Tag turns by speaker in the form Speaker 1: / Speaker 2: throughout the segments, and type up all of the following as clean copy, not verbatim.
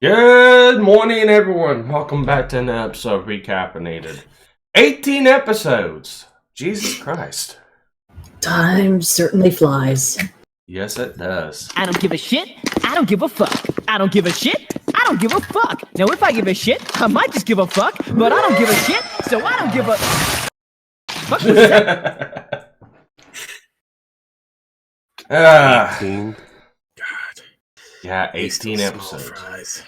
Speaker 1: Good morning, everyone. Welcome back to another episode of Re-Caffeinated. 18 episodes. Jesus Christ.
Speaker 2: Time certainly flies.
Speaker 1: Yes, it does.
Speaker 3: I don't give a shit. I don't give a fuck. I don't give a shit. I don't give a fuck. Now, if I give a shit, I might just give a fuck, but I don't give a shit, so I don't give a fuck. Was that?
Speaker 4: 18.
Speaker 1: God. Yeah, 18 episodes.
Speaker 4: Fries.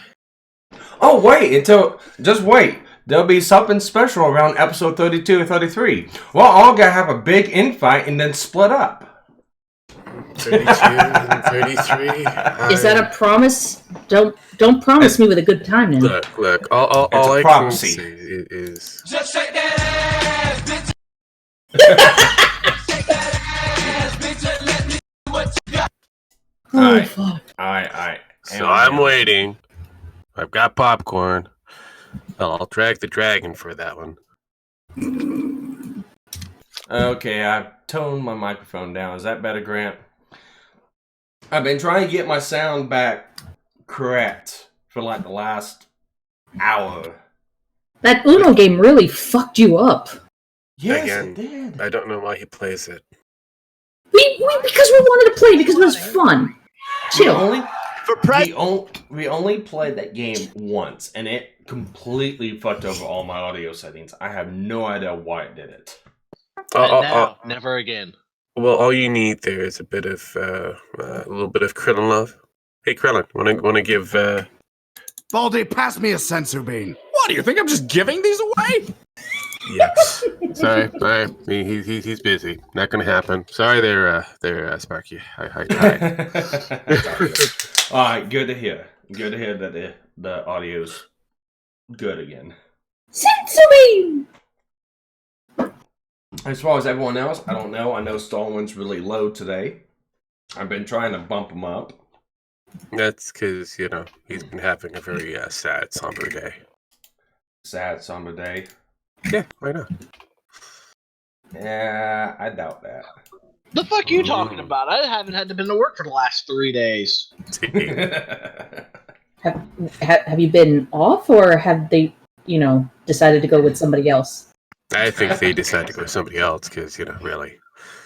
Speaker 1: Oh, just wait. There'll be something special around episode 32 or 33. We're all gonna have a big infight and then split up.
Speaker 4: 32 and 33.
Speaker 2: Is that a promise? Don't promise me with a good time now.
Speaker 4: Look. All I
Speaker 1: prophecy.
Speaker 4: can say is.
Speaker 5: Just shake that ass, bitch. Shake that ass, bitch, and let me see what you got.
Speaker 2: Oh, fuck.
Speaker 1: Alright.
Speaker 4: So I'm waiting. I've got popcorn. I'll drag the dragon for that one.
Speaker 1: Okay, I've toned my microphone down. Is that better, Grant? I've been trying to get my sound back correct for like the last hour.
Speaker 2: That Uno game really fucked you up.
Speaker 1: Yes,
Speaker 4: Again,
Speaker 1: it did.
Speaker 4: I don't know why he plays it.
Speaker 2: Because we wanted to play, because it was fun. Chill.
Speaker 1: We only played that game once, and it completely fucked over all my audio settings. I have no idea why it did it.
Speaker 6: Never again.
Speaker 4: Well, all you need there is a bit of a little bit of Krillin love. Hey, Krillin, want to give?
Speaker 7: Baldy, pass me a sensu bean. What do you think? I'm just giving these away?
Speaker 4: Yes. Sorry. He's busy. Not gonna happen. Sorry, there, Sparky. Hi.
Speaker 1: All right, good to hear. Good to hear that the audio's good again.
Speaker 2: Sensu bean!
Speaker 1: As far as everyone else, I don't know. I know Stalwin's really low today. I've been trying to bump him up.
Speaker 4: That's because he's been having a very sad, somber day.
Speaker 1: Sad, somber day.
Speaker 4: Yeah, why not?
Speaker 1: Yeah, I doubt that.
Speaker 6: The fuck you talking about? I haven't had to been to work for the last 3 days.
Speaker 2: Have you been off, or have they, decided to go with somebody else?
Speaker 4: I think they decided to go with somebody else because, really.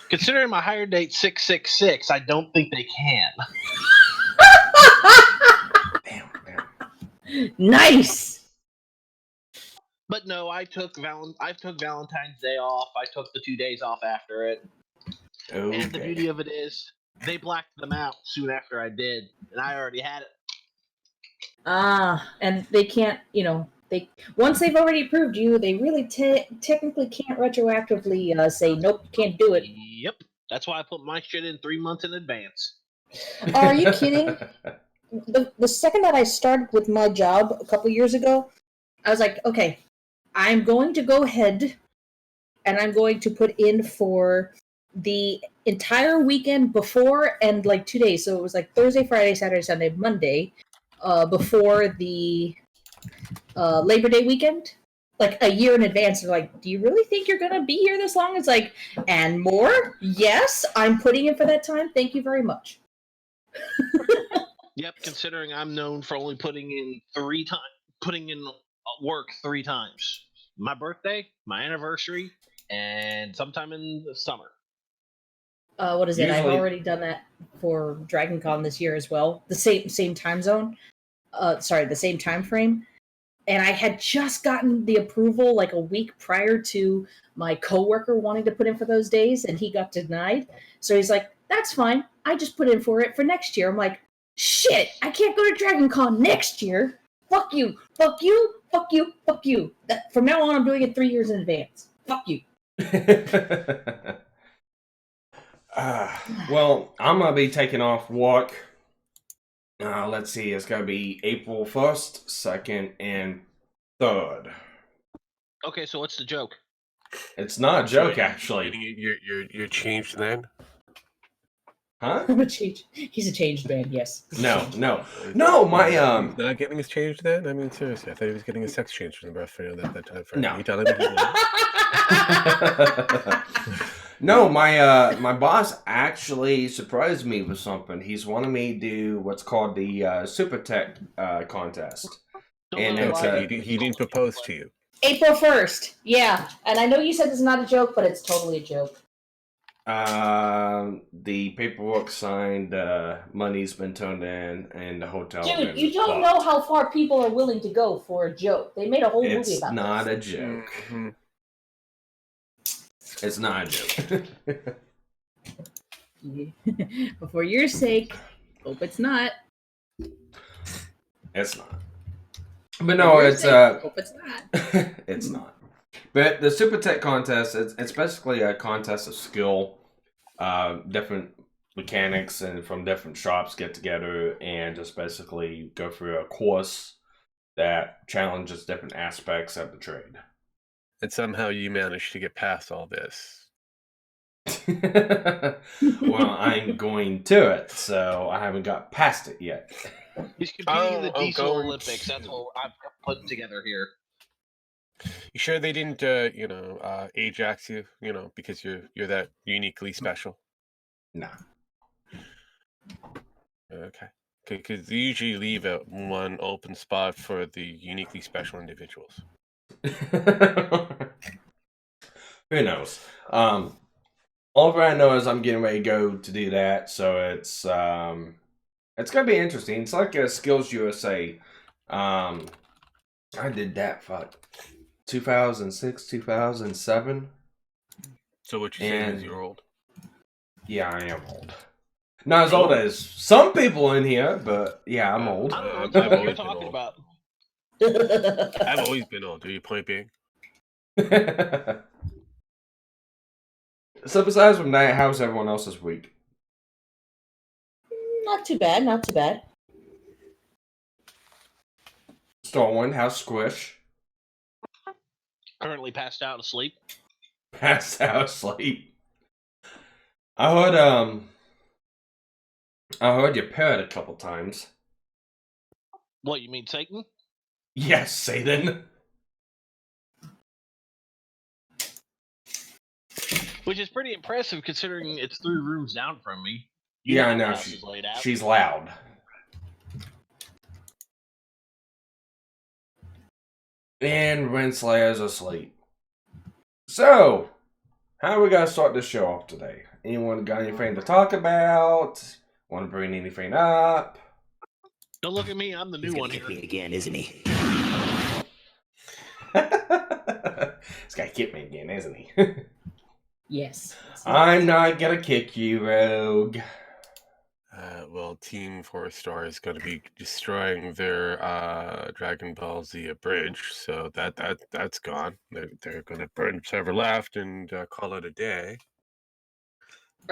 Speaker 6: Considering my hire date 666, I don't think they can.
Speaker 1: Damn.
Speaker 2: Nice!
Speaker 6: But no, I took Valentine's Day off. I took the 2 days off after it.
Speaker 1: Okay.
Speaker 6: And the beauty of it is, they blacked them out soon after I did, and I already had it.
Speaker 2: And they can't, once they've already approved you, they really technically can't retroactively say, nope, can't do it.
Speaker 6: Yep. That's why I put my shit in 3 months in advance.
Speaker 2: Are you kidding? The second that I started with my job a couple years ago, I was like, okay, I'm going to go ahead and I'm going to put in for the entire weekend before and like 2 days. So it was like Thursday, Friday, Saturday, Sunday, Monday, before the Labor Day weekend, like a year in advance. They're like, do you really think you're going to be here this long? It's like, and more? Yes, I'm putting in for that time. Thank you very much.
Speaker 6: Yep, considering I'm known for only putting in work 3 times. My birthday, my anniversary, and sometime in the summer.
Speaker 2: What is it? I've
Speaker 1: Usually-
Speaker 2: already done that for Dragon Con this year as well. The same time zone. The same time frame. And I had just gotten the approval like a week prior to my coworker wanting to put in for those days, and he got denied. So he's like, that's fine. I just put in for it for next year. I'm like, shit, I can't go to Dragon Con next year. Fuck you. Fuck you. Fuck you. Fuck you. From now on, I'm doing it 3 years in advance. Fuck you.
Speaker 1: Well, I'm going to be taking off work. Let's see, it's going to be April 1st, 2nd, and 3rd.
Speaker 6: Okay, so what's the joke?
Speaker 1: It's not a joke, actually.
Speaker 4: You're changed then?
Speaker 1: Huh?
Speaker 2: He's a changed man, yes.
Speaker 1: No, my,
Speaker 4: Not getting his changed then? I mean, seriously, I thought he was getting his sex changed from the breath that time frame.
Speaker 1: No.
Speaker 4: You telling me?
Speaker 1: No, my boss actually surprised me with something. He's wanted me to do what's called the Super Tech contest.
Speaker 6: Don't
Speaker 1: And
Speaker 6: know
Speaker 1: it's
Speaker 6: why
Speaker 4: He didn't propose to you.
Speaker 2: April 1st. Yeah. And I know you said it's not a joke, but it's totally a joke.
Speaker 1: The paperwork signed, money's been turned in, and the hotel.
Speaker 2: Dude, you don't know how far people are willing to go for a joke. They made a whole movie
Speaker 1: It's
Speaker 2: about
Speaker 1: not
Speaker 2: this.
Speaker 1: a joke.
Speaker 4: Mhm.
Speaker 1: It's not a joke.
Speaker 2: But for your sake, hope it's not.
Speaker 1: It's not. But no, it's
Speaker 2: Hope it's not.
Speaker 1: it's not. But the Super Tech contest, it's basically a contest of skill. Different mechanics and from different shops get together and just basically go through a course that challenges different aspects of the trade.
Speaker 4: And somehow you managed to get past all this.
Speaker 1: Well, I'm going to it, so I haven't got past it yet.
Speaker 6: He's competing in the
Speaker 4: Oh,
Speaker 6: Diesel
Speaker 4: going
Speaker 6: Olympics. That's what I've put together here.
Speaker 4: You sure they didn't, Ajax you, because you're that uniquely special?
Speaker 1: No.
Speaker 4: Okay. Because they usually leave one open spot for the uniquely special individuals.
Speaker 1: Who knows? All I know is I'm getting ready to go to do that, so it's gonna be interesting. It's like a Skills USA. I did that for 2006, 2007.
Speaker 4: So what you saying is you're old?
Speaker 1: Yeah, I am old. Not as old as some people in here, but yeah, I'm old.
Speaker 6: I don't know
Speaker 4: I've
Speaker 6: what you're
Speaker 4: always been
Speaker 6: talking
Speaker 4: old.
Speaker 6: about.
Speaker 4: I've always been old. Are you point being?
Speaker 1: So besides from that, how's everyone else's week?
Speaker 2: Not too bad, not too bad.
Speaker 1: Stolen, how's Squish?
Speaker 6: Currently passed out asleep.
Speaker 1: Passed out asleep. I heard you purred a couple times.
Speaker 6: What, you mean Satan?
Speaker 1: Yes, Satan.
Speaker 6: Which is pretty impressive considering it's 3 rooms down from me.
Speaker 1: Yeah, I
Speaker 6: how the
Speaker 1: know.
Speaker 6: house is laid out.
Speaker 1: She's loud. And Renslayer's asleep. So, how are we gonna start this show off today? Anyone got anything to talk about? Want to bring anything up?
Speaker 6: Don't look at me, I'm the new one here.
Speaker 3: again, isn't he?
Speaker 1: This guy kicked me again, isn't he?
Speaker 2: Yes.
Speaker 1: I'm not gonna kick you, Rogue.
Speaker 4: Well, Team 4 Star is going to be destroying their Dragon Ball Z bridge, so that's gone. They're going to burn server left and call it a day.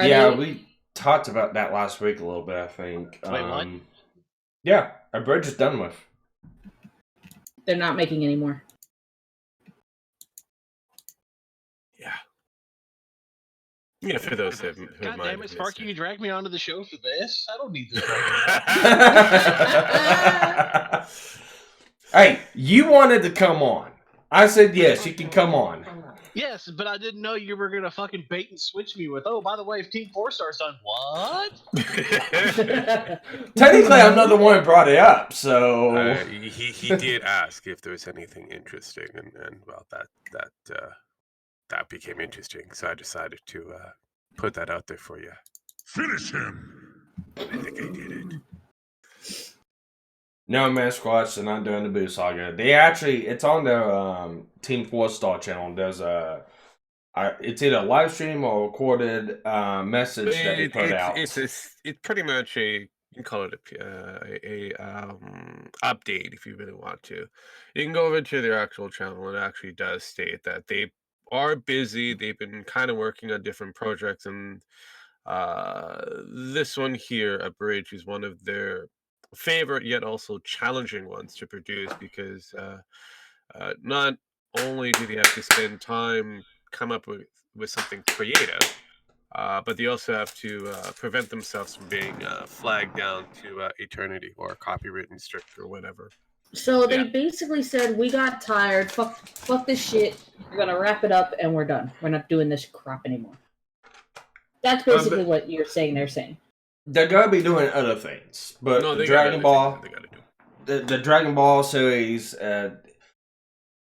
Speaker 1: Yeah, we talked about that last week a little bit, I think.
Speaker 6: Wait, what?
Speaker 1: Yeah, our bridge is done with.
Speaker 2: They're not making any more.
Speaker 4: Yeah, for those who
Speaker 6: God
Speaker 4: might
Speaker 6: damn
Speaker 4: have
Speaker 6: it, Sparky, you dragged me onto the show for this? I don't need this.
Speaker 1: Hey, you wanted to come on. I said yes, you can come on.
Speaker 6: Yes, but I didn't know you were gonna fucking bait and switch me with, oh, by the way, if Team 4 Star's done, what?
Speaker 1: Technically, I'm not the one who brought it up, so...
Speaker 4: he did ask if there was anything interesting, and well, that became interesting, so I decided to put that out there for you.
Speaker 7: Finish him.
Speaker 4: I think I did it.
Speaker 1: No, man, Squatch, they're not doing the Boo Saga. They actually, it's on their Team 4 Star channel. There's it's either a live stream or a recorded message that they put out.
Speaker 4: It's pretty much you can call it a update if you really want to. You can go over to their actual channel. It actually does state that they are busy. They've been kind of working on different projects, and this one here, A Bridge, is one of their favorite yet also challenging ones to produce, because not only do they have to spend time come up with something creative, but they also have to prevent themselves from being flagged down to eternity or copywritten strict or whatever.
Speaker 2: So they basically said, we got tired, fuck this shit, we're gonna wrap it up and we're done. We're not doing this crap anymore. That's basically what you're saying. They're saying.
Speaker 1: They're gonna be doing other things, but
Speaker 4: No,
Speaker 1: the
Speaker 4: they got
Speaker 1: Dragon
Speaker 4: other things
Speaker 1: Ball,
Speaker 4: that they got to do.
Speaker 1: the Dragon Ball series,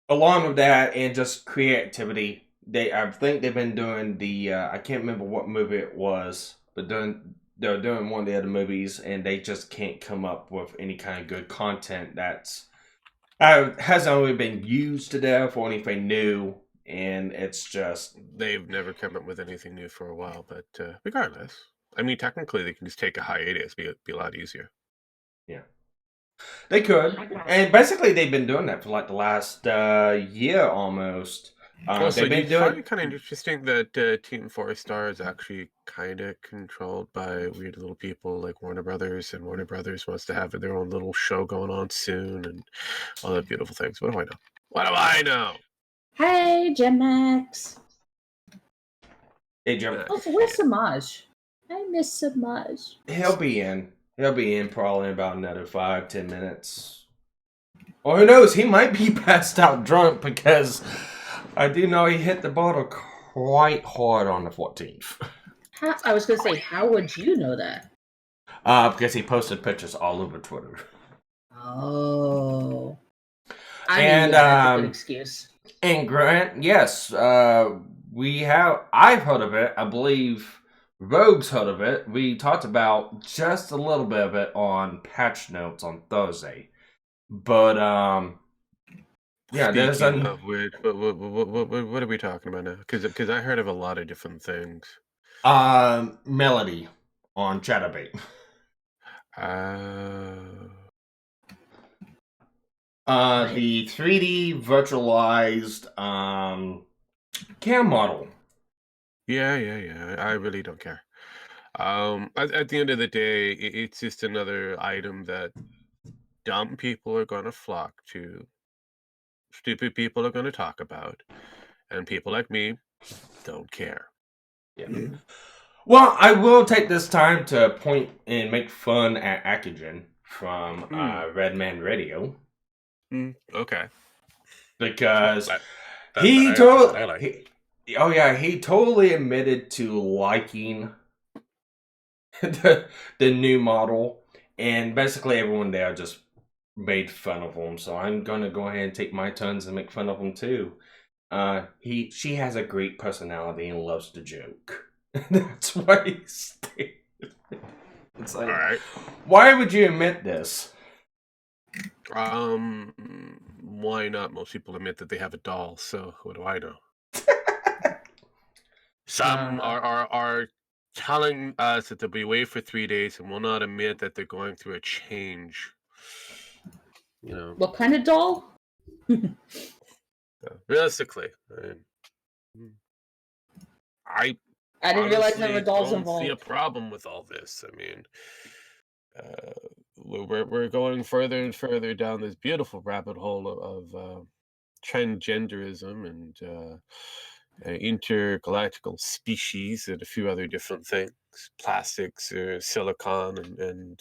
Speaker 1: along with that, and just creativity. I think they've been doing the. I can't remember what movie it was, but they're doing one of the other movies, and they just can't come up with any kind of good content that's hasn't only been used to death or anything new, and it's just
Speaker 4: They've never come up with anything new for a while, but regardless, I mean, technically, they can just take a hiatus. Be a lot easier.
Speaker 1: they could, and basically they've been doing that for like the last year almost.
Speaker 4: Also,
Speaker 1: They've
Speaker 4: do
Speaker 1: been
Speaker 4: you find
Speaker 1: doing.
Speaker 4: it kind of interesting that Team 4 Star is actually kind of controlled by weird little people like Warner Brothers, and Warner Brothers wants to have their own little show going on soon, and all that beautiful things. What do I know? What do I know?
Speaker 2: Hey, Gen Max.
Speaker 1: Hey, Jim.
Speaker 2: Oh, where's Samaj? I miss Samaj.
Speaker 1: He'll be in. He'll be in probably in about another 5-10 minutes. Or who knows? He might be passed out drunk because I do know he hit the bottle quite hard on the 14th.
Speaker 2: I was gonna say, how would you know that?
Speaker 1: Because he posted pictures all over Twitter.
Speaker 2: Oh. I
Speaker 1: And,
Speaker 2: mean, yeah, that's a good excuse.
Speaker 1: And Grant, yes, I've heard of it. I believe Rogue's heard of it. We talked about just a little bit of it on Patch Notes on Thursday. But, yeah, there's
Speaker 4: Speaking of which, what are we talking about now? Because I heard of a lot of different things.
Speaker 1: Melody on Chatterbait. The 3D virtualized cam model.
Speaker 4: Yeah. I really don't care. At the end of the day, it's just another item that dumb people are going to flock to, stupid people are going to talk about, and people like me don't care.
Speaker 1: Yeah. Well, I will take this time to point and make fun at Akugen from Redman Radio.
Speaker 4: Okay.
Speaker 1: Because
Speaker 4: he
Speaker 1: totally admitted to liking the new model, and basically everyone there just made fun of him. So I'm gonna go ahead and take my turns and make fun of him too. She has a great personality and loves to joke. That's why he stayed. It's like,
Speaker 4: All right.
Speaker 1: why would you admit this?
Speaker 4: Why not? Most people admit that they have a doll, so what do I know? Some are telling us that they'll be away for 3 days and will not admit that they're going through a change. You know,
Speaker 2: What kind of doll?
Speaker 4: realistically, I
Speaker 2: didn't realize there were
Speaker 4: honestly
Speaker 2: dolls
Speaker 4: don't
Speaker 2: involved.
Speaker 4: see a problem with all this. I mean, we're going further and further down this beautiful rabbit hole of transgenderism and intergalactical species and a few other different things, plastics, silicon, and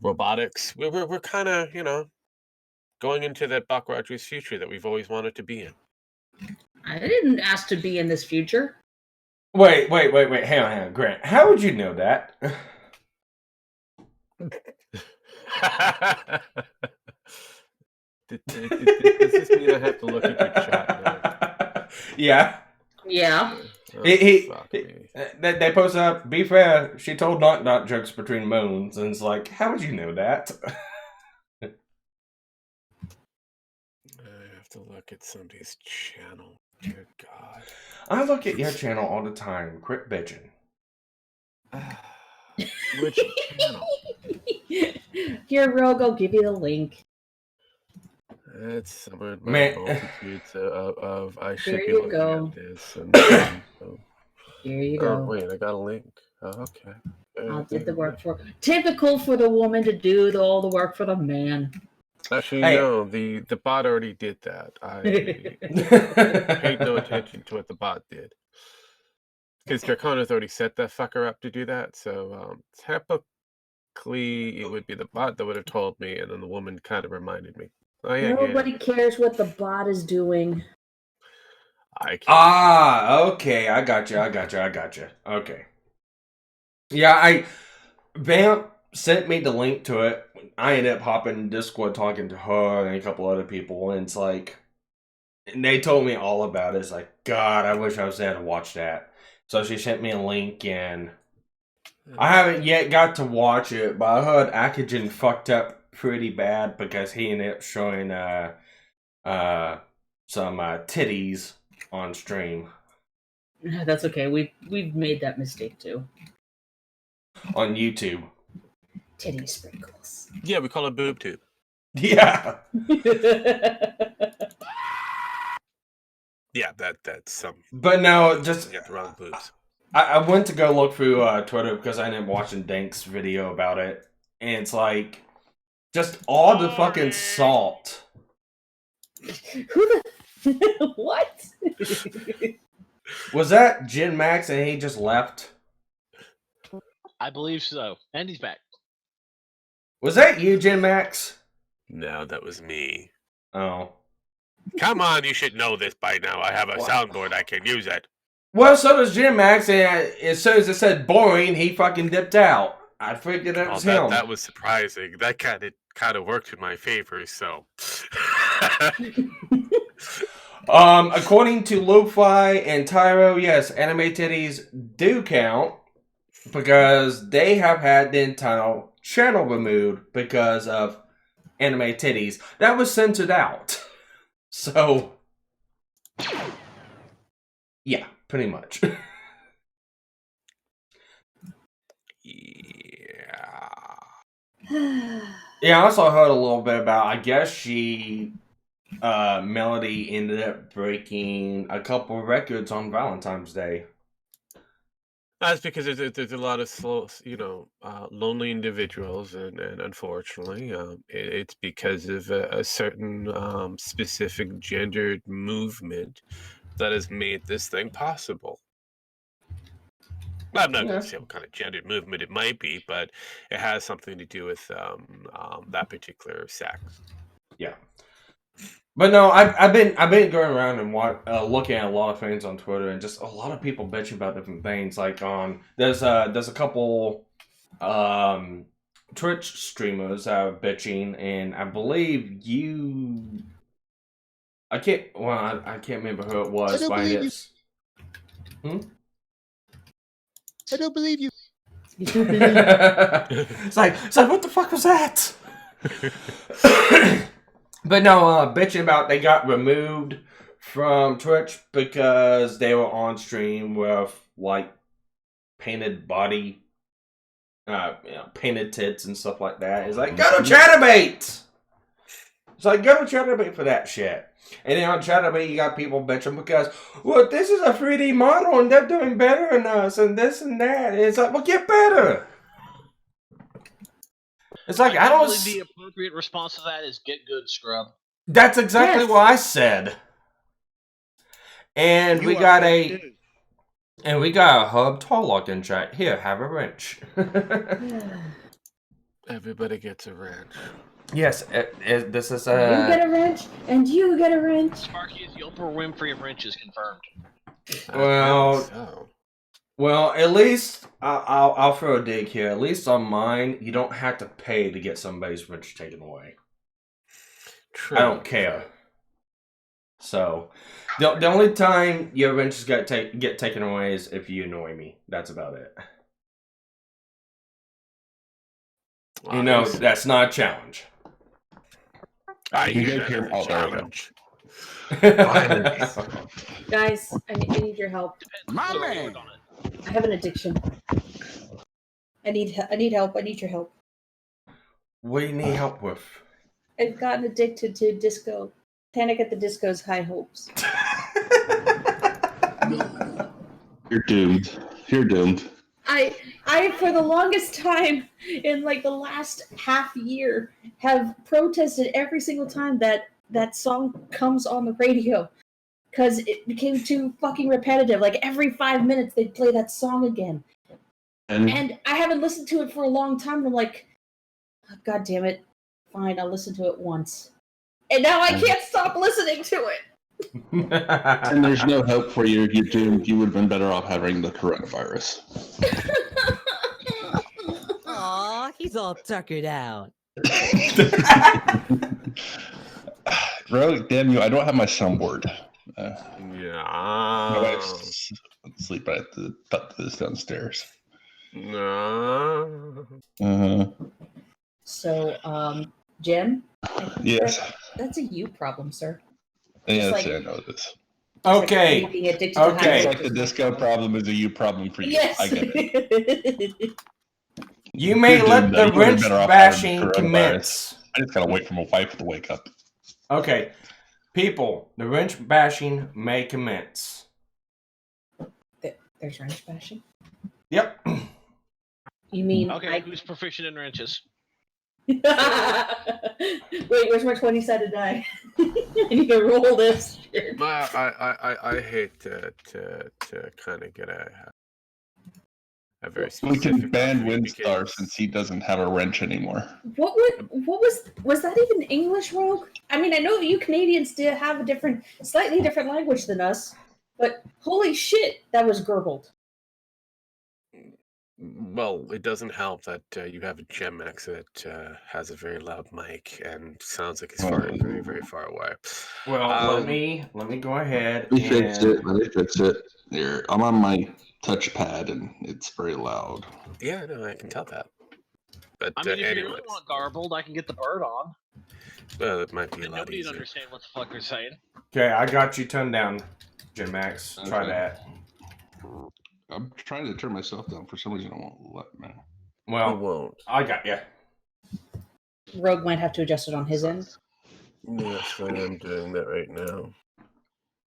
Speaker 4: robotics. We're kind of going into that Buck Rogers future that we've always wanted to be in.
Speaker 2: I didn't ask to be in this future.
Speaker 1: Wait, hang on, Grant. How would you know that?
Speaker 4: Does this mean I have to look at your chat now?
Speaker 1: Yeah.
Speaker 2: Yeah.
Speaker 4: Oh, fuck me.
Speaker 1: They post up, be fair, she told knock jokes between moans, and it's like, how would you know that?
Speaker 4: I have to look at somebody's channel. Dear God.
Speaker 1: I look at your channel all the time. Quit bitching.
Speaker 4: Which channel?
Speaker 2: Here, Rogue, I'll give you the link.
Speaker 4: It's somewhere in my
Speaker 1: Man.
Speaker 4: multitudes of I should
Speaker 2: Here
Speaker 4: be
Speaker 2: you
Speaker 4: looking
Speaker 2: go.
Speaker 4: at this. And,
Speaker 2: Here you
Speaker 4: oh,
Speaker 2: go.
Speaker 4: wait, I got a link. Oh, okay.
Speaker 2: I'll do the work for. Typical for the woman to do all the work for the man.
Speaker 4: Actually,
Speaker 1: Hey.
Speaker 4: no, the bot already did that. I paid no attention to what the bot did. Because Dracona's already set that fucker up to do that, so typically it would be the bot that would have told me, and then the woman kind of reminded me. Oh yeah,
Speaker 2: Nobody cares what the bot is doing.
Speaker 4: I can't.
Speaker 1: Okay, I got you. Okay. Yeah, Vamp sent me the link to it. I ended up hopping in Discord talking to her and a couple other people, and it's like, and they told me all about it. It's like, God, I wish I was there to watch that. So she sent me a link, and I haven't yet got to watch it, but I heard Akagen fucked up pretty bad because he ended up showing some titties on stream
Speaker 2: That's okay. We've made that mistake too.
Speaker 1: on YouTube.
Speaker 2: Titty sprinkles.
Speaker 4: Yeah, we call it boob tube.
Speaker 1: Yeah.
Speaker 4: Yeah, that's some.
Speaker 1: But no, just
Speaker 4: You got the wrong boobs.
Speaker 1: I went to go look through Twitter because I ended up watching Dank's video about it, and it's like just all the fucking salt.
Speaker 2: Who the what?
Speaker 1: Was that Jin Max and he just left?
Speaker 6: I believe so. And he's back.
Speaker 1: Was that you, Jin Max?
Speaker 4: No, that was me.
Speaker 1: Oh.
Speaker 4: Come on, you should know this by now. I have a soundboard. I can use it.
Speaker 1: Well, so does Jin Max, and as soon as it said boring, he fucking dipped out. I figured that was him.
Speaker 4: That was surprising. That kind of worked in my favor. So.
Speaker 1: According to Lo-Fi and Tyro, yes, anime titties do count because they have had the entire channel removed because of anime titties. That was censored out. So, yeah, pretty much. Yeah, I also heard a little bit about, I guess Melody ended up breaking a couple records on Valentine's Day.
Speaker 4: That's because there's a lot of slow, lonely individuals, and unfortunately, it's because of a certain specific gendered movement that has made this thing possible. I'm not going to say what kind of gendered movement it might be, but it has something to do with that particular sex. Yeah.
Speaker 1: But no, I've been going around and looking at a lot of things on Twitter, and just a lot of people bitching about different things. Like there's a couple Twitch streamers that are bitching, and I believe I can't remember who it was.
Speaker 7: I don't believe you. I don't believe you.
Speaker 1: It's like what the fuck was that? But no, bitching about they got removed from Twitch because they were on stream with like painted body, painted tits and stuff like that. It's like, go to Chatterbait! It's like, go to Chatterbait for that shit. And then on Chatterbait, you got people bitching because, well, this is a 3D model and they're doing better than us and this and that. And it's like, well, get better! It's like, I don't...
Speaker 6: The appropriate response to that is get good, scrub.
Speaker 1: That's exactly what I said. And we got a hub Tarlock in chat. Here, have a wrench.
Speaker 4: Everybody gets a wrench.
Speaker 1: Yes, this is
Speaker 2: You get a wrench, and you get a wrench.
Speaker 6: Sparky is the Oprah Winfrey of wrenches confirmed.
Speaker 1: Well, at least I'll throw a dig here. At least on mine, you don't have to pay to get somebody's wrench taken away.
Speaker 4: True.
Speaker 1: I don't care. So, the only time your wrenches get taken away is if you annoy me. That's about it. You know, that's not a challenge.
Speaker 8: You guys hear all challenge.
Speaker 2: Guys, I need your help.
Speaker 7: My man.
Speaker 2: I have an addiction. I need help. I need your help.
Speaker 1: What do you need help with?
Speaker 2: I've gotten addicted to disco. Panic at the Disco's High Hopes.
Speaker 8: You're doomed. You're doomed.
Speaker 2: I for the longest time in like the last half year have protested every single time that song comes on the radio because it became too fucking repetitive. Like every 5 minutes they'd play that song again. And I haven't listened to it for a long time. And I'm like, oh, God damn it. Fine, I'll listen to it once. And now I can't stop listening to it.
Speaker 8: And there's no hope for you. You're doomed. You would have been better off having the coronavirus.
Speaker 3: Aw, he's all tuckered out.
Speaker 8: Rogue, damn you! I don't have my soundboard. My
Speaker 4: Yeah.
Speaker 8: wife's asleep. I have to tuck this downstairs.
Speaker 4: No.
Speaker 2: So, Jim,
Speaker 8: Yes.
Speaker 2: that's a you problem, sir.
Speaker 8: Yes,
Speaker 2: like-
Speaker 8: I know this.
Speaker 1: Okay.
Speaker 2: Like being addicted
Speaker 1: Okay.
Speaker 2: to
Speaker 8: It's
Speaker 2: high
Speaker 8: like the disco problem is a you problem for you.
Speaker 2: Yes.
Speaker 8: I get it.
Speaker 1: You may
Speaker 8: You're
Speaker 1: let
Speaker 8: doomed,
Speaker 1: the
Speaker 8: though. You would've
Speaker 1: wrench
Speaker 8: been better off
Speaker 1: bashing
Speaker 8: having coronavirus.
Speaker 1: commence.
Speaker 8: I just gotta wait for my wife to wake up.
Speaker 1: Okay. People, the wrench bashing may commence.
Speaker 2: There's wrench bashing.
Speaker 1: Yep.
Speaker 2: You mean
Speaker 6: Okay, who's proficient in wrenches?
Speaker 2: Wait, where's my 20-sided die? I need to roll this.
Speaker 4: I hate to kind of get a very
Speaker 8: We
Speaker 4: specific.
Speaker 8: can ban Windstar
Speaker 4: because-
Speaker 8: since he doesn't have a wrench anymore.
Speaker 2: What was that even English, Rogue? I mean, I know you Canadians did have a slightly different language than us, but holy shit, that was gurgled.
Speaker 4: Well, it doesn't help that you have a Gem X that has a very loud mic and sounds like it's very, very far away.
Speaker 1: Well, let me go ahead
Speaker 8: Let me fix
Speaker 1: and
Speaker 8: it. Let me fix it. Here, I'm on my touchpad and it's very loud.
Speaker 4: Yeah, no, I can tell that. But
Speaker 6: I mean, if you
Speaker 4: anyways,
Speaker 6: really want garbled, I can get the bird on.
Speaker 4: well, it might be a
Speaker 6: And
Speaker 4: lot
Speaker 6: nobody'd
Speaker 4: easier.
Speaker 6: understand what the fuck they're saying.
Speaker 1: okay, I got you turned down, Jim Max. Try
Speaker 8: Okay.
Speaker 1: that.
Speaker 8: I'm trying to turn myself down. For some reason, it won't let me.
Speaker 4: It
Speaker 1: Well,
Speaker 4: won't.
Speaker 1: I got you.
Speaker 2: Rogue might have to adjust it on his end.
Speaker 4: Yes, I am doing that right now.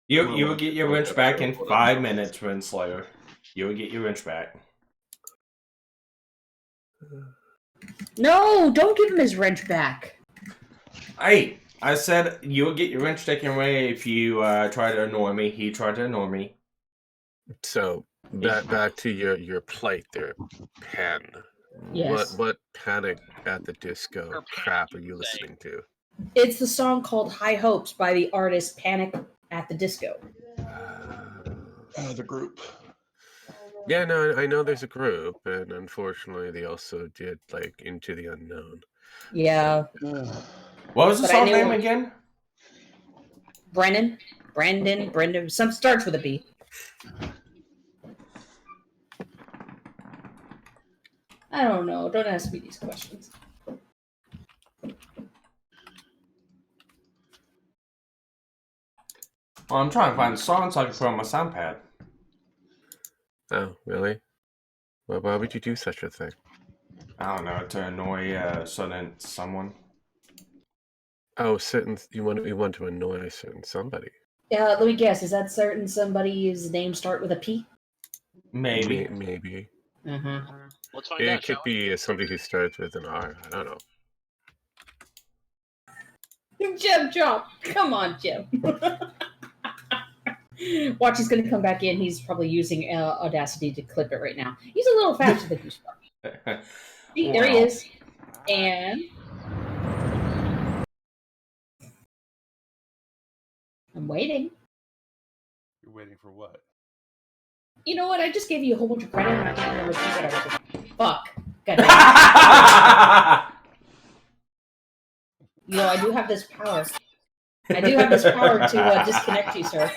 Speaker 1: You will get your wrench back in 5 minutes, Renslayer. You will get your wrench back.
Speaker 2: No, don't give him his wrench back.
Speaker 1: Hey, I said you will get your wrench taken away if you try to annoy me. He tried to annoy me.
Speaker 4: So back to your plight there, Pen.
Speaker 2: Yes.
Speaker 4: What Panic at the Disco
Speaker 6: Or
Speaker 4: crap are
Speaker 6: Panic,
Speaker 4: you
Speaker 6: you say.
Speaker 4: listening to?
Speaker 2: It's the song called High Hopes by the artist Panic at the Disco.
Speaker 8: The group.
Speaker 4: Yeah, no, I know there's a group, and unfortunately, they also did like Into the Unknown.
Speaker 2: Yeah.
Speaker 1: What was the
Speaker 2: But I
Speaker 1: song
Speaker 2: knew
Speaker 1: name
Speaker 2: him.
Speaker 1: again?
Speaker 2: Brendan, some starts with a B. I don't know. Don't ask me these questions.
Speaker 1: Well, I'm trying to find the song so I can put it on my sound pad.
Speaker 4: Oh, really? Well, why would you do such a thing?
Speaker 1: I don't know, to annoy someone.
Speaker 4: Oh, you want to annoy a certain somebody.
Speaker 2: Yeah, let me guess. Is that certain somebody's name start with a P?
Speaker 1: Maybe.
Speaker 4: Maybe.
Speaker 2: Mm-hmm.
Speaker 6: Let's find
Speaker 4: It
Speaker 6: out.
Speaker 4: could
Speaker 6: Shall we?
Speaker 4: be somebody who starts with an R. I don't know.
Speaker 2: Jim, drop. Come on, Jim. Watch, he's going to come back in. He's probably using Audacity to clip it right now. He's a little faster than you, Sparky. See, there he
Speaker 1: Wow.
Speaker 2: is. And I'm waiting.
Speaker 7: You're waiting for what?
Speaker 2: You know what? I just gave you a whole bunch of credit and I can't even repeat what I was doing. Fuck. God damn. You know, I do have this power. I do have this power to disconnect you, sir.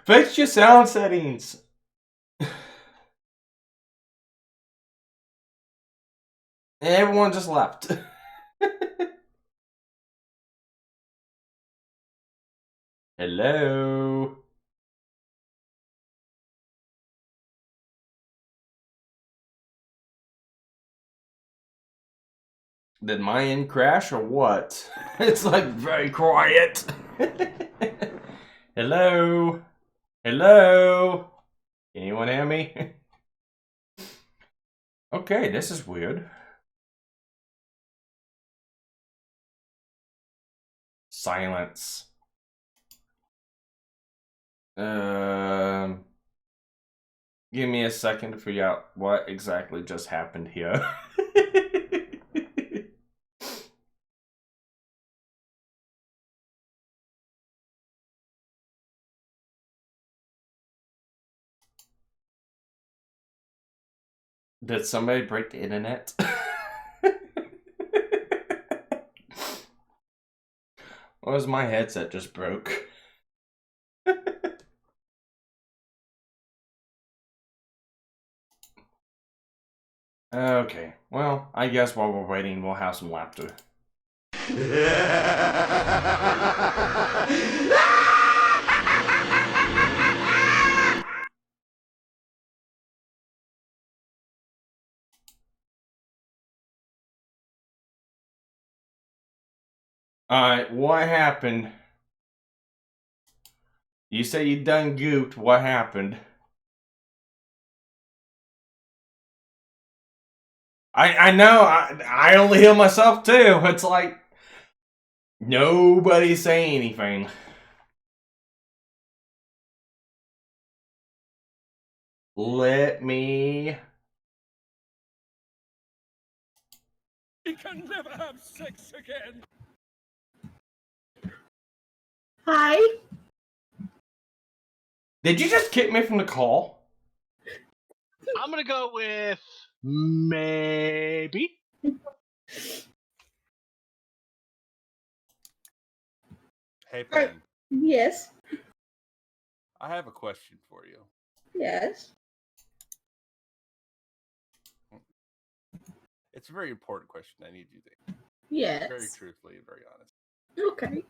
Speaker 1: Fix your sound settings. Everyone just left. Hello. Did my end crash or what? It's like very quiet. Hello. Hello. Anyone hear me? Okay, this is weird. Silence. Give me a second to figure out what exactly just happened here. Did somebody break the internet? Or was my headset just broke? Okay, well, I guess while we're waiting, we'll have some laughter. Alright, what happened? You say you done gooped, what happened? I know, I only heal myself too. It's like, nobody say anything. Let me...
Speaker 5: We can never have sex again.
Speaker 2: Hi.
Speaker 1: Did you just kick me from the call?
Speaker 6: I'm gonna go with maybe.
Speaker 9: Hey, Pen,
Speaker 2: Yes.
Speaker 9: I have a question for you.
Speaker 2: Yes.
Speaker 9: It's a very important question. I need you to answer.
Speaker 2: Yes.
Speaker 9: Very truthfully and very honest.
Speaker 2: Okay.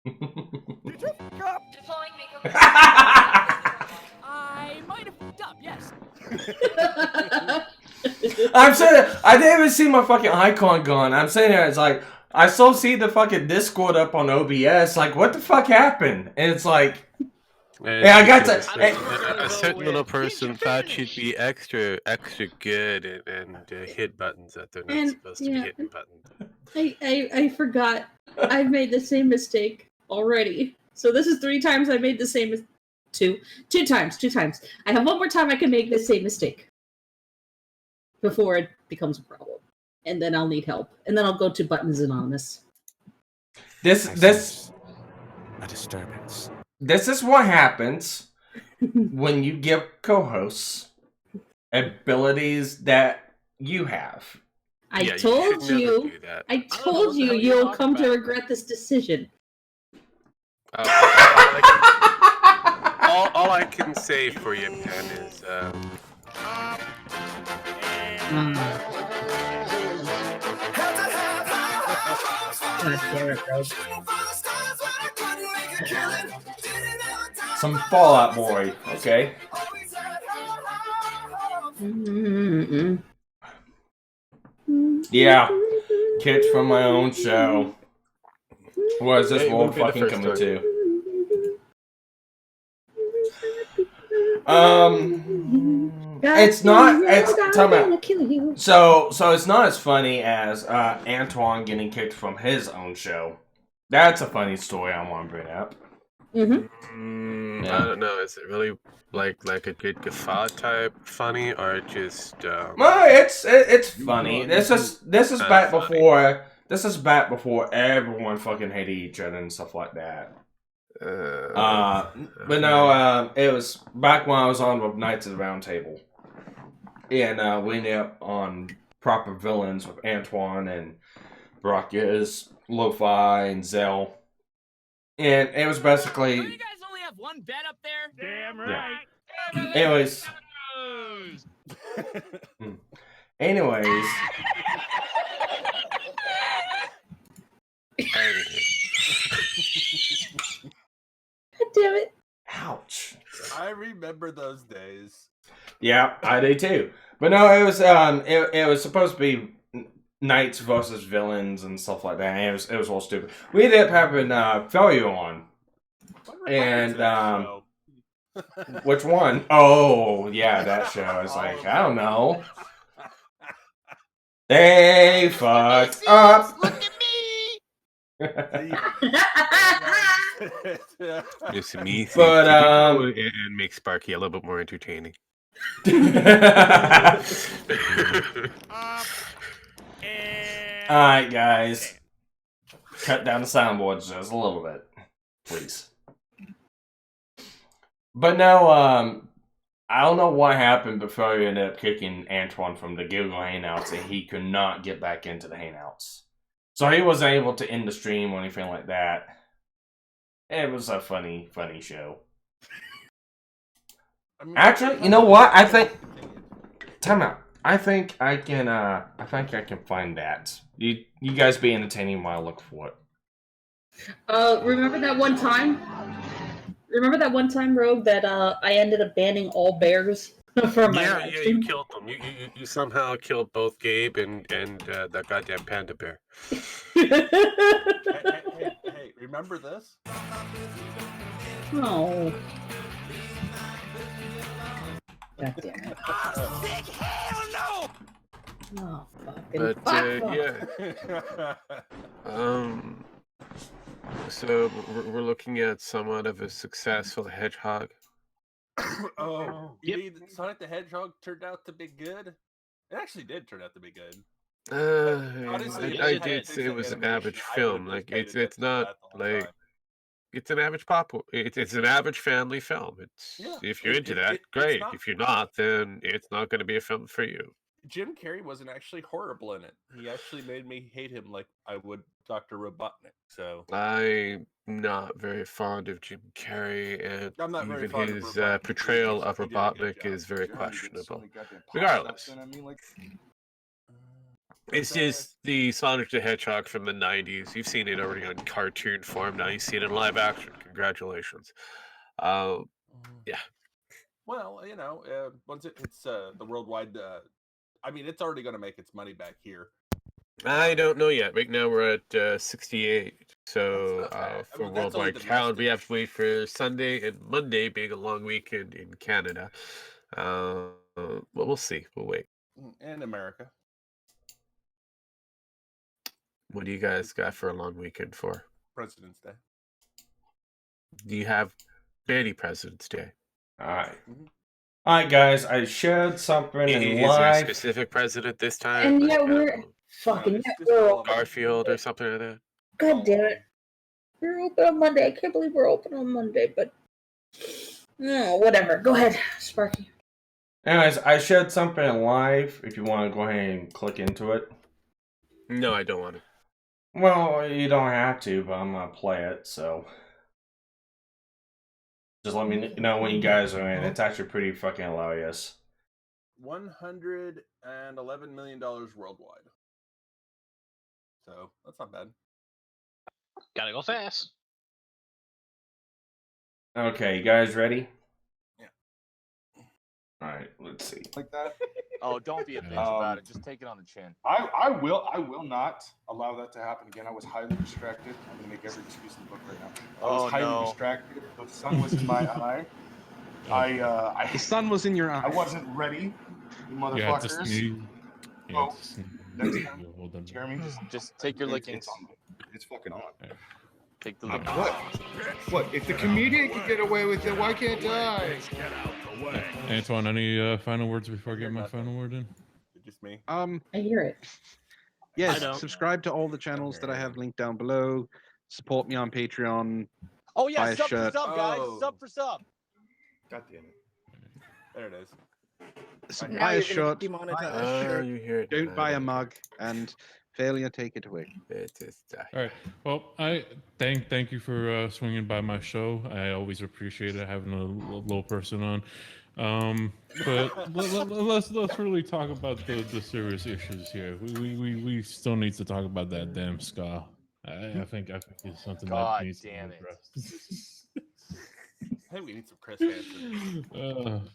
Speaker 5: Did you fuck up?
Speaker 3: I might have fucked up, yes.
Speaker 1: I'm saying, I didn't even see my fucking icon gone. I'm saying there, it's like, I still see the fucking Discord up on OBS. Like, what the fuck happened? And it's like, yeah, I got to.
Speaker 4: A certain little person thought she'd be extra good and hit buttons that they're not supposed to be hitting buttons.
Speaker 2: I forgot. I've made the same mistake already. So this is 3 times I made the same two times. I have one more time I can make the same mistake before it becomes a problem, and then I'll need help, and then I'll go to Buttons Anonymous.
Speaker 1: This
Speaker 7: a disturbance.
Speaker 1: This is what happens when you give co-hosts abilities that you have.
Speaker 2: I
Speaker 4: Yeah,
Speaker 2: told
Speaker 4: you should never
Speaker 2: you.
Speaker 4: do that.
Speaker 2: I
Speaker 6: know what
Speaker 2: told
Speaker 6: the
Speaker 2: you
Speaker 6: hell you're
Speaker 2: you'll
Speaker 6: talking
Speaker 2: come to
Speaker 6: about.
Speaker 2: regret this decision.
Speaker 4: All I can say for you, Pen, is
Speaker 1: Some Fallout Boy, okay. Yeah, kids from my own show. What is this
Speaker 4: Hey,
Speaker 1: world
Speaker 4: wouldn't be the
Speaker 1: fucking
Speaker 4: first
Speaker 1: coming
Speaker 4: time.
Speaker 1: to? It's not. It's talking about. So it's not as funny as Antoine getting kicked from his own show. That's a funny story I want to bring up.
Speaker 2: Mm-hmm.
Speaker 1: Yeah.
Speaker 4: I don't know. Is it really like a good guffaw type funny, or just?
Speaker 1: No, it's funny. This is back
Speaker 4: funny.
Speaker 1: before. This is back before everyone fucking hated each other and stuff like that. But no, it was back when I was on with Knights of the Round Table. And we ended up on proper villains with Antoine and Baracus, Lo-Fi, and Zell. And it was basically...
Speaker 3: Do you guys only have one bed up there?
Speaker 5: Damn
Speaker 1: Yeah.
Speaker 5: right.
Speaker 1: Anyways... Anyways...
Speaker 2: God damn it.
Speaker 1: Ouch.
Speaker 9: I remember those days.
Speaker 1: Yeah, I do too. But no, it was it was supposed to be knights versus villains and stuff like that. And it was all stupid. We ended up having Failure on. And which one? Oh, yeah, that show. I was like, I don't know. They fucked up.
Speaker 3: Look at me!
Speaker 4: It's me.
Speaker 1: But,
Speaker 4: and make Sparky a little bit more entertaining.
Speaker 1: Alright, guys. Cut down the soundboards just a little bit. Please. But no, I don't know what happened before he ended up kicking Antoine from the Google Hangouts, and he could not get back into the Hangouts. So he wasn't able to end the stream or anything like that. It was a funny show.
Speaker 9: I mean,
Speaker 1: Actually, you know what? I think. Time out. I think I can find that. You guys be entertaining while I look for it.
Speaker 2: Remember that one time? Remember that one time, Rogue, that I ended up banning all bears from my live
Speaker 4: You
Speaker 2: stream?
Speaker 4: killed them. You somehow killed both Gabe and that goddamn panda bear.
Speaker 9: Hey, remember this?
Speaker 2: Oh. God damn it.
Speaker 5: Hell no!
Speaker 2: Oh, fucking
Speaker 4: But
Speaker 2: fuck.
Speaker 4: yeah. So we're looking at somewhat of a successful hedgehog.
Speaker 9: Oh,
Speaker 6: Yep.
Speaker 9: you mean Sonic the Hedgehog turned out to be good? It actually did turn out to be good. Honestly,
Speaker 4: I
Speaker 6: it
Speaker 4: did
Speaker 6: did.
Speaker 4: say it was an
Speaker 9: Animation,
Speaker 4: average
Speaker 9: I
Speaker 4: film.
Speaker 9: would've just
Speaker 4: Like
Speaker 9: paid
Speaker 4: it's
Speaker 9: attention to
Speaker 4: not
Speaker 9: that the whole
Speaker 4: like
Speaker 9: time.
Speaker 4: it's an average pop. It's an average family film. It's
Speaker 9: Yeah,
Speaker 4: if you're into
Speaker 9: it-
Speaker 4: that,
Speaker 9: it's
Speaker 4: great.
Speaker 9: not-
Speaker 4: If you're not, then it's not going to be a film for you.
Speaker 9: Jim Carrey wasn't actually horrible in it. He actually made me hate him like I would Dr. Robotnik. So
Speaker 4: I'm not very fond of Jim Carrey, and
Speaker 9: I'm not very
Speaker 4: even
Speaker 9: fond of
Speaker 4: his
Speaker 9: Robotnik
Speaker 4: portrayal
Speaker 9: either,
Speaker 4: of
Speaker 9: so he did a good
Speaker 4: Robotnik
Speaker 9: job.
Speaker 4: is very
Speaker 7: Jeremy gets so
Speaker 4: questionable.
Speaker 7: many goddamn pop
Speaker 4: Regardless.
Speaker 7: shots in, I mean, like,
Speaker 4: It's just the Sonic the Hedgehog from the 90s. You've seen it already on cartoon form. Now you see it in live action. Congratulations. Yeah.
Speaker 9: Well, you know, once it's the worldwide. I mean, it's already going to make its money back here.
Speaker 4: I don't know yet. Right now we're at 68. So
Speaker 9: That's not bad. I
Speaker 4: for
Speaker 9: mean, that's only
Speaker 4: worldwide count, we
Speaker 9: domestic.
Speaker 4: have to wait for Sunday and Monday being a long weekend in Canada. Well, we'll see. We'll wait.
Speaker 9: In America.
Speaker 4: What do you guys got for a long weekend for?
Speaker 9: President's Day.
Speaker 4: Do you have any President's Day?
Speaker 1: Alright. Alright, guys, I shared something in
Speaker 4: Is there a
Speaker 1: live.
Speaker 4: specific president this time?
Speaker 2: And
Speaker 4: Like,
Speaker 2: yeah,
Speaker 4: I don't
Speaker 2: we're
Speaker 4: know,
Speaker 2: fucking
Speaker 9: it's
Speaker 2: yeah,
Speaker 9: just
Speaker 2: we're
Speaker 9: all
Speaker 2: open.
Speaker 4: Garfield or something like that?
Speaker 2: God damn it. We're open on Monday. I can't believe we're open on Monday, but no, whatever. Go ahead, Sparky.
Speaker 1: Anyways, I shared something in live if you want to go ahead and click into it.
Speaker 4: No, I don't want to.
Speaker 1: Well, you don't have to, but I'm going to play it, so. Just let me know when you guys are in. It's actually pretty fucking hilarious.
Speaker 9: $111 million worldwide. So that's not bad.
Speaker 6: Gotta go fast.
Speaker 1: Okay, you guys ready?
Speaker 9: Yeah.
Speaker 1: Alright, let's see.
Speaker 7: like that.
Speaker 10: Oh, don't be a bitch about it. Just take it on the chin.
Speaker 7: I will not allow that to happen again. I was highly distracted. I'm gonna make every excuse in the book right now. I was highly distracted. The sun was in my eye.
Speaker 11: The sun was in your eye.
Speaker 7: I wasn't ready, you motherfuckers. Next time, Jeremy,
Speaker 10: Just take your lickings.
Speaker 7: It's fucking on.
Speaker 10: Take the lickings.
Speaker 7: What? If the comedian can get away with it, why can't I?
Speaker 12: Antoine, any final words before I get my final word in?
Speaker 9: Just me.
Speaker 2: I hear it.
Speaker 11: Yes, subscribe to all the channels that I have linked down below. Support me on Patreon.
Speaker 10: Oh yeah,
Speaker 11: buy a
Speaker 10: sub
Speaker 11: shirt.
Speaker 10: for sub, guys.
Speaker 9: Oh.
Speaker 10: Sub for sub.
Speaker 7: God damn it.
Speaker 9: There it is.
Speaker 11: Buy a shirt.
Speaker 4: You hear it.
Speaker 11: Don't buy a mug, and failure, take it away.
Speaker 12: All right. Well, I thank you for swinging by my show. I always appreciate it having a little person on. But let's really talk about the serious issues here. We still need to talk about that damn ska. I think it's something that needs to be addressed.
Speaker 9: I think we need some Chris Hansen.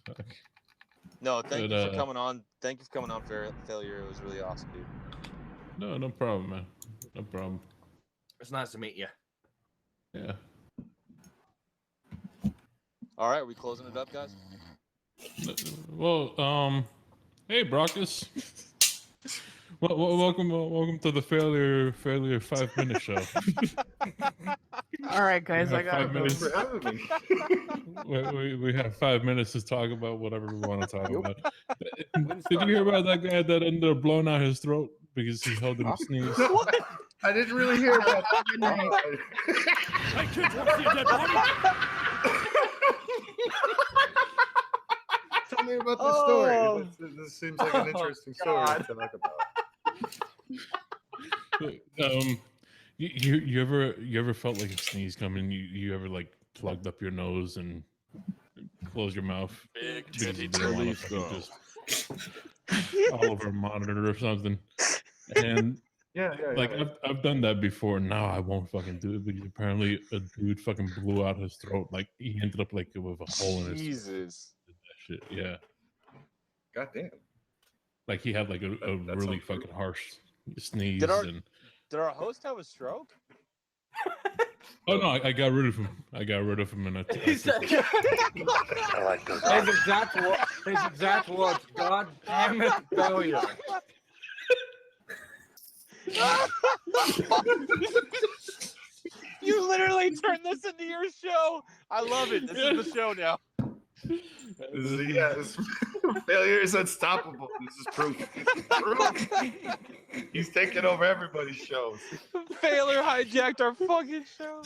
Speaker 12: Fuck.
Speaker 10: No, thank you for coming on. Thank you for coming on, Failure. It was really awesome, dude.
Speaker 12: No problem, man. No problem.
Speaker 1: It's nice to meet you.
Speaker 12: Yeah.
Speaker 10: All right, are we closing it up, guys?
Speaker 12: Well, hey, Brockus. Welcome to the Failure 5-minute show.
Speaker 3: All right, guys, I got
Speaker 12: 5 minutes.
Speaker 7: For having me.
Speaker 12: We have 5 minutes to talk about whatever we want to talk about. Did you hear about that guy that ended up blowing out his throat because he held in a sneeze?
Speaker 7: What? I didn't really hear about that.
Speaker 5: Hey, kids, want to see a dead body?
Speaker 13: the story?
Speaker 10: Oh.
Speaker 13: This seems like an interesting story to talk about.
Speaker 12: You ever felt like a sneeze coming? You ever like plugged up your nose and closed your mouth because you didn't want to just all over a monitor or something? And like I've done that before. Now I won't fucking do it because apparently a dude fucking blew out his throat. Like he ended up like with a hole in his
Speaker 10: Jesus.
Speaker 12: shit. Yeah.
Speaker 13: God damn.
Speaker 12: Like he had like a really fucking harsh sneeze.
Speaker 10: Did our host have a stroke?
Speaker 12: Oh no, I got rid of him. I got rid of him, and
Speaker 14: His exact words. God damn it, failure.
Speaker 10: You literally turned this into your show. I love it. This is the show now.
Speaker 13: Yes. Failure is unstoppable. This is proof. He's taking over everybody's shows.
Speaker 10: Failure hijacked our fucking show.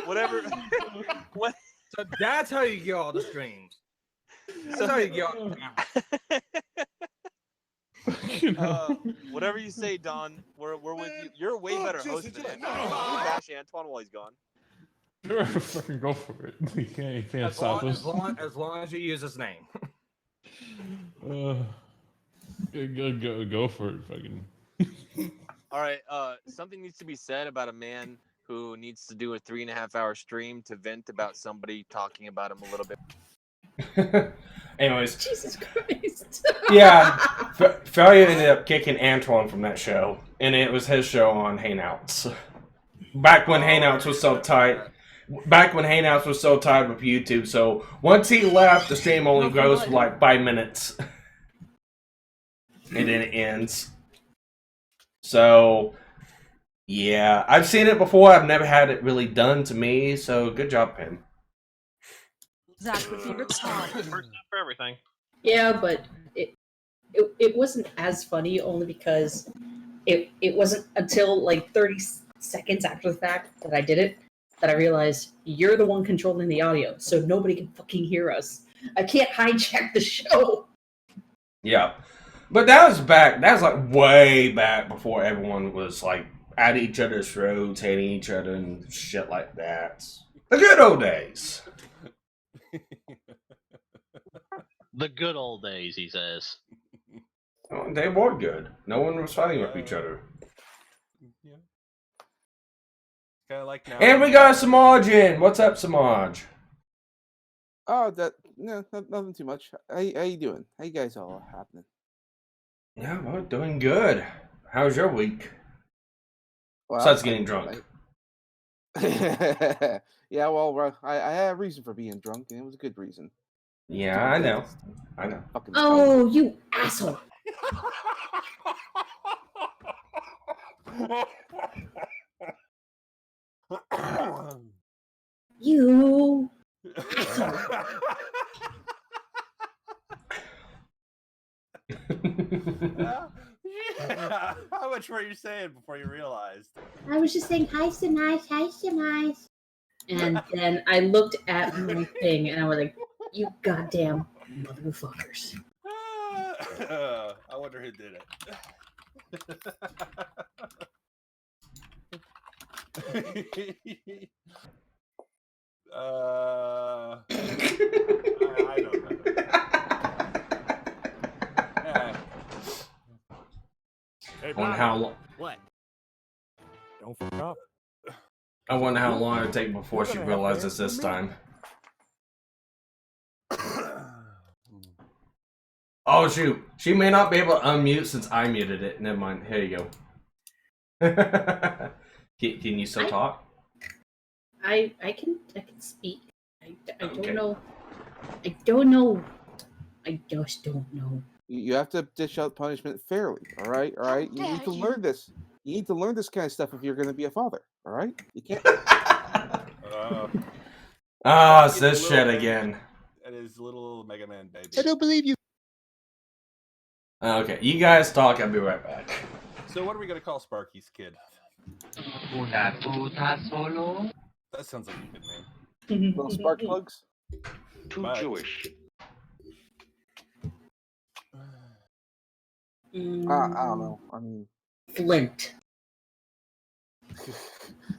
Speaker 10: Whatever. What?
Speaker 14: So that's how you get all the streams. That's how you get all the
Speaker 10: Whatever you say, Don. We're with you. You're a way better host than him. Can you bash Antoine while he's gone?
Speaker 12: Sure, fucking go for it. You can't stop us.
Speaker 14: As long as you use his name.
Speaker 12: Go for it, fucking.
Speaker 10: All right. Something needs to be said about a man who needs to do a 3.5-hour stream to vent about somebody talking about him a little bit.
Speaker 1: Anyways.
Speaker 2: Jesus Christ.
Speaker 1: Yeah. Failure ended up kicking Antoine from that show. And it was his show on Hangouts. Back when Hangouts was so tight. Back when Hangouts was so tied with YouTube, so once he left, the stream only goes for like 5 minutes. And then it ends. So, yeah. I've seen it before. I've never had it really done to me, so good job, Pim.
Speaker 15: Zach, your favorite song?
Speaker 6: First time for everything.
Speaker 2: Yeah, but it wasn't as funny only because it wasn't until like 30 seconds after the fact that I did it that I realized you're the one controlling the audio, so nobody can fucking hear us. I can't hijack the show.
Speaker 1: Yeah. But that was back, that was like way back before everyone was like at each other's throats, hating each other and shit like that. The good old days.
Speaker 6: The good old days, he says.
Speaker 1: Oh, they were good. No one was fighting with each other.
Speaker 9: Yeah. Kind of like now.
Speaker 1: And we got Samaj in. What's up, Samaj?
Speaker 16: Oh, nothing too much. How you doing? How you guys all happening?
Speaker 1: Yeah, well, doing good. How's your week?
Speaker 16: Well,
Speaker 1: Besides getting drunk.
Speaker 16: Yeah, well, I had a reason for being drunk, and it was a good reason.
Speaker 1: Yeah, I know. I know.
Speaker 2: Oh, you asshole. You asshole.
Speaker 9: Yeah. How much were you saying before you realized?
Speaker 2: I was just saying, hi, Samaj, hi, Samaj. And then I looked at my thing, and I was like, you goddamn motherfuckers.
Speaker 9: I wonder who did it. I don't know.
Speaker 1: I wonder how long.
Speaker 14: What? Don't fuck up.
Speaker 1: I wonder how long it'd take before she realizes this time. Oh shoot! She may not be able to unmute since I muted it. Never mind. Here you go. Can you still talk?
Speaker 2: I can speak. I don't
Speaker 1: Okay.
Speaker 2: know. I don't know. I just don't know.
Speaker 16: You have to dish out punishment fairly. All right. You need to learn this. You need to learn this kind of stuff if you're going to be a father. All right. You can't.
Speaker 1: It's this shit again.
Speaker 9: And his little Mega Man baby.
Speaker 16: I don't believe you.
Speaker 1: Okay, you guys talk. I'll be right back.
Speaker 9: So what are we gonna call Sparky's kid? That sounds like a good name.
Speaker 16: Little spark plugs.
Speaker 9: Too Jewish.
Speaker 16: I don't know. I mean,
Speaker 2: Flint.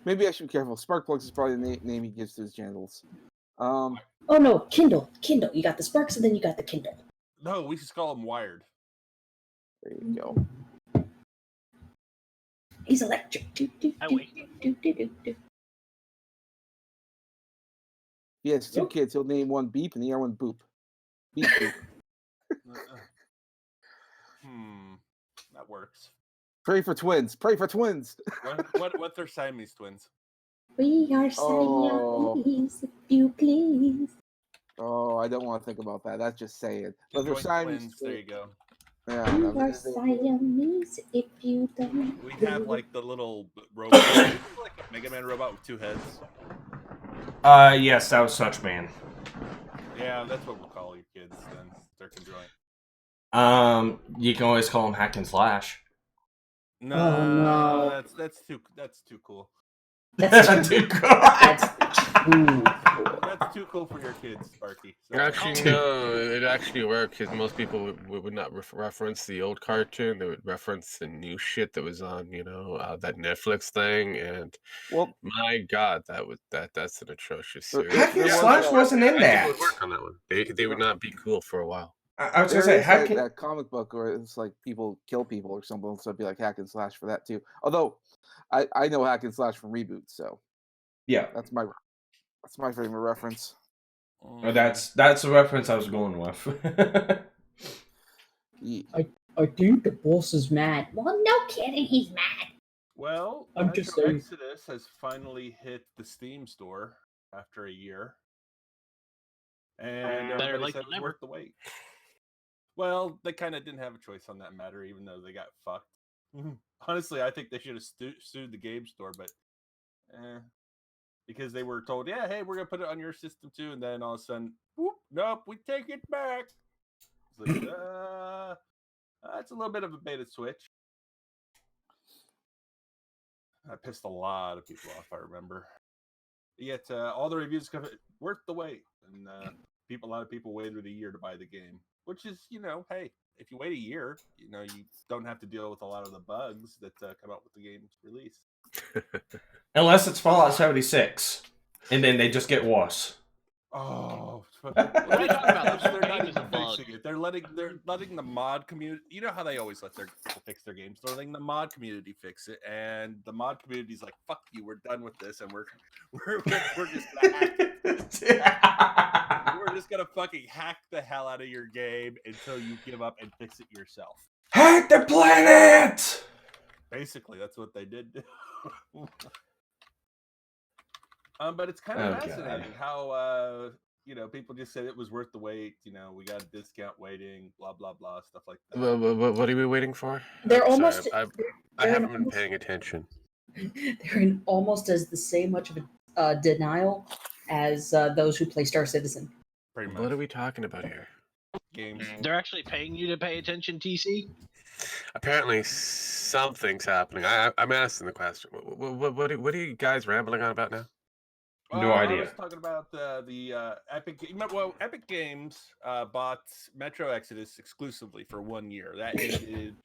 Speaker 16: maybe I should be careful. Sparkplugs is probably the name he gives to his genitals.
Speaker 2: Oh no, Kindle. Kindle. You got the Sparks and then you got the Kindle.
Speaker 9: No, we just call him Wired.
Speaker 16: There you go.
Speaker 2: He's electric.
Speaker 16: He has two kids. He'll name one Beep and the other one Boop. Beep Boop.
Speaker 9: That works.
Speaker 16: Pray for twins. Pray for twins.
Speaker 9: What they're Siamese twins?
Speaker 2: We are Siamese, if you please.
Speaker 16: Oh, I don't want to think about that. That's just saying. But they're
Speaker 9: Joint
Speaker 16: Siamese
Speaker 9: twins. There you go.
Speaker 16: Yeah,
Speaker 2: We are Siamese, if you don't.
Speaker 9: We have like the little robot, like a Mega Man robot with two heads.
Speaker 1: Yes, that was Such Man.
Speaker 9: Yeah, that's what we'll call your kids then. They're conjoined.
Speaker 1: You can always call him Hack and Slash.
Speaker 9: No,
Speaker 2: no.
Speaker 9: that's too cool.
Speaker 2: That's
Speaker 1: too cool.
Speaker 9: That's too cool for your kids, Sparky. So.
Speaker 4: Actually, no, it actually worked because most people would not reference the old cartoon. They would reference the new shit that was on, that Netflix thing. And my God, that's an atrocious series.
Speaker 1: Hack and Slash wasn't in that.
Speaker 4: It would work on that one. They would not be cool for a while.
Speaker 1: I was gonna say,
Speaker 16: that comic book where it's like people kill people or something, so it'd be like Hack and Slash for that too. Although I know Hack and Slash from Reboot, so
Speaker 1: yeah,
Speaker 16: that's my favorite reference.
Speaker 1: That's the reference I was going with.
Speaker 2: I think the boss is mad. Well, no kidding, he's mad.
Speaker 9: Well,
Speaker 2: I'm just
Speaker 9: Metro
Speaker 2: saying.
Speaker 9: Exodus has finally hit the Steam store after a year, and
Speaker 6: Better
Speaker 9: everybody
Speaker 6: late
Speaker 9: said
Speaker 6: than
Speaker 9: it's
Speaker 6: never.
Speaker 9: worth the wait. Well, they kind of didn't have a choice on that matter, even though they got fucked. Honestly, I think they should have sued the game store, but because they were told, yeah, hey, we're gonna put it on your system too, and then all of a sudden, whoop, nope, we take it back. It's like, that's a little bit of a bait and switch. I pissed a lot of people off, I remember. Yet all the reviews come worth the wait, and a lot of people waited a year to buy the game, which is, hey, if you wait a year, you don't have to deal with a lot of the bugs that come out with the game's release.
Speaker 1: Unless it's Fallout 76, and then they just get worse.
Speaker 9: Oh,
Speaker 6: what are you talking about?
Speaker 9: They're
Speaker 6: The
Speaker 9: not
Speaker 6: game is a
Speaker 9: even
Speaker 6: bug.
Speaker 9: fixing it. They're letting the mod community. You know how they always let their people fix their games. They're letting the mod community fix it, and the mod community's like, "Fuck you, we're done with this, and we're just gonna hack it. We're just gonna fucking hack the hell out of your game until you give up and fix it yourself."
Speaker 1: Hack the planet.
Speaker 9: Basically, that's what they did. But it's kind of fascinating how people just said it was worth the wait. We got a discount waiting, blah blah blah, stuff like that.
Speaker 4: What are we waiting for?
Speaker 2: They're
Speaker 4: I'm
Speaker 2: almost.
Speaker 4: sorry, I haven't been paying attention.
Speaker 2: They're in almost as the same much of a denial as those who play Star Citizen.
Speaker 9: Pretty much.
Speaker 4: What are we talking about here?
Speaker 9: Games.
Speaker 6: They're actually paying you to pay attention, TC?
Speaker 4: Apparently, something's happening. I'm asking the question. What are you guys rambling on about now?
Speaker 1: No idea.
Speaker 9: I was talking about the Epic. Well, Epic Games bought Metro Exodus exclusively for 1 year. That ended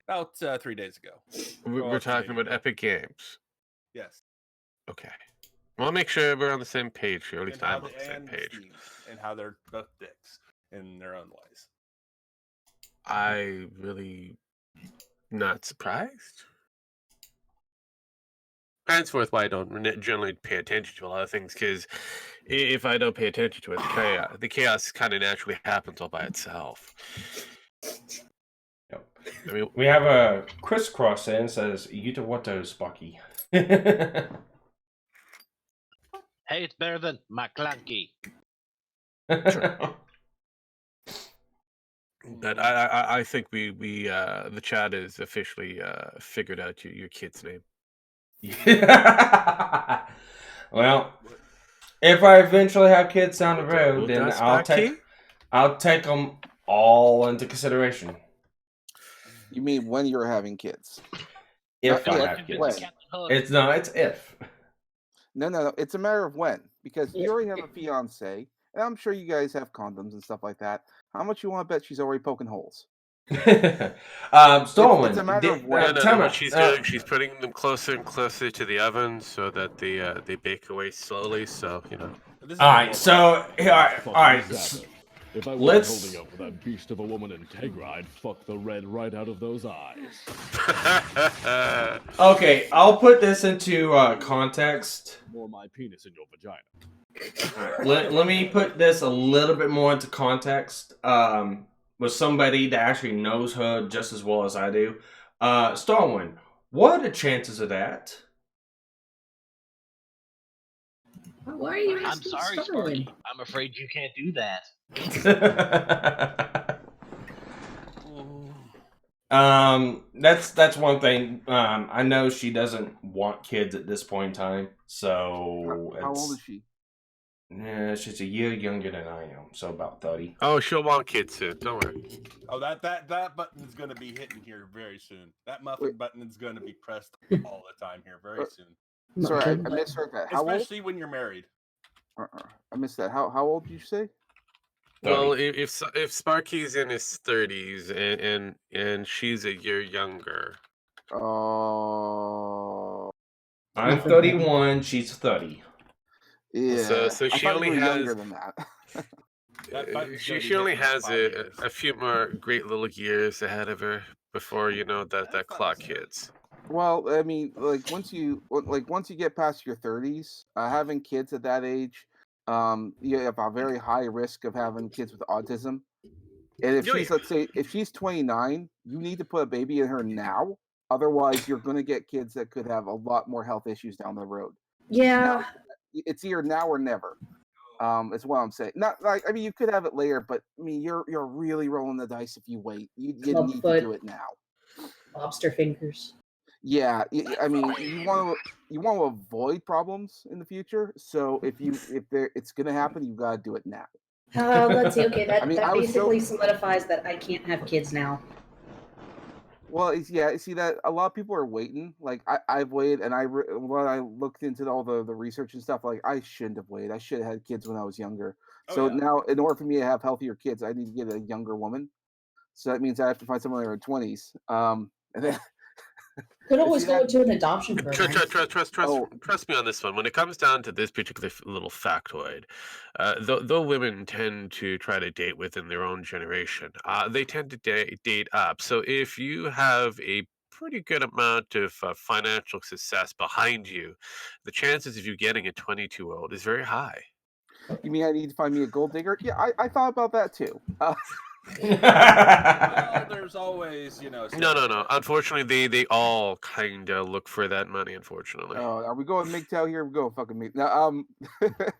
Speaker 9: about 3 days ago.
Speaker 4: We're talking about Epic Games.
Speaker 9: Yes.
Speaker 4: Okay. Well, I'll make sure we're on the same page here. At least I'm on the same
Speaker 9: And
Speaker 4: page.
Speaker 9: Steam, and how they're both dicks in their own ways.
Speaker 4: I really not surprised. Henceforth, why I don't generally pay attention to a lot of things, because if I don't pay attention to it, the chaos kind of naturally happens all by itself.
Speaker 1: Yep.
Speaker 4: I mean,
Speaker 1: we have a crisscross in says Utawato Sparky.
Speaker 6: Hey, it's better than McClanky.
Speaker 4: But I think we the chat has officially figured out your kid's name.
Speaker 1: Well, if I eventually have kids down the road, then I'll take them all into consideration.
Speaker 16: You mean when you're having kids?
Speaker 1: If I have kids, it's if.
Speaker 16: No. It's a matter of when, because you already have a fiance, and I'm sure you guys have condoms and stuff like that. How much you want to bet she's already poking holes?
Speaker 1: Stolen.
Speaker 16: It's a matter of
Speaker 4: No,
Speaker 16: when.
Speaker 4: no, what she's doing, she's putting them closer and closer to the oven so that they bake away slowly. So
Speaker 1: All right, so all right.
Speaker 17: If I wasn't
Speaker 1: Let's.
Speaker 17: holding up for that beast of a woman Integra, I'd fuck the red right out of those eyes.
Speaker 1: Okay, I'll put this into context.
Speaker 17: More my penis in your vagina.
Speaker 1: Let me put this a little bit more into context. With somebody that actually knows her just as well as I do. Starwin, what are the chances of that?
Speaker 2: Why are you
Speaker 6: I'm
Speaker 2: asking
Speaker 6: sorry,
Speaker 2: Starwin?
Speaker 6: Sparky. I'm afraid you can't do that.
Speaker 1: That's one thing. I know she doesn't want kids at this point in time, so
Speaker 16: How old is she?
Speaker 1: Yeah, she's a year younger than I am, so about 30.
Speaker 4: Oh, she'll want kids soon. Don't worry.
Speaker 9: Oh, that button's going to be hitting here very soon. That muffin button is going to be pressed all the time here very soon.
Speaker 16: Sorry, I misheard that. How
Speaker 9: Especially when you're married.
Speaker 16: old? I missed that. How old did you say?
Speaker 4: Well, if Sparky's in his 30s and she's a year younger.
Speaker 16: Oh.
Speaker 1: I'm 31. She's 30.
Speaker 16: Yeah.
Speaker 4: So
Speaker 16: I
Speaker 4: she
Speaker 16: thought
Speaker 4: only
Speaker 16: you were
Speaker 4: has.
Speaker 16: younger than that.
Speaker 4: She only has a few more great little years ahead of her before that clock hits.
Speaker 16: Well, I mean, like once you get past your 30s, having kids at that age, you have a very high risk of having kids with autism. And if she's, let's say, if she's 29, you need to put a baby in her now. Otherwise, you're going to get kids that could have a lot more health issues down the road.
Speaker 2: Yeah.
Speaker 16: It's either now or never. Is what I'm saying. Not like, I mean, you could have it later, but I mean, you're really rolling the dice if you wait. You need to do it now.
Speaker 2: Lobster fingers.
Speaker 16: Yeah, I mean, you want to avoid problems in the future. So if it's gonna happen, you gotta do it now.
Speaker 2: Let's see. Okay, that,
Speaker 16: I mean,
Speaker 2: that
Speaker 16: I was
Speaker 2: basically solidifies that I can't have kids now.
Speaker 16: Well, see that a lot of people are waiting. Like I've waited, and when I looked into all the research and stuff, like I shouldn't have waited. I should have had kids when I was younger. So now, in order for me to have healthier kids, I need to get a younger woman. So that means I have to find someone in their 20s. And then
Speaker 2: Could always go into an adoption program.
Speaker 4: Trust me on this one. When it comes down to this particular little factoid, though women tend to try to date within their own generation, they tend to date up. So if you have a pretty good amount of financial success behind you, the chances of you getting a 22-year-old is very high.
Speaker 16: You mean I need to find me a gold digger? Yeah, I thought about that too.
Speaker 9: Well, there's always,
Speaker 4: No. Unfortunately, they all kind of look for that money. Unfortunately.
Speaker 16: Oh, are we going MGTOW here? We're going fucking MGTOW. Now,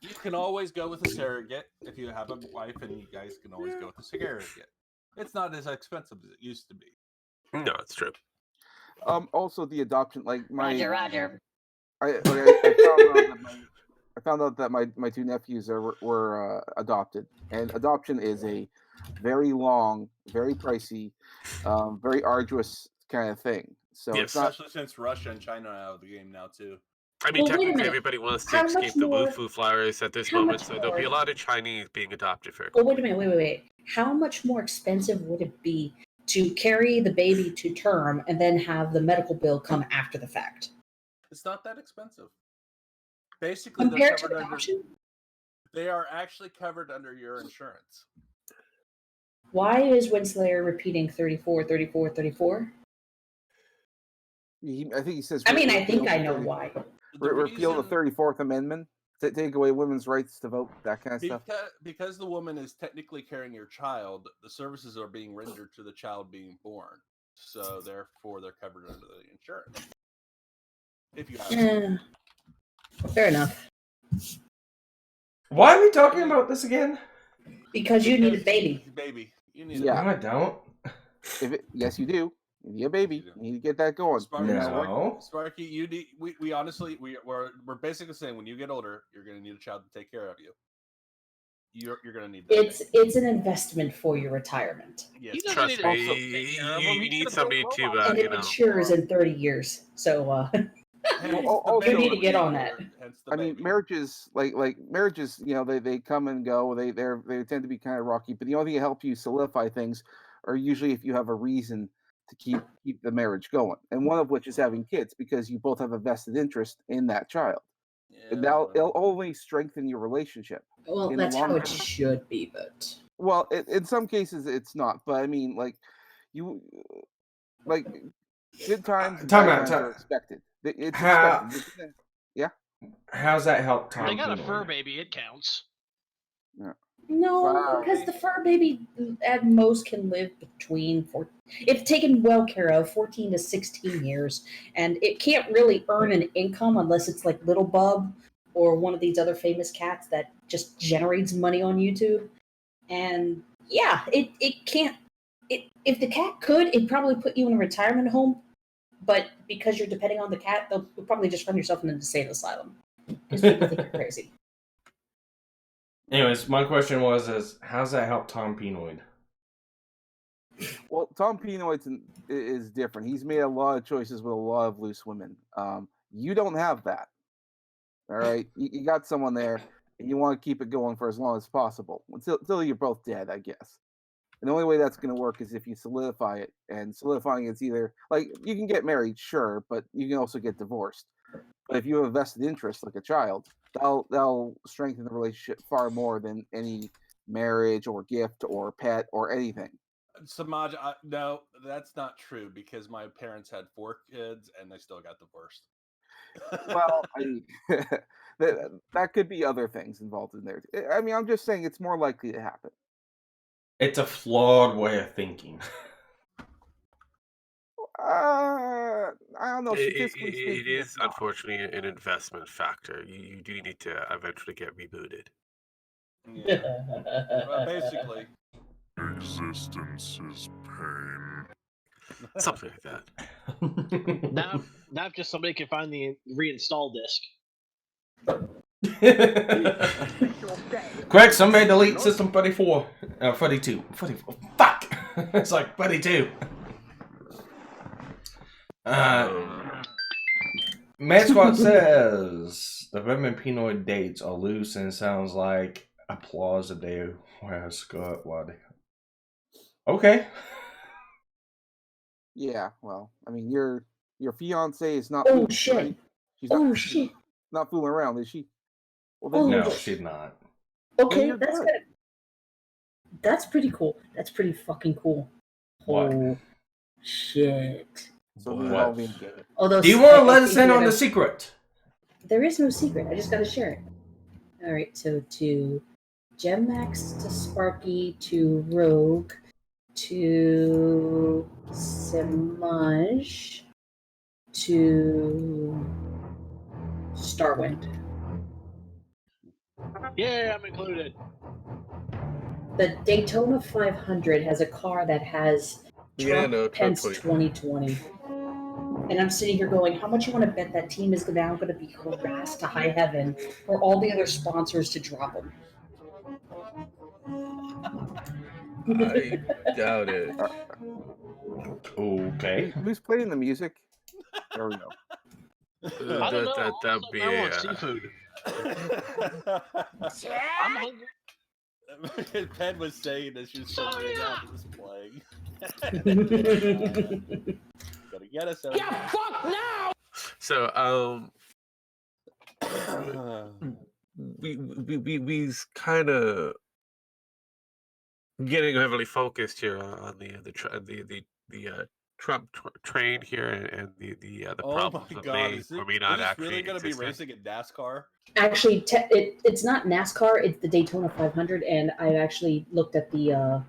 Speaker 9: you can always go with a surrogate if you have a wife, and you guys can always go with a surrogate. It's not as expensive as it used to be.
Speaker 4: No, it's true.
Speaker 16: Also the adoption, like my
Speaker 2: Roger.
Speaker 16: I found out that my two nephews were adopted, and adoption is a very long, very pricey, very arduous kind of thing. So it's not.
Speaker 9: Especially since Russia and China are out of the game now too.
Speaker 4: I mean,
Speaker 2: Well, wait a
Speaker 4: technically,
Speaker 2: minute.
Speaker 4: everybody wants to
Speaker 2: How
Speaker 4: escape
Speaker 2: much
Speaker 4: the
Speaker 2: more-
Speaker 4: Wu-Fu flowers at this
Speaker 2: how
Speaker 4: moment,
Speaker 2: much
Speaker 4: so there'll be a
Speaker 2: more-
Speaker 4: lot of Chinese being adopted very
Speaker 2: Well,
Speaker 4: quickly.
Speaker 2: wait a minute. Wait. How much more expensive would it be to carry the baby to term and then have the medical bill come after the fact?
Speaker 9: It's not that expensive. Basically,
Speaker 2: Compared to
Speaker 9: they're covered
Speaker 2: adoption?
Speaker 9: they are actually covered under your insurance.
Speaker 2: Why is Winslayer repeating 34, 34, 34?
Speaker 16: I think he says.
Speaker 2: I mean, I think I know why.
Speaker 16: Repeal the 34th Amendment, to take away women's rights to vote, that kind of stuff.
Speaker 9: Because the woman is technically carrying your child, the services are being rendered to the child being born. So therefore, they're covered under the insurance. If you have
Speaker 2: Fair enough.
Speaker 1: Why are we talking about this again?
Speaker 2: Because you need a baby.
Speaker 9: Baby. You need
Speaker 1: No, I don't.
Speaker 16: Yes, you do. You need a baby. You need to get that going.
Speaker 9: Sparky, you need. We honestly, we're basically saying when you get older, you're going to need a child to take care of you. You're going to need that.
Speaker 2: It's an investment for your retirement.
Speaker 9: Yes.
Speaker 4: Trust me, you need somebody to,
Speaker 2: And it matures in 30 years. So you need to get on that.
Speaker 16: I mean, marriages like marriages, they come and go. They tend to be kind of rocky. But the only thing that helps you solidify things are usually if you have a reason to keep the marriage going, and one of which is having kids because you both have a vested interest in that child. And now it'll only strengthen your relationship.
Speaker 2: Well,
Speaker 16: in the
Speaker 2: that's
Speaker 16: long
Speaker 2: how it
Speaker 16: run.
Speaker 2: should be, but
Speaker 16: Well, in some cases it's not, but I mean, like you, like good times and
Speaker 1: Time
Speaker 16: bad
Speaker 1: out,
Speaker 16: times are expected. It's
Speaker 1: How-
Speaker 16: expected. Yeah.
Speaker 1: How's that help Tom?
Speaker 6: They got a
Speaker 1: Pinoy?
Speaker 6: fur baby. It counts.
Speaker 16: Yeah.
Speaker 2: no,
Speaker 16: Wow.
Speaker 2: because the fur baby at most can live between if taken well care of, 14 to 16 years, and it can't really earn an income unless it's like Little Bub or one of these other famous cats that just generates money on YouTube. And yeah, it can't. If the cat could, it'd probably put you in a retirement home. But because you're depending on the cat, you'll probably just run yourself in an insane asylum because people think you're crazy.
Speaker 1: Anyways, my question is how's that help Tom Pinoy?
Speaker 16: Well, Tom Pinoy is different. He's made a lot of choices with a lot of loose women. You don't have that. All right, you got someone there, and you want to keep it going for as long as possible until you're both dead, I guess. And the only way that's going to work is if you solidify it. And solidifying it's either like you can get married, sure, but you can also get divorced. But if you have a vested interest, like a child, that'll strengthen the relationship far more than any marriage or gift or pet or anything.
Speaker 9: Samaj, no, that's not true because my parents had 4 kids and they still got divorced.
Speaker 16: Well, I mean, that could be other things involved in there. I mean, I'm just saying it's more likely to happen.
Speaker 1: It's a flawed way of thinking.
Speaker 16: I don't know.
Speaker 4: It is unfortunately an investment factor. You do need to eventually get rebooted.
Speaker 9: Yeah. Well, basically.
Speaker 12: Existence is pain.
Speaker 4: Something like that.
Speaker 6: Now, if just somebody can find the reinstall disc.
Speaker 1: Correct, somebody delete System 34. 42. 44. Fuck! It's like 42. Mad Squad says the Redmond Pinoy dates are loose and sounds like applause a day. Wow, Scott, why? Okay.
Speaker 16: Yeah, well, I mean, your fiance is not.
Speaker 2: Oh shit!
Speaker 16: Right? She's
Speaker 2: Shit!
Speaker 16: Not fooling around, is she? Well,
Speaker 2: Oh,
Speaker 1: no, she's not.
Speaker 2: Okay,
Speaker 16: you're
Speaker 2: that's
Speaker 16: good.
Speaker 2: good. That's pretty cool. That's pretty fucking cool.
Speaker 1: What?
Speaker 2: Oh shit!
Speaker 16: So
Speaker 1: What?
Speaker 2: Although,
Speaker 1: Do you want to
Speaker 2: I
Speaker 1: let us
Speaker 2: think
Speaker 1: in on
Speaker 2: that
Speaker 1: the secret?
Speaker 2: There is no secret. I just got to share it. All right. So to Gemmax, to Sparky, to Rogue, to Semaj, to Starwind.
Speaker 6: Yeah, I'm included.
Speaker 2: The Daytona 500 has a car that has Trump Pence 2020. And I'm sitting here going, how much you want to bet that team is now going to be harassed to high heaven for all the other sponsors to drop them?
Speaker 4: I doubt it.
Speaker 1: Okay.
Speaker 16: Who's playing the music? There we go.
Speaker 6: I don't know.
Speaker 4: That'd be
Speaker 6: I want seafood. I'm hungry.
Speaker 9: Pen was saying that she was so good at this playing. Gotta get us out.
Speaker 5: Yeah, fuck now!
Speaker 4: So, we's kind of getting heavily focused here on the Trump train here and the
Speaker 9: Oh
Speaker 4: problems
Speaker 9: my
Speaker 4: that
Speaker 9: god,
Speaker 4: may
Speaker 9: is
Speaker 4: or
Speaker 9: it,
Speaker 4: may not
Speaker 9: is this
Speaker 4: actually
Speaker 9: really going to be
Speaker 4: exist.
Speaker 9: racing in NASCAR?
Speaker 2: Actually, it's not NASCAR. It's the Daytona 500, and I actually looked at the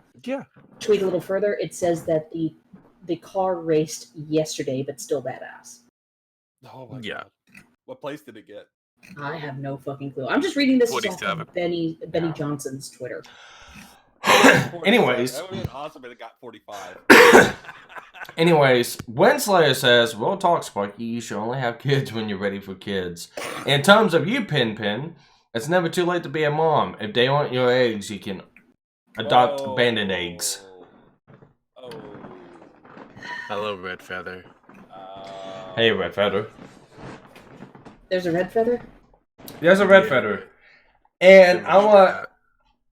Speaker 2: tweet a little further. It says that the car raced yesterday, but still badass.
Speaker 9: Oh my god. What place did it get?
Speaker 2: I have no fucking clue. I'm just reading this off
Speaker 4: 47.
Speaker 2: of Benny Johnson's Twitter.
Speaker 1: Anyways.
Speaker 9: That would have been awesome if it got 45.
Speaker 1: Anyways, Wenslayer says, "Real talk, Sparky. You should only have kids when you're ready for kids. In terms of you, Pin, it's never too late to be a mom. If they want your eggs, you can adopt abandoned eggs."
Speaker 4: Hello, Red Feather.
Speaker 1: Hey, Red Feather.
Speaker 2: There's a red feather?
Speaker 1: There's a red feather, and I want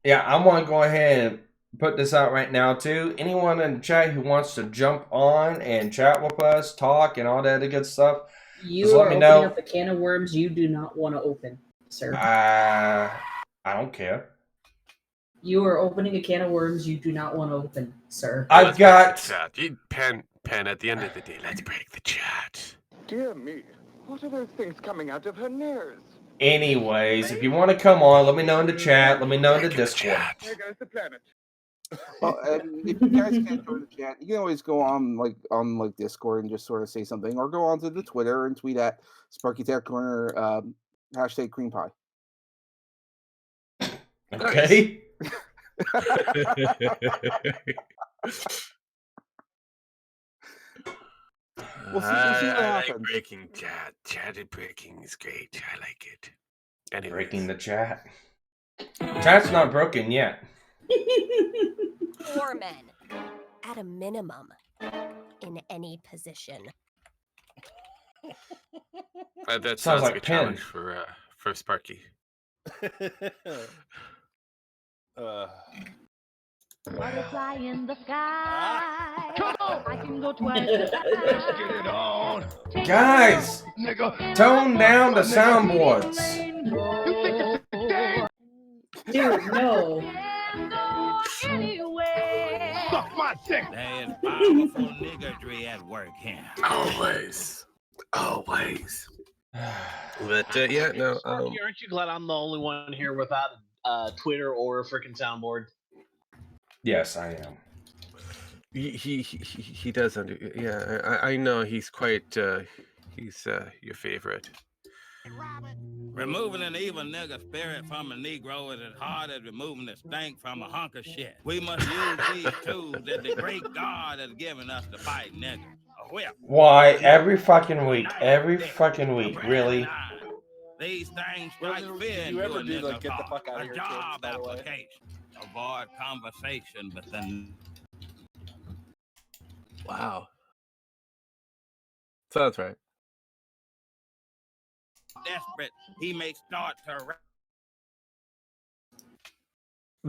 Speaker 1: to go ahead and put this out right now too. Anyone in the chat who wants to jump on and chat with us, talk, and all that good stuff,
Speaker 2: You
Speaker 1: just
Speaker 2: are
Speaker 1: let me
Speaker 2: opening
Speaker 1: know.
Speaker 2: up a can of worms you do not want to open, sir.
Speaker 1: I don't care.
Speaker 2: You are opening a can of worms you do not want to open, sir.
Speaker 1: I've got.
Speaker 4: Pen, at the end of the day, let's break the chat.
Speaker 18: Dear me, what are those things coming out of her nares?
Speaker 1: Anyways, if you want to come on, let me know in the chat. Let me know in the Discord.
Speaker 18: There goes the planet.
Speaker 16: Well, if you guys can't join the chat, you can always go on Discord and just sort of say something, or go onto the Twitter and tweet at Sparky Tech Corner hashtag cream pie.
Speaker 1: Okay.
Speaker 16: We'll see what
Speaker 4: I like
Speaker 16: happens.
Speaker 4: breaking chat. Chatted breaking is great. I like it. Anyways.
Speaker 1: Breaking the chat. Chat's not broken yet.
Speaker 19: 4 men, at a minimum, in any position.
Speaker 4: That
Speaker 1: Sounds
Speaker 4: sounds
Speaker 1: like
Speaker 4: like a
Speaker 1: pen.
Speaker 4: challenge for Sparky.
Speaker 20: Butterfly in the sky. I can go twice. Let's get it on.
Speaker 1: Guys, tone down the soundboards.
Speaker 2: Dude, no.
Speaker 20: Suck my dick.
Speaker 21: There's powerful niggardry at work here.
Speaker 4: Always. But yeah, no.
Speaker 6: Sparky, aren't you glad I'm the only one here without a Twitter or a freaking soundboard?
Speaker 1: Yes, I am.
Speaker 4: He does yeah, I know he's quite he's your favorite.
Speaker 21: Removing an evil nigger spirit from a Negro is as hard as removing the stank from a hunk of shit. We must use these tools that the great God has given us to fight niggers. A whip.
Speaker 1: Why? Every fucking week, really?
Speaker 21: These things strike fear
Speaker 9: Did
Speaker 21: into
Speaker 9: you ever
Speaker 21: a
Speaker 9: do the
Speaker 21: nigger's
Speaker 9: get the
Speaker 21: heart.
Speaker 9: fuck out of
Speaker 21: A
Speaker 9: here
Speaker 21: job
Speaker 9: kids, by the way?
Speaker 21: application. Avoid conversation within.
Speaker 4: Wow. Sounds right.
Speaker 21: Desperate, he may start to.
Speaker 9: I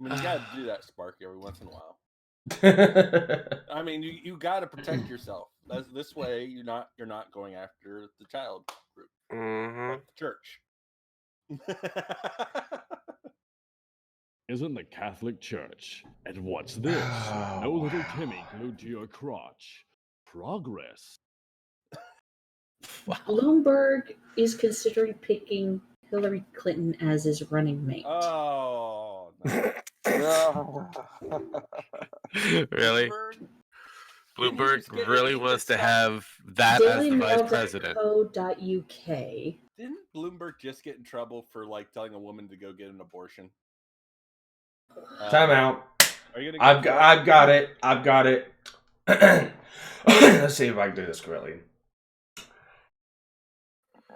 Speaker 9: mean, you gotta do that, Sparky, every once in a while. I mean, you gotta protect yourself. This way, you're not going after the child group, like the church.
Speaker 17: Isn't the Catholic Church. And what's this? No little Timmy glued to your crotch. Progress.
Speaker 2: Bloomberg is considering picking Hillary Clinton as his running mate.
Speaker 9: Oh,
Speaker 16: no.
Speaker 4: Really? Bloomberg really wants to have that as the vice president.
Speaker 2: DailyMail.co.uk.
Speaker 9: Didn't Bloomberg just get in trouble for like telling a woman to go get an abortion?
Speaker 1: Time out.
Speaker 9: Are you gonna
Speaker 1: I've got it. Let's see if I can do this correctly.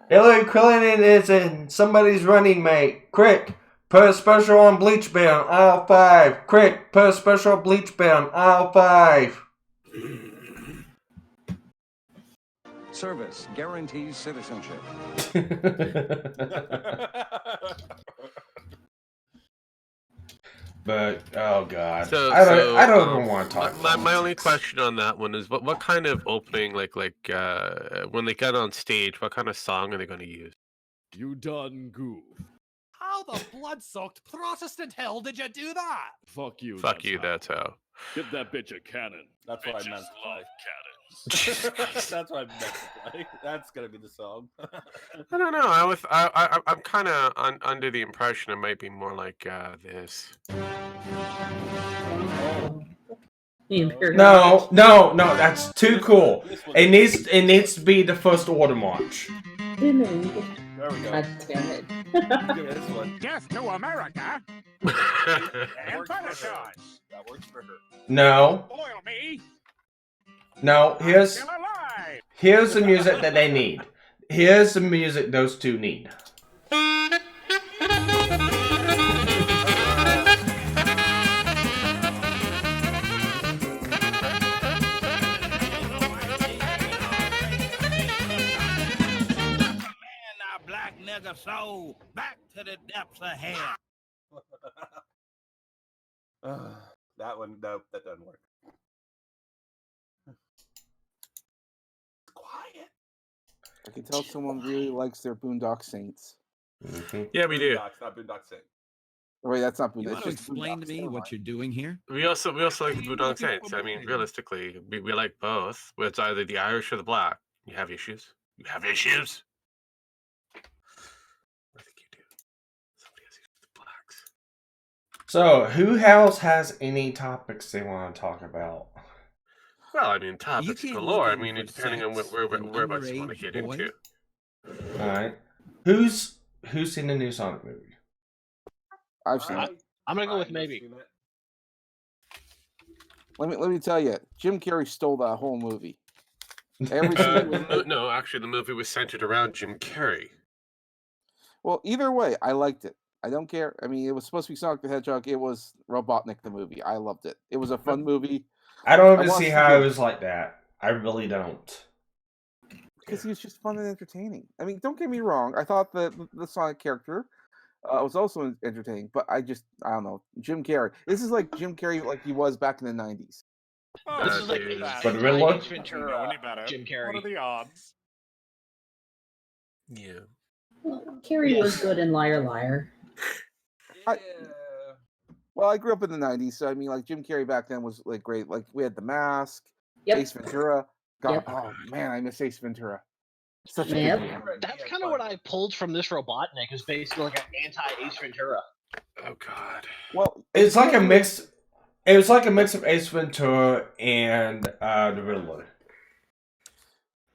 Speaker 1: Hillary Clinton is in somebody's running mate. Crick, put a special on bleach bin, aisle 5. Crick, put a special bleach bin, aisle 5.
Speaker 22: Service guarantees citizenship.
Speaker 1: But oh god,
Speaker 4: So,
Speaker 1: I don't even want to talk.
Speaker 4: My only question on that one is what kind of opening like when they get on stage, what kind of song are they going to use?
Speaker 17: You done goof.
Speaker 23: How the blood-soaked Protestant hell did you do that?
Speaker 17: Fuck you.
Speaker 4: Fuck you. That's how.
Speaker 17: Get that bitch a cannon.
Speaker 9: That's what I meant to play.
Speaker 17: Cannons.
Speaker 9: That's what I meant to play. That's gonna be the song.
Speaker 4: I don't know. I'm kind of under the impression it might be more like this.
Speaker 1: No, that's too cool. It needs to be the First Order March.
Speaker 9: There we go.
Speaker 2: God damn it.
Speaker 9: Give me this one.
Speaker 23: Death to America.
Speaker 9: And That works for her.
Speaker 1: No.
Speaker 23: Boil me.
Speaker 1: No, here's
Speaker 23: Still alive.
Speaker 1: the music that they need. Here's the music those two need.
Speaker 21: nigga soul back to the depths of hell.
Speaker 9: That one, nope, that doesn't work. Quiet.
Speaker 16: I can tell someone really likes their Boondock Saints.
Speaker 4: Yeah, we do.
Speaker 9: Boondocks, not Boondock Saints.
Speaker 16: Wait, that's not
Speaker 3: You
Speaker 16: Boondock.
Speaker 3: want to explain to me what you're doing here?
Speaker 4: We also like the Boondock Saints. I mean, realistically, we like both. But it's either the Irish or the black. You have issues. You have issues. I think you do. Somebody has issues with the blacks.
Speaker 1: So, who else has any topics they want to talk about?
Speaker 4: Well, I mean, topics
Speaker 3: can't
Speaker 4: galore. I
Speaker 3: look
Speaker 4: mean,
Speaker 3: for
Speaker 4: depending on
Speaker 3: sex
Speaker 4: whereabouts
Speaker 3: in
Speaker 4: you want to
Speaker 3: underage
Speaker 4: get into.
Speaker 1: All right. Who's seen the new Sonic movie?
Speaker 16: I've seen it.
Speaker 6: I'm gonna go with maybe.
Speaker 16: Let me tell you, Jim Carrey stole that whole movie. Every single
Speaker 4: No, actually, the movie was centered around Jim Carrey.
Speaker 16: Well, either way, I liked it. I don't care. I mean, it was supposed to be Sonic the Hedgehog. It was Robotnik the movie. I loved it. It was a fun movie.
Speaker 1: I don't even
Speaker 16: watched
Speaker 1: see
Speaker 16: it
Speaker 1: how it
Speaker 16: again
Speaker 1: was like that. I really don't.
Speaker 16: because he was just fun and entertaining. I mean, don't get me wrong. I thought the Sonic character was also entertaining, but I don't know. Jim Carrey. This is like Jim Carrey, like he was back in the '90s.
Speaker 6: This is like
Speaker 1: But really,
Speaker 6: Ace Ventura, Jim Carrey.
Speaker 14: What are the odds?
Speaker 4: Yeah.
Speaker 2: Well, Carrie was good in Liar Liar.
Speaker 16: Well, I grew up in the '90s, so I mean, like Jim Carrey back then was like great. Like we had The Mask,
Speaker 2: Yep.
Speaker 16: Ace Ventura. God,
Speaker 2: Yep.
Speaker 16: oh man, I miss Ace Ventura. Such a
Speaker 2: Yep.
Speaker 16: good movie.
Speaker 6: That's kind of what I pulled from this Robotnik, is basically like an anti-Ace Ventura.
Speaker 4: Oh God.
Speaker 16: Well,
Speaker 1: It's like a mix. It was like a mix of Ace Ventura and the Riddler.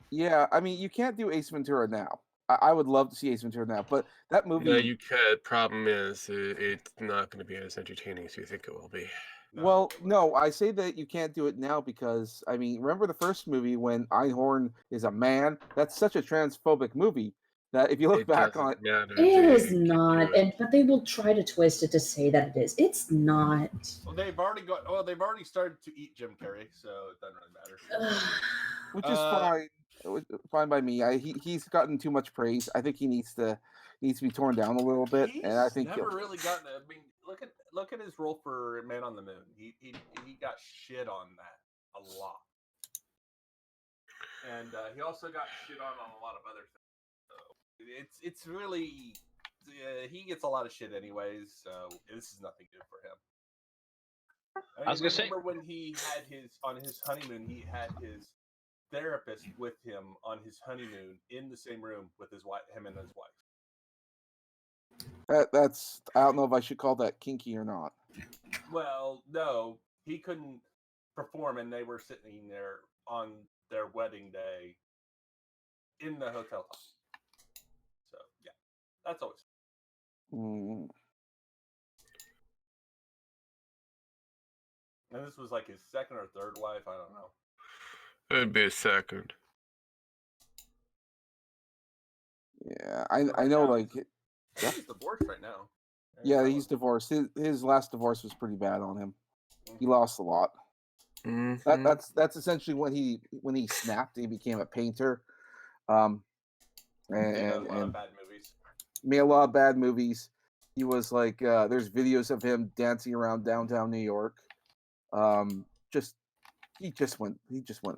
Speaker 16: Yeah, I mean, you can't do Ace Ventura now. I would love to see Ace Ventura now, but that movie.
Speaker 4: No, you could. Problem is, it's not going to be as entertaining as you think it will be.
Speaker 16: Well, no, I say that you can't do it now because I mean, remember the first movie when Einhorn is a man? That's such a transphobic movie that if you look back on it,
Speaker 2: It is not, but they will try to twist it to say that it is. It's not.
Speaker 9: Well, they've already started to eat Jim Carrey, so it doesn't really matter.
Speaker 16: which is fine. Fine by me. He's gotten too much praise. I think he needs to be torn down a little bit, and I think
Speaker 9: never really gotten. I mean, look at his role for Man on the Moon. He got shit on that a lot, and he also got shit on a lot of other things. So it's really he gets a lot of shit anyways. So this is nothing new for him.
Speaker 6: I was gonna say,
Speaker 9: remember when he had on his honeymoon, he had his therapist with him on his honeymoon in the same room with his wife, him and his wife.
Speaker 16: that's I don't know if I should call that kinky or not.
Speaker 9: Well, no, he couldn't perform, and they were sitting there on their wedding day in the hotel. So yeah, that's always. And this was like his second or third wife. I don't know.
Speaker 4: It'd be a second.
Speaker 16: Yeah, I know. Like,
Speaker 9: He's divorced right now.
Speaker 16: yeah, he's divorced. His last divorce was pretty bad on him. He lost a lot. That's essentially when he snapped. He became a painter. And
Speaker 9: made a lot of bad movies.
Speaker 16: Made a lot of bad movies. He was like, there's videos of him dancing around downtown New York. He just went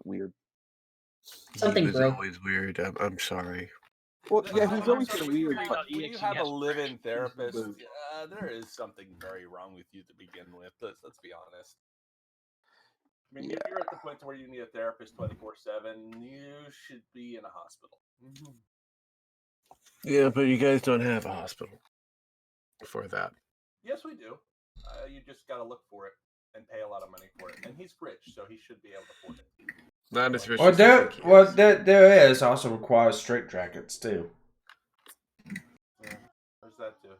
Speaker 16: weird.
Speaker 2: Something
Speaker 4: he was
Speaker 2: broke.
Speaker 4: always weird. I'm sorry.
Speaker 16: Well, yeah, he's always been weird.
Speaker 9: When
Speaker 16: But
Speaker 9: you have a live-in therapist, there is something very wrong with you to begin with. Let's be honest. I mean, if you're at the point where you need a therapist 24/7, you should be in a hospital.
Speaker 4: Yeah, but you guys don't have a hospital for that.
Speaker 9: Yes, we do. You just got to look for it and pay a lot of money for it. And he's rich, so he should be able to afford it.
Speaker 4: Not as rich.
Speaker 1: There is also requires straitjackets too.
Speaker 9: Yeah, there's that too.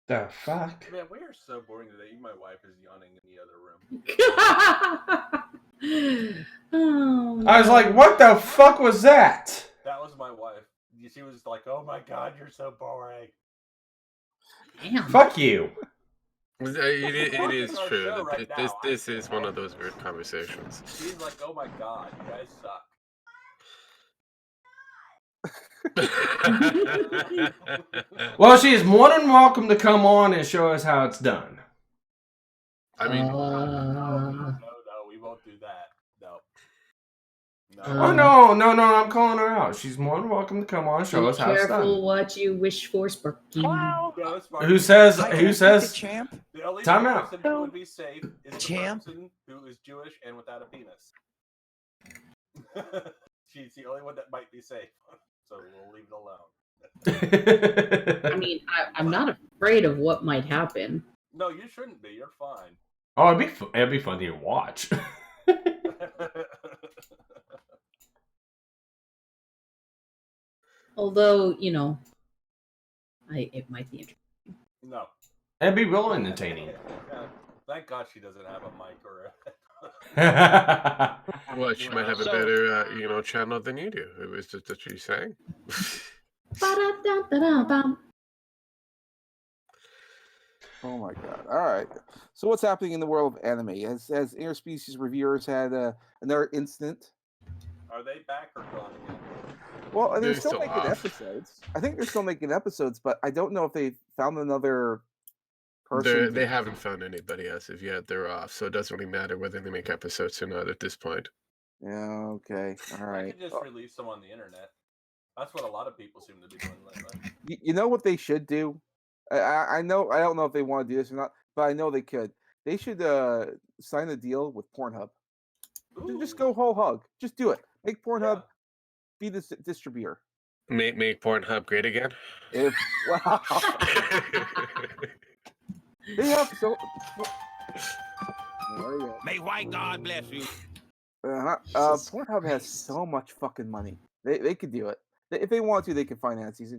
Speaker 1: The fuck?
Speaker 9: Man, we are so boring today. My wife is yawning in the other room.
Speaker 2: Oh,
Speaker 1: I was like, what the fuck was that?
Speaker 9: That was my wife. She was like, "Oh my god, you're so boring."
Speaker 2: Damn.
Speaker 1: Fuck you.
Speaker 4: It is
Speaker 9: Our
Speaker 4: true.
Speaker 9: show right now,
Speaker 4: This is one of those weird conversations.
Speaker 9: She's like, "Oh my god, you guys suck."
Speaker 1: Well, she is more than welcome to come on and show us how it's done.
Speaker 4: I mean,
Speaker 9: No, we won't do that. No.
Speaker 1: Oh no, I'm calling her out. She's more than welcome to come on and show
Speaker 2: Be
Speaker 1: us how it's
Speaker 2: careful
Speaker 1: done.
Speaker 2: what you wish for, Sparky.
Speaker 1: Who says?
Speaker 9: The only
Speaker 1: Time out.
Speaker 9: person who would be safe is the person who is Jewish and without a penis. She's the only one that might be safe, so we'll leave it alone.
Speaker 2: I mean, I'm not afraid of what might happen.
Speaker 9: No, you shouldn't be. You're fine.
Speaker 1: Oh, it'd be fun to watch.
Speaker 2: Although, it might be interesting.
Speaker 9: No.
Speaker 1: It'd be real entertaining.
Speaker 9: Thank God she doesn't have a mic or
Speaker 4: well, she might have a better, channel than you do. It was just what she's saying.
Speaker 16: Oh my god! All right. So what's happening in the world of anime? Has Interspecies reviewers had another incident?
Speaker 9: Are they back or gone again?
Speaker 16: Well, they're
Speaker 4: They're
Speaker 16: still
Speaker 4: still
Speaker 16: making
Speaker 4: off.
Speaker 16: episodes. I think they're still making episodes, but I don't know if they found another person.
Speaker 4: They haven't found anybody as of yet. They're off, so it doesn't really matter whether they make episodes or not at this point.
Speaker 16: Yeah. Okay. All
Speaker 9: They
Speaker 16: right.
Speaker 9: could just release them on the internet. That's what a lot of people seem to be doing lately.
Speaker 16: You know what they should do? I know. I don't know if they want to do this or not, but I know they could. They should sign a deal with Pornhub. Just go whole hog. Just do it. Make Pornhub be the distributor.
Speaker 4: Make Pornhub great again.
Speaker 16: Wow. They have so.
Speaker 21: May white God bless you.
Speaker 16: Pornhub has so much fucking money. They could do it. If they want to, they can finance these.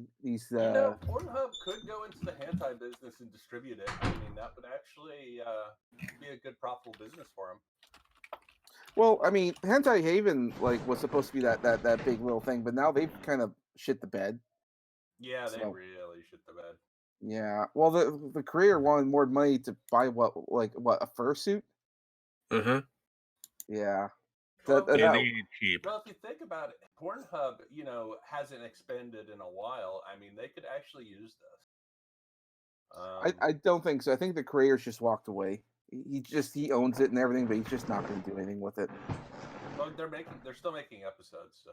Speaker 9: Pornhub could go into the hentai business and distribute it. I mean, that would actually be a good profitable business for them.
Speaker 16: Well, I mean, Hentai Haven was supposed to be that big little thing, but now they've kind of shit the bed.
Speaker 9: Yeah, they really shit the bed.
Speaker 16: Yeah. Well, the creator wanted more money to buy a fursuit. Yeah.
Speaker 9: Well,
Speaker 4: they get cheap.
Speaker 9: Well, if you think about it, Pornhub, hasn't expanded in a while. I mean, they could actually use this.
Speaker 16: I don't think so. I think the creator's just walked away. He owns it and everything, but he's just not going to do anything with it.
Speaker 9: Well, they're still making episodes, so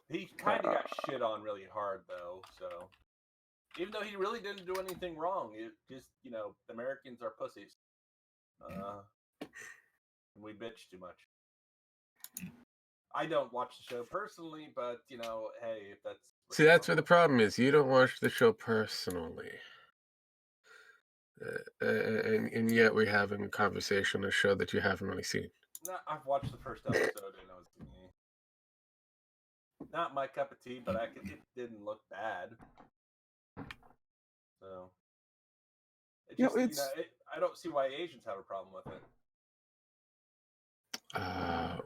Speaker 9: he kind of got shit on really hard though. So even though he really didn't do anything wrong, it just the Americans are pussies. We bitch too much. I don't watch the show personally, but hey, if that's
Speaker 4: See, that's where the problem is. You don't watch the show personally. And yet we're having a conversation on a show that you haven't really seen.
Speaker 9: No, I've watched the first episode and it was not my cup of tea, but it didn't look bad. So I don't see why Asians have a problem with it.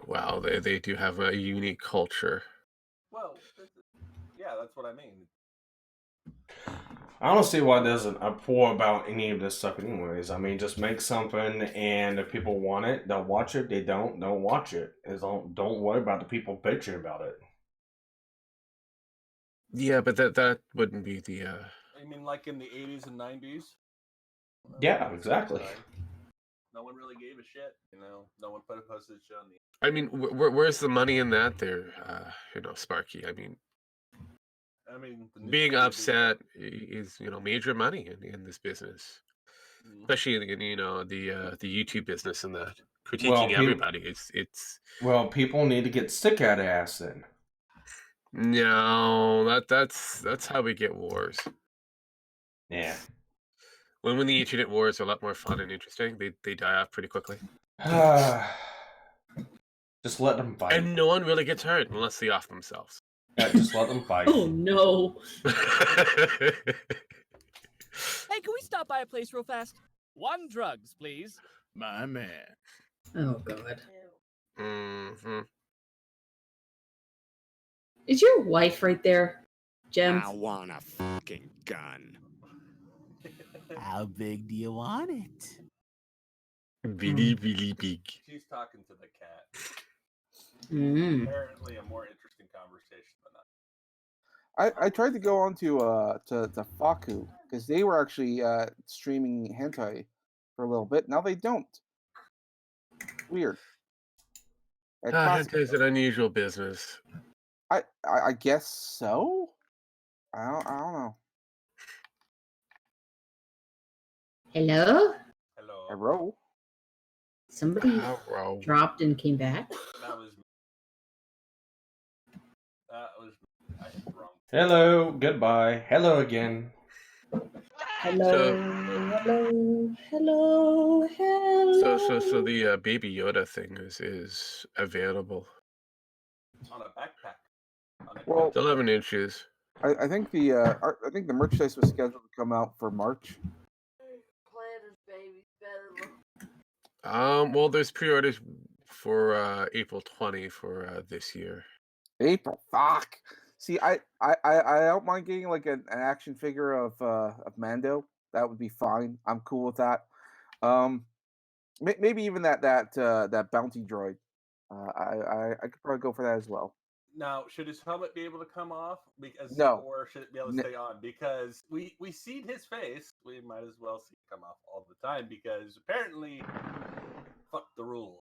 Speaker 4: Well, they do have a unique culture.
Speaker 9: Well, yeah, that's what I mean.
Speaker 1: I don't see why there's an uproar about any of this stuff anyways. I mean, just make something, and if people want it, they'll watch it. They don't watch it. Don't worry about the people bitching about it.
Speaker 4: Yeah, but that wouldn't be the...
Speaker 9: I mean, like in the 80s and 90s?
Speaker 1: Yeah, exactly.
Speaker 9: No one really gave a shit, No one put a postage on the...
Speaker 4: I mean, where's the money in that there, Sparky? I mean, being upset is major money in this business, especially in the YouTube business and that critiquing everybody. It's
Speaker 1: people need to get sick out of ass then.
Speaker 4: No, that's how we get wars.
Speaker 1: Yeah.
Speaker 4: When the internet wars are a lot more fun and interesting, they die off pretty quickly.
Speaker 1: Just let them fight.
Speaker 4: And no one really gets hurt unless they off themselves.
Speaker 1: Yeah, just let them fight.
Speaker 2: Oh no.
Speaker 23: Hey, can we stop by a place real fast? 1 drugs, please.
Speaker 17: My man.
Speaker 2: Oh god.
Speaker 4: Mm-hmm.
Speaker 2: Is your wife right there, Jem?
Speaker 17: I want a fucking gun. How big do you want it?
Speaker 4: Really, really big.
Speaker 9: She's talking to the cat.
Speaker 2: Mm.
Speaker 9: Apparently a more interesting conversation than that.
Speaker 16: I tried to go on to Faku because they were actually streaming hentai for a little bit. Now they don't. Weird.
Speaker 4: Hentai is an unusual business.
Speaker 16: I guess so. I don't know.
Speaker 2: Hello?
Speaker 16: Hello.
Speaker 2: Somebody
Speaker 4: Hello.
Speaker 2: dropped and came back.
Speaker 9: That was me. I hit the wrong.
Speaker 1: Hello, goodbye. Hello again.
Speaker 2: Hello, hello.
Speaker 4: So the Baby Yoda thing is available.
Speaker 9: On a backpack.
Speaker 16: Well,
Speaker 4: It's 11 inches.
Speaker 16: I think the merchandise was scheduled to come out for March.
Speaker 4: Well, there's pre-orders for April 20 for this year.
Speaker 16: April. Fuck. See, I don't mind getting like an action figure of Mando. That would be fine. I'm cool with that. Maybe even that bounty droid. I could probably go for that as well.
Speaker 9: Now, should his helmet be able to come off?
Speaker 16: No.
Speaker 9: Or should it be able to stay on? Because we seen his face. We might as well see it come off all the time because apparently, fuck the rule.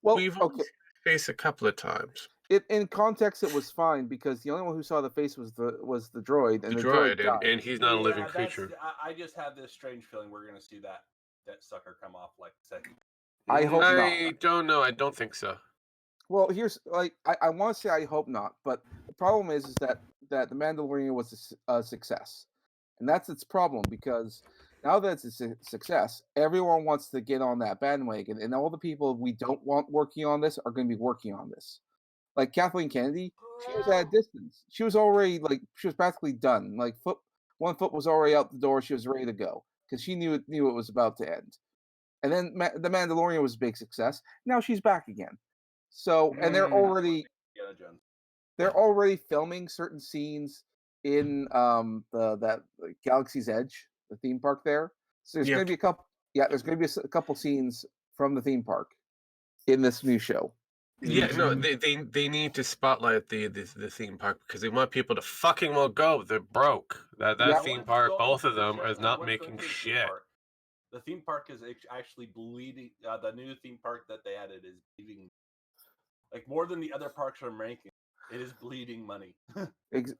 Speaker 16: Well,
Speaker 4: we've only seen his face a couple of times.
Speaker 16: In context, it was fine because the only one who saw the face was the droid, and the droid died.
Speaker 4: and he's not a living creature.
Speaker 9: I just have this strange feeling we're gonna see that sucker come off like second.
Speaker 16: I hope not.
Speaker 4: I don't know. I don't think so.
Speaker 16: Well, here's like I want to say I hope not, but the problem is that the Mandalorian was a success, and that's its problem because now that it's a success, everyone wants to get on that bandwagon, and all the people we don't want working on this are going to be working on this. Like Kathleen Kennedy, she was at a distance. She was already she was practically done. Like one foot was already out the door. She was ready to go because she knew it was about to end. And then the Mandalorian was a big success. Now she's back again. So and they're already filming certain scenes in that Galaxy's Edge, the theme park there. So there's going to be there's going to be a couple scenes from the theme park in this new show.
Speaker 4: Yeah, no, they need to spotlight the theme park because they want people to fucking well go. They're broke. That theme park, both of them, is not making shit.
Speaker 9: The theme park is actually bleeding. The new theme park that they added is bleeding, like more than the other parks are making. It is bleeding money.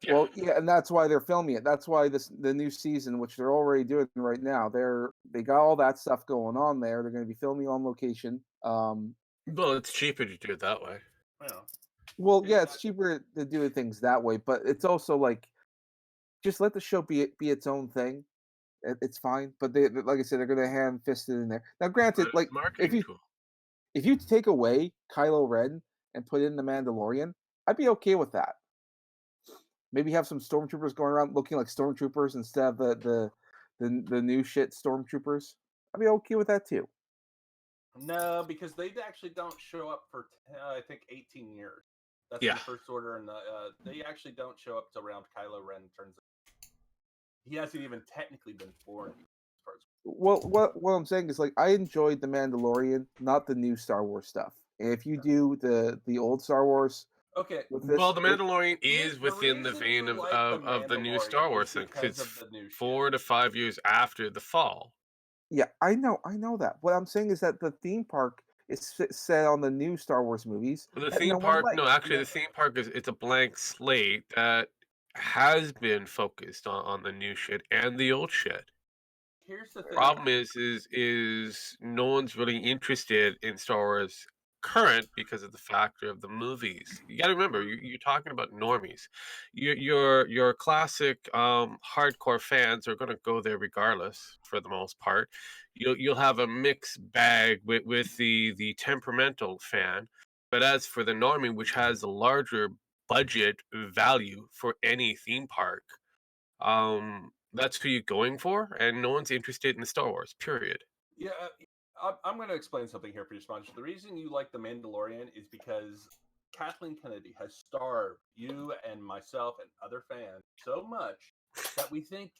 Speaker 16: Well, yeah, and that's why they're filming it. That's why the new season, which they're already doing right now, they got all that stuff going on there. They're going to be filming on location.
Speaker 4: Well, it's cheaper to do it that way.
Speaker 16: Well, yeah, it's cheaper to do things that way, but it's also like just let the show be its own thing. It's fine, but they, like I said, they're going to ham-fist it in there. Now, granted, like if you take away Kylo Ren and put in the Mandalorian, I'd be okay with that. Maybe have some stormtroopers going around looking like stormtroopers instead of the new shit stormtroopers. I'd be okay with that too.
Speaker 9: No, because they actually don't show up for I think 18 years. That's the First Order, and they actually don't show up till around Kylo Ren turns. He hasn't even technically been born.
Speaker 16: Well, what I'm saying is like I enjoyed the Mandalorian, not the new Star Wars stuff. And if you do the old Star Wars,
Speaker 9: okay.
Speaker 4: Well, the Mandalorian is within the vein of the new Star Wars thing because it's 4 to 5 years after the fall.
Speaker 16: Yeah, I know that. What I'm saying is that the theme park is set on the new Star Wars movies.
Speaker 4: The theme park, no, actually, the theme park it's a blank slate that has been focused on the new shit and the old shit.
Speaker 9: Here's the thing.
Speaker 4: Problem is no one's really interested in Star Wars current because of the factor of the movies. You got to remember, you're talking about normies. Your classic hardcore fans are going to go there regardless for the most part. You'll have a mixed bag with the temperamental fan, but as for the normie, which has a larger budget value for any theme park, that's who you're going for, and no one's interested in the Star Wars. Period.
Speaker 9: Yeah. I'm going to explain something here for you, Sponge. The reason you like The Mandalorian is because Kathleen Kennedy has starved you and myself and other fans so much that we think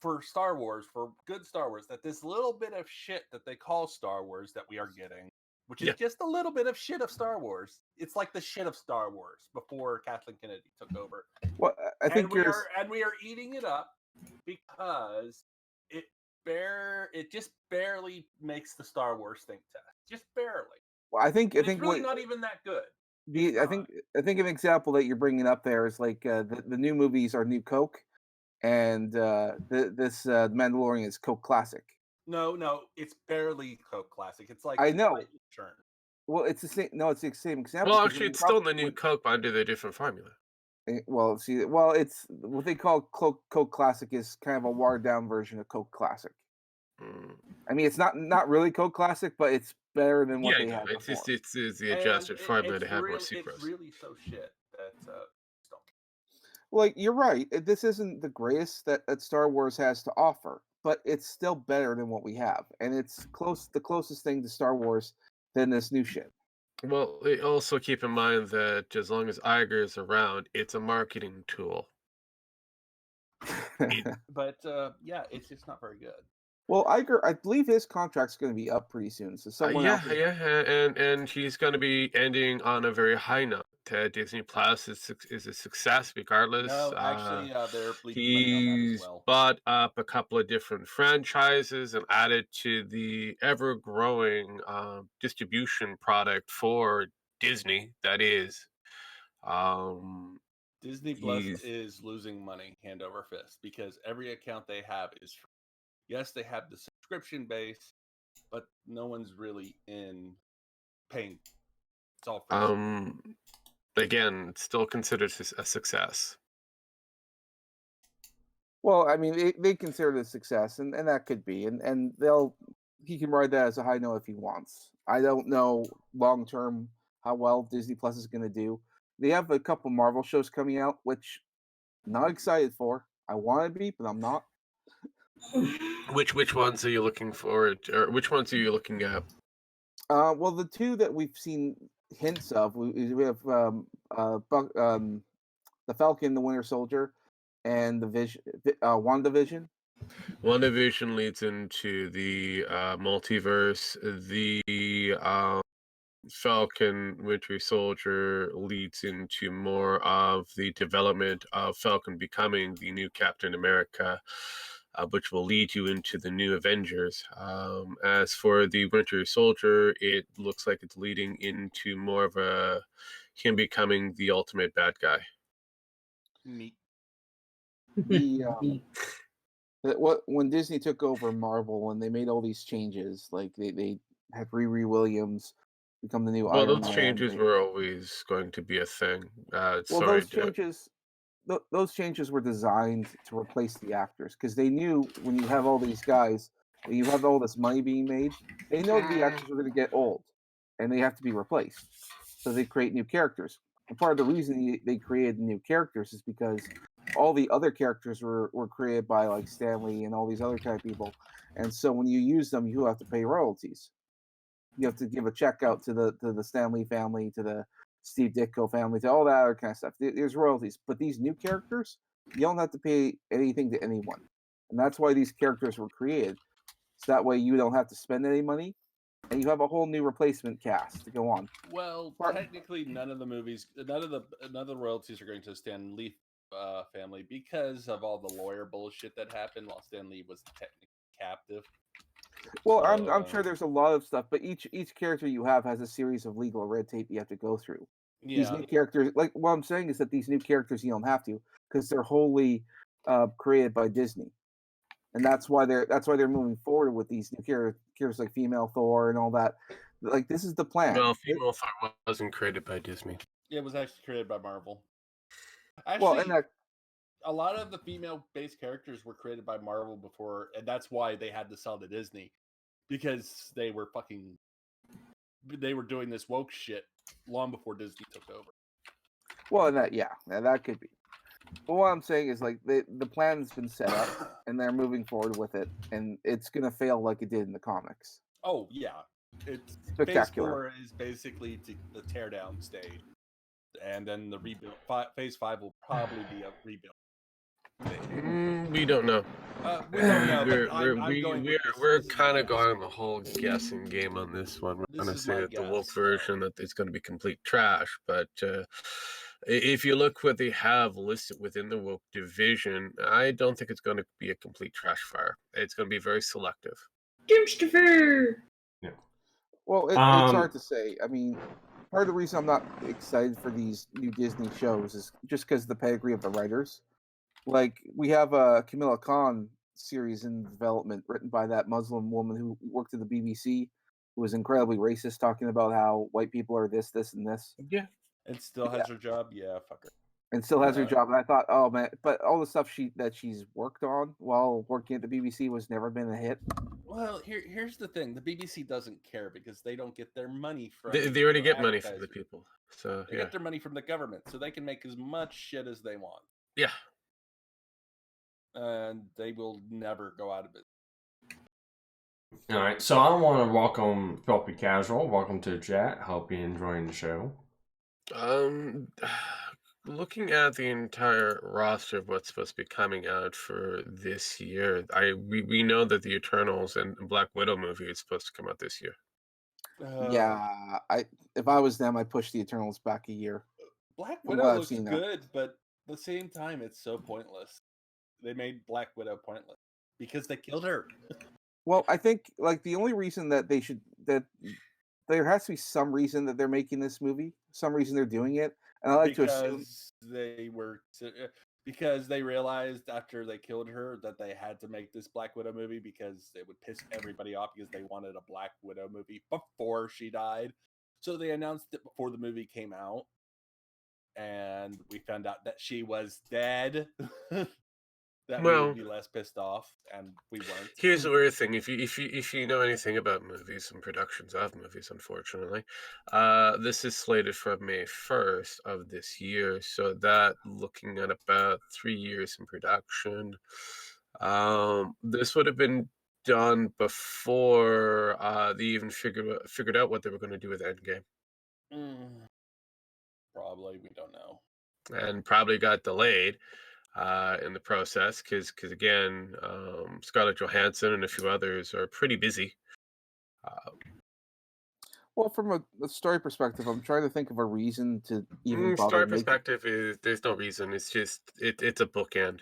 Speaker 9: for Star Wars, for good Star Wars, that this little bit of shit that they call Star Wars that we are getting which is just a little bit of shit of Star Wars. It's like the shit of Star Wars before Kathleen Kennedy took over.
Speaker 16: Well, I think
Speaker 9: we are eating it up because it just barely makes the Star Wars think test. Just barely.
Speaker 16: Well, I think
Speaker 9: it's really not even that good.
Speaker 16: I think an example that you're bringing up there is like the new movies are New Coke, and this Mandalorian is Coke Classic.
Speaker 9: No, it's barely Coke Classic. It's like
Speaker 16: I know.
Speaker 9: Turn.
Speaker 16: Well, it's the same. No, it's the same example.
Speaker 4: Well, actually, it's still the new Coke, but under the different formula.
Speaker 16: Well, it's what they call Coke Classic is kind of a watered down version of Coke Classic. I mean, it's not really Coke Classic, but it's better than what they had before.
Speaker 4: It's the adjusted formula to have more sucrose.
Speaker 9: It's really so shit that
Speaker 16: Like, you're right. This isn't the greatest that Star Wars has to offer, but it's still better than what we have, and it's the closest thing to Star Wars than this new shit.
Speaker 4: Well, also keep in mind that as long as Iger is around, it's a marketing tool.
Speaker 9: But yeah, it's just not very good.
Speaker 16: Well, Iger, I believe his contract's going to be up pretty soon. So someone else.
Speaker 4: And he's going to be ending on a very high note. Disney Plus is a success regardless.
Speaker 9: No, actually, they're bleeding money on that
Speaker 4: He's
Speaker 9: as well.
Speaker 4: bought up a couple of different franchises and added to the ever-growing distribution product for Disney. That is,
Speaker 9: Disney Plus is losing money hand over fist because every account they have is free. Yes, they have the subscription base, but no one's really in paying. It's all free.
Speaker 4: Again, still considered a success.
Speaker 16: Well, I mean, they consider it a success, and that could be, and he can ride that as a high note if he wants. I don't know long term how well Disney Plus is going to do. They have a couple Marvel shows coming out, which I'm not excited for. I want to be, but I'm not.
Speaker 4: Which ones are you looking forward to, or which ones are you looking at?
Speaker 16: Well, the two that we've seen hints of, we have the Falcon, the Winter Soldier, and the WandaVision.
Speaker 4: WandaVision leads into the multiverse. The Falcon Winter Soldier leads into more of the development of Falcon becoming the new Captain America, which will lead you into the new Avengers. As for the Winter Soldier, it looks like it's leading into more of him becoming the ultimate bad guy.
Speaker 9: Neat.
Speaker 16: When Disney took over Marvel and they made all these changes, like they had Riri Williams become the new Iron Man.
Speaker 4: Those changes were always going to be a thing.
Speaker 16: Those changes were designed to replace the actors because they knew when you have all these guys, you have all this money being made, they know the actors are going to get old and they have to be replaced. So they create new characters. And part of the reason they created new characters is because all the other characters were created by like Stan Lee and all these other kind of people. And so when you use them, you have to pay royalties. You have to give a check out to the Stan Lee family, to the Steve Ditko family, to all that other kind of stuff. There's royalties. But these new characters, you don't have to pay anything to anyone. And that's why these characters were created. So that way you don't have to spend any money. And you have a whole new replacement cast to go on.
Speaker 9: Well, technically, none of the royalties are going to Stan Lee family because of all the lawyer bullshit that happened while Stan Lee was technically captive.
Speaker 16: Well, I'm sure there's a lot of stuff, but each character you have has a series of legal red tape you have to go through.
Speaker 9: Yeah.
Speaker 16: These new characters, like what I'm saying is that these new characters you don't have to because they're wholly created by Disney, and that's why they're moving forward with these new characters like female Thor and all that. Like this is the plan.
Speaker 4: Well, female Thor wasn't created by Disney.
Speaker 9: It was actually created by Marvel. Actually, a lot of the female-based characters were created by Marvel before, and that's why they had to sell to Disney, because they were doing this woke shit long before Disney took over.
Speaker 16: Well, that could be. But what I'm saying is, like, the plan's been set up, and they're moving forward with it, and it's gonna fail like it did in the comics.
Speaker 9: Oh yeah, it's
Speaker 16: spectacular.
Speaker 9: Phase 4 is basically the teardown stage, and then the rebuild. Phase 5 will probably be a rebuild.
Speaker 4: We don't know.
Speaker 9: We don't know, but I'm going with this.
Speaker 4: We're
Speaker 9: This is
Speaker 4: kind
Speaker 9: my
Speaker 4: of
Speaker 9: guess.
Speaker 4: going the whole guessing game on this one. We're
Speaker 9: This
Speaker 4: going to
Speaker 9: is
Speaker 4: say
Speaker 9: my
Speaker 4: that the wolf
Speaker 9: guess,
Speaker 4: version that it's going to be complete trash, but if you look what they have listed within the woke division, I don't think it's going to be a complete trash fire. It's going to be very selective.
Speaker 2: Doomstifer!
Speaker 16: Well, it's
Speaker 1: Um,
Speaker 16: hard to say. I mean, part of the reason I'm not excited for these new Disney shows is just because of the pedigree of the writers. Like, we have a Camilla Khan series in development written by that Muslim woman who worked at the BBC, who was incredibly racist, talking about how white people are this, this, and this.
Speaker 4: Yeah.
Speaker 9: And still has her job? Yeah, fuck her.
Speaker 16: And still has her job. And I thought, oh man, but all the stuff she's worked on while working at the BBC was never been a hit.
Speaker 9: Well, here's the thing: the BBC doesn't care because they don't get their money from.
Speaker 4: They already get money from the
Speaker 9: advertising.
Speaker 4: people, so
Speaker 9: They
Speaker 4: yeah.
Speaker 9: get their money from the government, so they can make as much shit as they want.
Speaker 4: Yeah.
Speaker 9: And they will never go out of it.
Speaker 1: All right, so I want to welcome Filthy Casual. Welcome to the chat. Hope you're enjoying the show.
Speaker 4: Looking at the entire roster of what's supposed to be coming out for this year, we know that the Eternals and Black Widow movie is supposed to come out this year.
Speaker 16: Yeah, if I was them, I'd push the Eternals back a year.
Speaker 9: Black
Speaker 16: From
Speaker 9: Widow
Speaker 16: what I've
Speaker 9: looks
Speaker 16: seen now.
Speaker 9: good, but at the same time, it's so pointless. They made Black Widow pointless because they killed her.
Speaker 16: Well, I think like the only reason that there has to be some reason that they're making this movie, some reason they're doing it, and I like to assume
Speaker 9: because they realized after they killed her that they had to make this Black Widow movie because it would piss everybody off because they wanted a Black Widow movie before she died. So they announced it before the movie came out, and we found out that she was dead. That we would be less pissed off, and we weren't.
Speaker 4: Here's the weird thing: if you know anything about movies and productions of movies, unfortunately, this is slated for May 1st of this year. So that looking at about 3 years in production, this would have been done before they even figured out what they were going to do with Endgame,
Speaker 9: Probably, we don't know,
Speaker 4: and probably got delayed in the process because again, Scarlett Johansson and a few others are pretty busy.
Speaker 16: Well, from a story perspective, I'm trying to think of a reason to even bother
Speaker 4: Story
Speaker 16: making.
Speaker 4: perspective is there's no reason. It's just it's a bookend.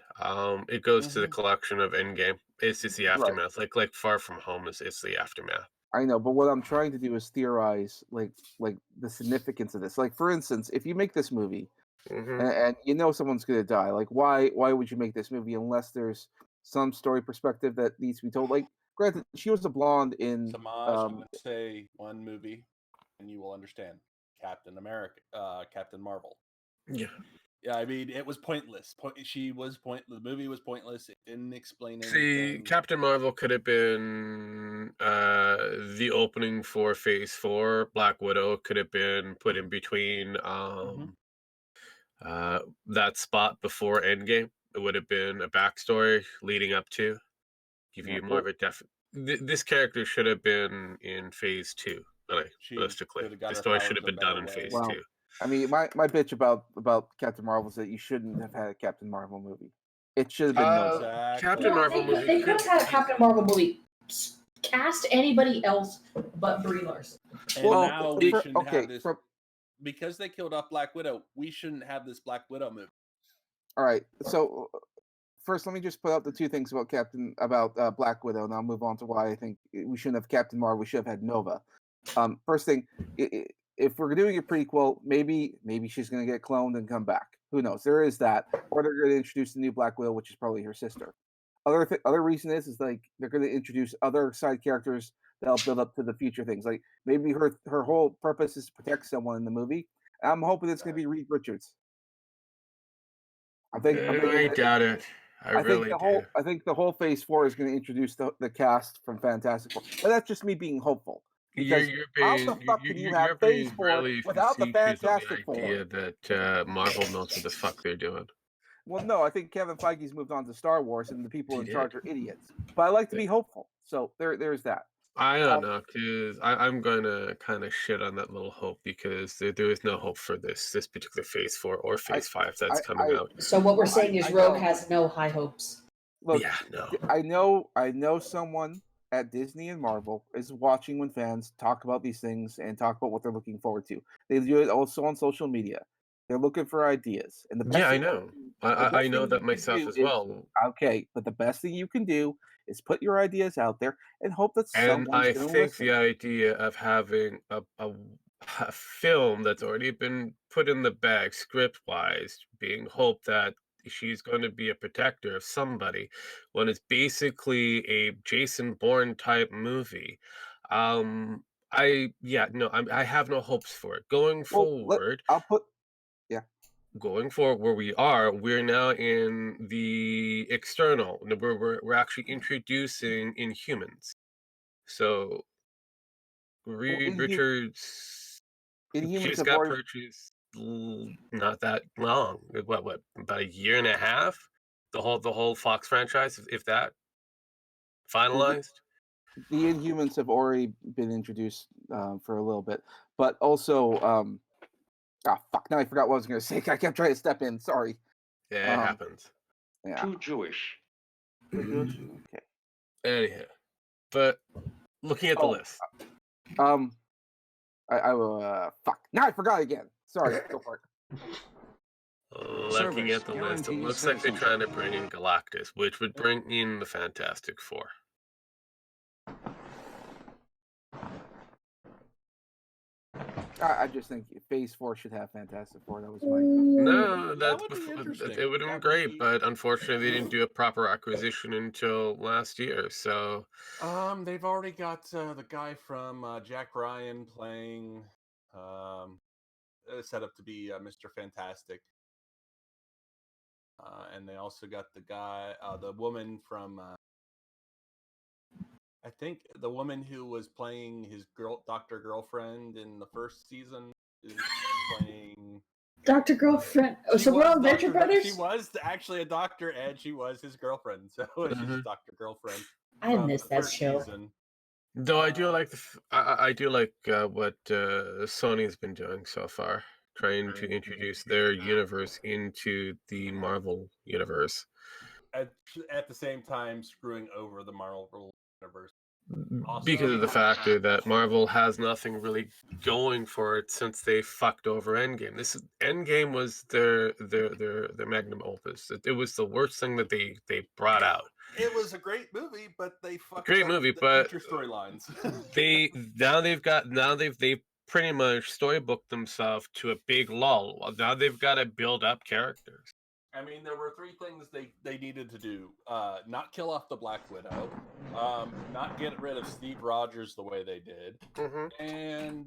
Speaker 4: It goes to the collection of Endgame. It's just the aftermath. Like Far From Home is it's the aftermath.
Speaker 16: I know, but what I'm trying to do is theorize like the significance of this. Like, for instance, if you make this movie and you know someone's going to die, like why would you make this movie unless there's some story perspective that needs to be told? Like, granted, she was a blonde in.
Speaker 9: Samaj, I'm going to say one movie, and you will understand. Captain America, Captain Marvel.
Speaker 4: Yeah.
Speaker 9: Yeah, I mean, it was pointless. She was pointless. The movie was pointless. It didn't explain anything.
Speaker 4: See, Captain Marvel could have been the opening for Phase 4. Black Widow could have been put in between that spot before Endgame. It would have been a backstory leading up to give you more of a this character should have been in Phase 2. Realistically, the story should have been done in Phase 2.
Speaker 16: I mean, my bitch about Captain Marvel is that you shouldn't have had a Captain Marvel movie. It should have been Nova.
Speaker 4: Captain Marvel movie.
Speaker 2: They could have had a Captain Marvel movie. Cast anybody else but Brie Larson.
Speaker 9: And now we shouldn't have this. Because they killed off Black Widow, we shouldn't have this Black Widow movie.
Speaker 16: All right, so first, let me just put out the two things about Black Widow, and I'll move on to why I think we shouldn't have Captain Marvel. We should have had Nova. First thing, if we're doing a prequel, maybe she's going to get cloned and come back. Who knows? There is that, or they're going to introduce the new Black Widow, which is probably her sister. Other reason is like they're going to introduce other side characters that'll build up to the future things. Like maybe her whole purpose is to protect someone in the movie. I'm hoping it's going to be Reed Richards. I
Speaker 4: doubt it. I really do.
Speaker 16: I think the whole Phase 4 is going to introduce the cast from Fantastic Four. But that's just me being hopeful. Because how the fuck can you have Phase 4 without the Fantastic Four?
Speaker 4: Idea that Marvel knows what the fuck they're doing.
Speaker 16: Well, no, I think Kevin Feige's moved on to Star Wars, and the people in charge are idiots. But I like to be hopeful, so there's that.
Speaker 4: I don't know, because I'm gonna kind of shit on that little hope because there is no hope for this particular Phase 4 or Phase 5 that's coming out.
Speaker 2: So what we're saying is
Speaker 16: I
Speaker 2: Rogue
Speaker 16: know.
Speaker 2: has no high hopes.
Speaker 16: Look,
Speaker 4: Yeah, no.
Speaker 16: I know someone at Disney and Marvel is watching when fans talk about these things and talk about what they're looking forward to. They do it also on social media. They're looking for ideas, and the best
Speaker 4: Yeah, I
Speaker 16: thing
Speaker 4: know.
Speaker 16: the best
Speaker 4: I know
Speaker 16: thing
Speaker 4: that
Speaker 16: you can
Speaker 4: myself
Speaker 16: do
Speaker 4: as
Speaker 16: is
Speaker 4: well.
Speaker 16: okay, but the best thing you can do is put your ideas out there and hope that
Speaker 4: And
Speaker 16: someone's
Speaker 4: I
Speaker 16: going to
Speaker 4: think
Speaker 16: listen.
Speaker 4: the idea of having a film that's already been put in the bag script-wise, being hoped that she's going to be a protector of somebody, when it's basically a Jason Bourne type movie. I have no hopes for it. Going forward, going forward where we are, we're now in the external. We're actually introducing Inhumans. So Reed Richards
Speaker 16: Inhumans
Speaker 4: just
Speaker 16: have
Speaker 4: got
Speaker 16: already
Speaker 4: purchased not that long. What about a year and a half? The whole Fox franchise, if that finalized.
Speaker 16: the Inhumans have already been introduced for a little bit, but also fuck! Now I forgot what I was going to say. I kept trying to step in. Sorry.
Speaker 4: Yeah, it happens.
Speaker 16: Yeah.
Speaker 17: Too Jewish.
Speaker 16: Too Jewish? Okay.
Speaker 4: Anyhow, but looking at the list,
Speaker 16: I will. Fuck! Now I forgot again. Sorry. Go for it.
Speaker 4: looking at the list, it looks like they're trying to bring in Galactus, which would bring in the Fantastic Four.
Speaker 16: I just think Phase 4 should have Fantastic Four. That was my.
Speaker 4: No,
Speaker 9: That would be interesting.
Speaker 4: it would have been great, but unfortunately, they didn't do a proper acquisition until last year. So,
Speaker 9: They've already got the guy from Jack Ryan playing, set up to be Mr. Fantastic, and they also got the woman from. I think the woman who was playing his doctor girlfriend in the first season is playing
Speaker 2: Dr. Girlfriend. Oh, so we're all Venture Brothers?
Speaker 9: She was actually a doctor, and she was his girlfriend. So she's Dr. Girlfriend.
Speaker 2: I missed that show.
Speaker 4: though I do like I do like what Sony's been doing so far, trying to introduce their universe into the Marvel universe.
Speaker 9: At the same time, screwing over the Marvel universe.
Speaker 4: Because of the factor that Marvel has nothing really going for it since they fucked over Endgame. Endgame was their magnum opus. It was the worst thing that they brought out.
Speaker 9: It was a great movie, but they fucked
Speaker 4: Great
Speaker 9: up
Speaker 4: movie,
Speaker 9: the
Speaker 4: but
Speaker 9: future storylines.
Speaker 4: they've pretty much storybooked themselves to a big lull. Now they've got to build up characters.
Speaker 9: I mean, there were three things they needed to do: not kill off the Black Widow, not get rid of Steve Rogers the way they did, and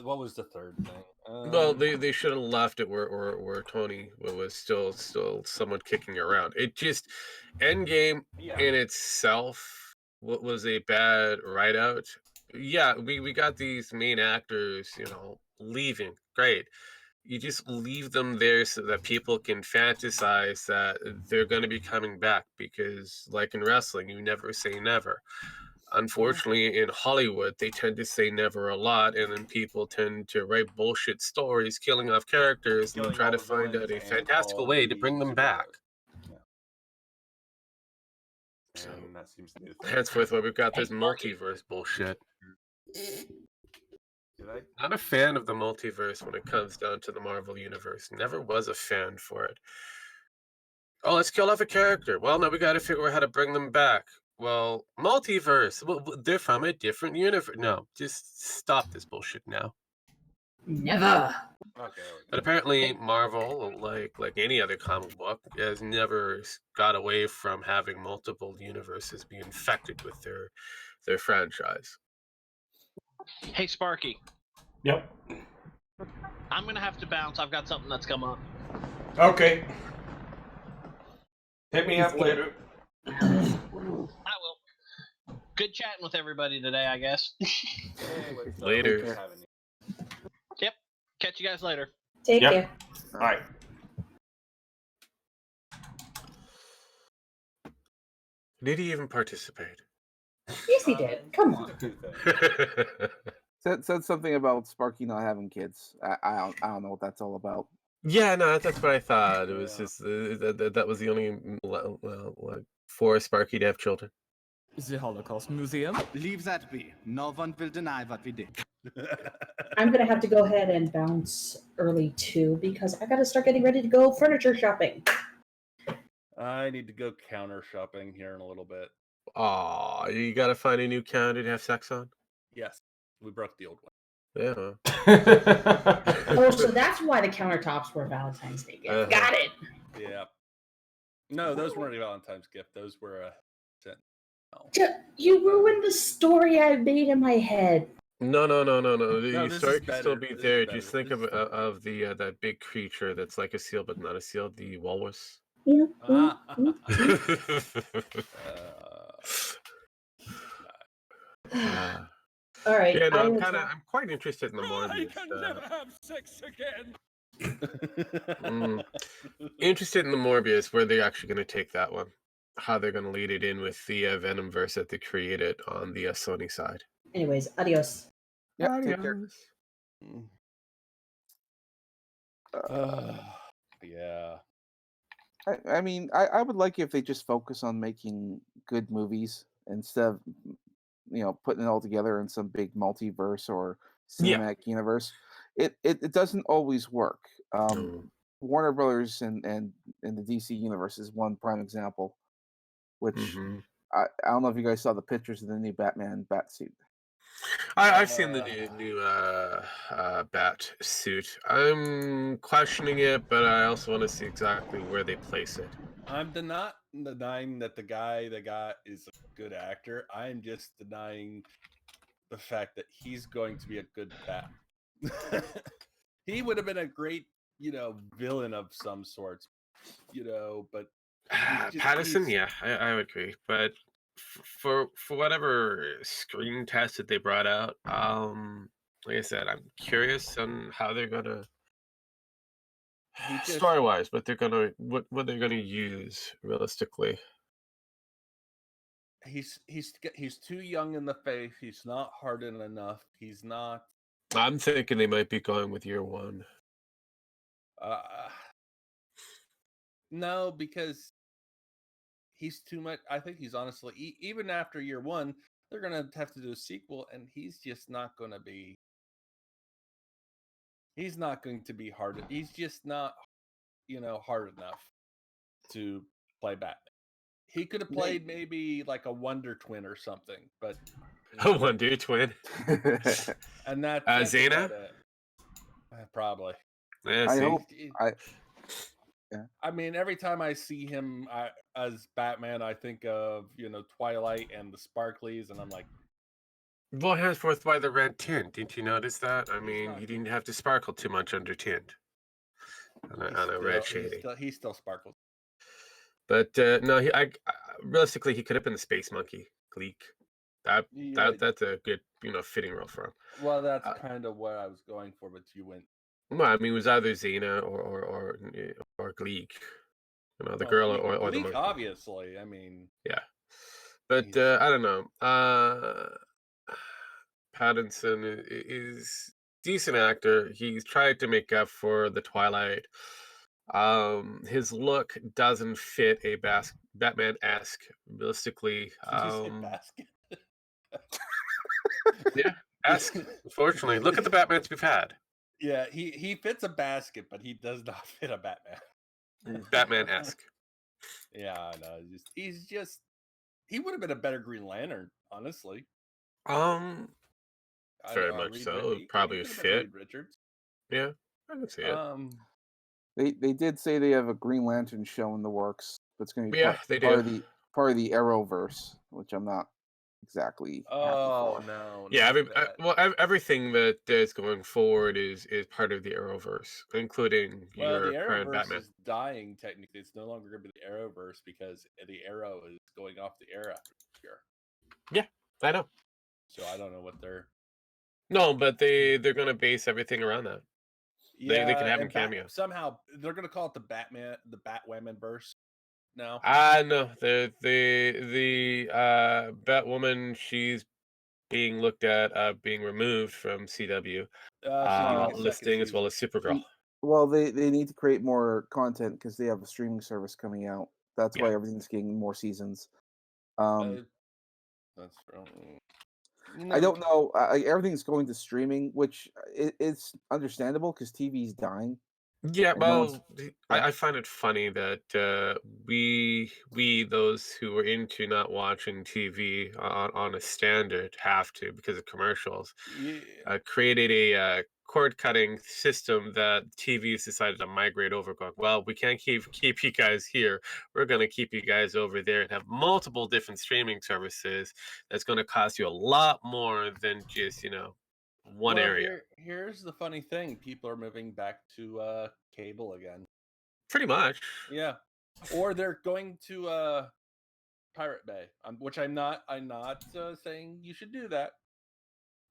Speaker 9: what was the third thing?
Speaker 4: Well, they should have left it where Tony was still somewhat kicking around. It just Endgame in itself was a bad write out. Yeah, we got these main actors, leaving. Great. You just leave them there so that people can fantasize that they're going to be coming back because, like in wrestling, you never say never. Unfortunately, in Hollywood, they tend to say never a lot, and then people tend to write bullshit stories, killing off characters, and then try to find out a fantastical way to bring them back. So,
Speaker 9: that seems to be the thing.
Speaker 4: henceforth, where we've got this multiverse bullshit. Not a fan of the multiverse when it comes down to the Marvel Universe. Never was a fan for it. Oh, let's kill off a character. Well, now we got to figure out how to bring them back. Well, multiverse. Well, they're from a different universe. No, just stop this bullshit now.
Speaker 2: Never.
Speaker 9: Okay.
Speaker 4: But apparently, Marvel, like any other comic book, has never got away from having multiple universes be infected with their franchise.
Speaker 6: Hey, Sparky.
Speaker 1: Yep.
Speaker 6: I'm gonna have to bounce. I've got something that's come up.
Speaker 1: Okay. Hit me up later.
Speaker 6: I will. Good chatting with everybody today, I guess.
Speaker 4: Later.
Speaker 6: Yep. Catch you guys later.
Speaker 2: Take care.
Speaker 1: All right.
Speaker 4: Did he even participate?
Speaker 2: Yes, he did. Come on.
Speaker 16: Said something about Sparky not having kids. I don't know what that's all about.
Speaker 4: Yeah, no, that's what I thought. It was just that was the only like for Sparky to have children.
Speaker 7: The Holocaust Museum? Leave that be. No one will deny what we did.
Speaker 2: I'm gonna have to go ahead and bounce early too because I gotta start getting ready to go furniture shopping.
Speaker 9: I need to go counter shopping here in a little bit.
Speaker 4: Aw, you gotta find a new counter to have sex on.
Speaker 9: Yes, we broke the old one.
Speaker 4: Yeah.
Speaker 2: Oh, so that's why the countertops were Valentine's Day gift. Got it.
Speaker 9: Yeah. No, those weren't a Valentine's gift. Those were a sent.
Speaker 2: You ruined the story I made in my head.
Speaker 4: No.
Speaker 9: No,
Speaker 4: The
Speaker 9: this
Speaker 4: story
Speaker 9: is
Speaker 4: can still
Speaker 9: better.
Speaker 4: be
Speaker 9: This is
Speaker 4: there.
Speaker 9: better.
Speaker 4: Just think
Speaker 9: This
Speaker 4: of the that big creature that's like a seal but not a seal, the walrus.
Speaker 2: Yeah. All right.
Speaker 4: Yeah, no,
Speaker 2: I
Speaker 4: I'm
Speaker 2: will
Speaker 4: I'm quite interested in the
Speaker 21: I
Speaker 4: Morbius.
Speaker 21: can never have sex again.
Speaker 4: Interested in the Morbius, where they're actually going to take that one, how they're going to lead it in with the Venom verse that they created on the Sony side.
Speaker 2: Anyways, adios.
Speaker 16: Yeah, take care.
Speaker 9: Yeah.
Speaker 16: I mean, I would like if they just focus on making good movies instead of putting it all together in some big multiverse or cinematic universe. It doesn't always work. Warner Brothers and the DC universe is one prime example, which I don't know if you guys saw the pictures of the new Batman bat suit.
Speaker 4: I've seen the new bat suit. I'm questioning it, but I also want to see exactly where they place it.
Speaker 9: I'm not denying that the guy is a good actor. I'm just denying the fact that he's going to be a good bat. He would have been a great, villain of some sorts, but
Speaker 4: Pattinson, yeah, I would agree. But for whatever screen test that they brought out, like I said, I'm curious on how they're gonna story wise, what they're gonna use realistically.
Speaker 9: He's too young in the face. He's not hardened enough. He's not.
Speaker 4: I'm thinking they might be going with year one.
Speaker 9: No, because he's too much. I think he's honestly, even after year one, they're gonna have to do a sequel, and he's just not going to be. He's not going to be hard. He's just not, hard enough to play Batman. He could have played maybe like a Wonder Twin or something, but
Speaker 4: A Wonder Twin.
Speaker 9: and that's
Speaker 4: Zena?
Speaker 9: about it. Probably.
Speaker 4: Yeah,
Speaker 16: I
Speaker 4: see?
Speaker 16: hope.
Speaker 9: I mean, every time I see him as Batman, I think of Twilight and the Sparklies, and I'm like,
Speaker 4: Well, henceforth by the red tint. Didn't you notice that? I mean, you didn't have to sparkle too much under tint on a red shading.
Speaker 9: He still sparkles.
Speaker 4: But no, realistically he could have been the Space Monkey, Gleek. That's a good fitting role for him.
Speaker 9: Well, that's kind of what I was going for, but you went.
Speaker 4: Well, I mean, it was either Xena or Gleek. The girl or the
Speaker 9: Gleek,
Speaker 4: monkey.
Speaker 9: obviously. I mean,
Speaker 4: yeah. But I don't know. Pattinson is decent actor. He's tried to make up for the Twilight. His look doesn't fit a Batman-esque realistically. Yeah, esque. Unfortunately, look at the Batmans we've had.
Speaker 9: Yeah, he fits a basket, but he does not fit a Batman.
Speaker 4: Batman-esque.
Speaker 9: Yeah, no, he would have been a better Green Lantern, honestly.
Speaker 4: Very much so. Probably a fit.
Speaker 9: Richards.
Speaker 4: Yeah, I can see it.
Speaker 16: They did say they have a Green Lantern show in the works. That's going to be part of the Arrowverse, which I'm not exactly.
Speaker 9: Oh no!
Speaker 4: Yeah, everything that is going forward is part of the Arrowverse, including your
Speaker 9: the
Speaker 4: current
Speaker 9: Arrowverse
Speaker 4: Batman.
Speaker 9: is dying. Technically, it's no longer going to be the Arrowverse because the Arrow is going off the air after this year.
Speaker 4: Yeah, I know.
Speaker 9: So I don't know what they're.
Speaker 4: No, but they're going to base everything around that.
Speaker 9: Yeah,
Speaker 4: they can have a cameo.
Speaker 9: Somehow they're going to call it the Batwoman verse. now?
Speaker 4: No, the Batwoman, she's being looked at being removed from CW
Speaker 9: She's getting a second
Speaker 4: listing as well
Speaker 9: season.
Speaker 4: as Supergirl.
Speaker 16: Well, they need to create more content because they have a streaming service coming out. That's why
Speaker 4: Yeah.
Speaker 16: everything's getting more seasons.
Speaker 9: That's true.
Speaker 16: I don't know. Everything's going to streaming, which it's understandable because TV's dying.
Speaker 4: Yeah,
Speaker 16: and no one's-
Speaker 4: well, I find it funny that we those who are into not watching TV on a standard have to because of commercials. Created a cord cutting system that TV has decided to migrate over. Going, well, we can't keep you guys here. We're going to keep you guys over there and have multiple different streaming services. That's going to cost you a lot more than just one
Speaker 9: Well,
Speaker 4: area.
Speaker 9: Here's the funny thing: people are moving back to cable again.
Speaker 4: Pretty much.
Speaker 9: Yeah, or they're going to Pirate Bay, which I'm not. I'm not saying you should do that,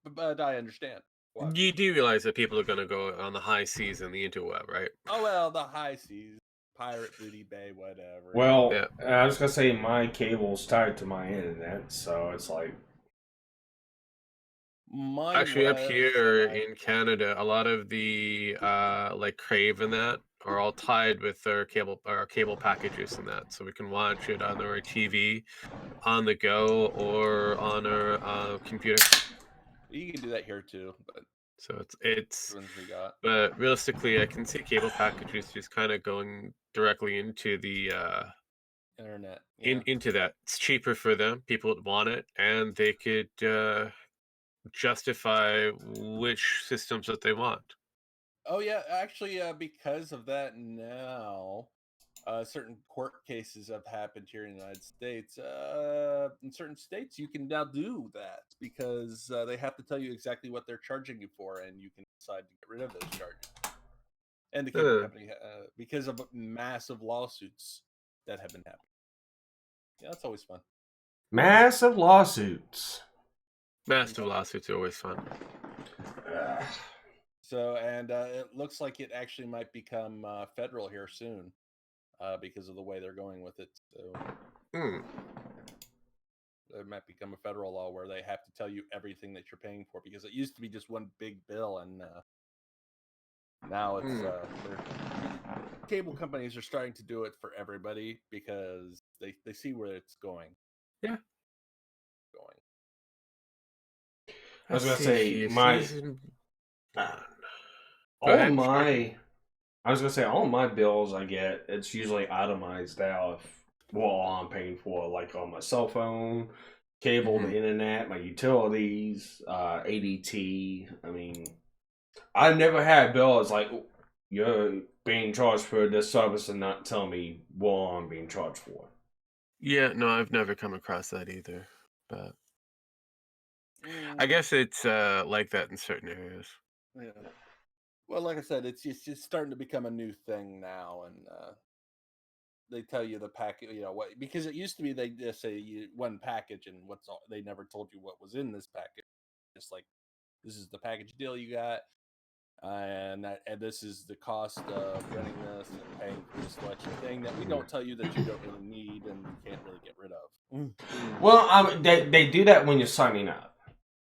Speaker 9: but I understand. Why.
Speaker 4: You do realize that people are going to go on the high seas and the interweb, right?
Speaker 9: Oh well, the high seas, Pirate Booty Bay, whatever.
Speaker 1: Well, I was gonna say my cable's tied to my internet, so it's like.
Speaker 4: Actually, up here in Canada, a lot of the like Crave and that are all tied with our cable packages and that, so we can watch it on our TV, on the go, or on our computer.
Speaker 9: You can do that here too, but
Speaker 4: so it's.
Speaker 9: ones we got.
Speaker 4: But realistically, I can see cable packages just kind of going directly into the
Speaker 9: internet.
Speaker 4: Into that. It's cheaper for them. People would want it, and they could justify which systems that they want.
Speaker 9: Oh yeah, actually, because of that now, certain court cases have happened here in the United States. In certain states, you can now do that because they have to tell you exactly what they're charging you for, and you can decide to get rid of those charges. And the cable company, because of massive lawsuits that have been happening. Yeah, that's always fun.
Speaker 1: Massive lawsuits.
Speaker 4: Massive lawsuits are always fun.
Speaker 9: So, and it looks like it actually might become federal here soon because of the way they're going with it. So, it might become a federal law where they have to tell you everything that you're paying for because it used to be just one big bill, and now it's cable companies are starting to do it for everybody because they see where it's going.
Speaker 1: Yeah.
Speaker 9: Going.
Speaker 1: I was gonna say all my bills I get, it's usually itemized out of what all I'm paying for, like on my cell phone, cable, the internet, my utilities, ADT. I mean, I've never had a bill that's like, you're being charged for this service and not tell me what I'm being charged for.
Speaker 4: Yeah, no, I've never come across that either. But I guess it's like that in certain areas.
Speaker 9: Yeah. Well, like I said, it's just starting to become a new thing now, and they tell you the package, what, because it used to be they just say one package and they never told you what was in this package. Just like, this is the package deal you got, and this is the cost of running this and paying for this selection thing that we don't tell you that you don't really need and you can't really get rid of.
Speaker 1: Well, they do that when you're signing up.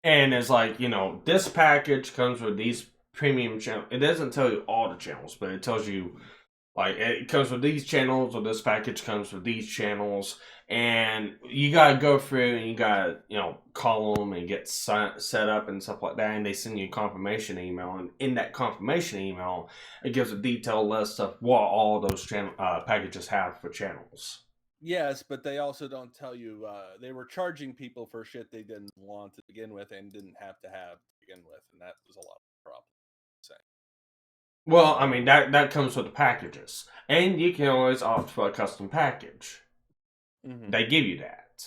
Speaker 1: And it's like, this package comes with these premium channels. It doesn't tell you all the channels, but it tells you, like, it comes with these channels, or this package comes with these channels. And you got to go through and you got to, call them and get set up and stuff like that. And they send you a confirmation email. And in that confirmation email, it gives a detailed list of what all those packages have for channels.
Speaker 9: Yes, but they also don't tell you they were charging people for shit they didn't want to begin with and didn't have to begin with, and that was a lot of the problem.
Speaker 1: Well, I mean, that comes with the packages. And you can always opt for a custom package.
Speaker 9: Mm-hmm.
Speaker 1: They give you that.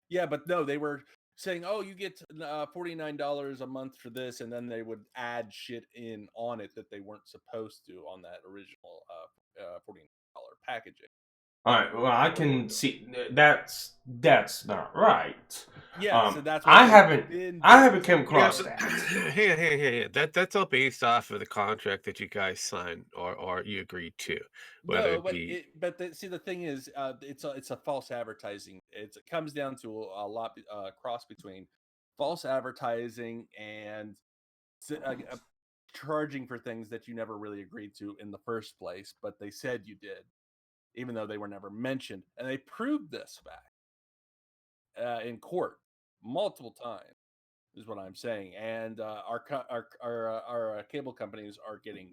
Speaker 9: Yeah, but no, they were saying, oh, you get $49 a month for this, and then they would add shit on it that they weren't supposed to on that original $49 packaging.
Speaker 1: All right. Well, I can see that's not right.
Speaker 9: Yeah, so that's what
Speaker 1: I
Speaker 9: they've
Speaker 1: haven't
Speaker 9: been
Speaker 1: I
Speaker 9: doing.
Speaker 1: haven't come
Speaker 4: Yeah,
Speaker 1: across
Speaker 4: but
Speaker 1: that.
Speaker 4: hey. That's all based off of the contract that you guys signed or you agreed to, whether
Speaker 9: No,
Speaker 4: it be.
Speaker 9: see, the thing is, it's a false advertising. It comes down to a lot cross between false advertising and charging for things that you never really agreed to in the first place, but they said you did, even though they were never mentioned, and they proved this fact in court multiple times. Is what I'm saying, and our cable companies are getting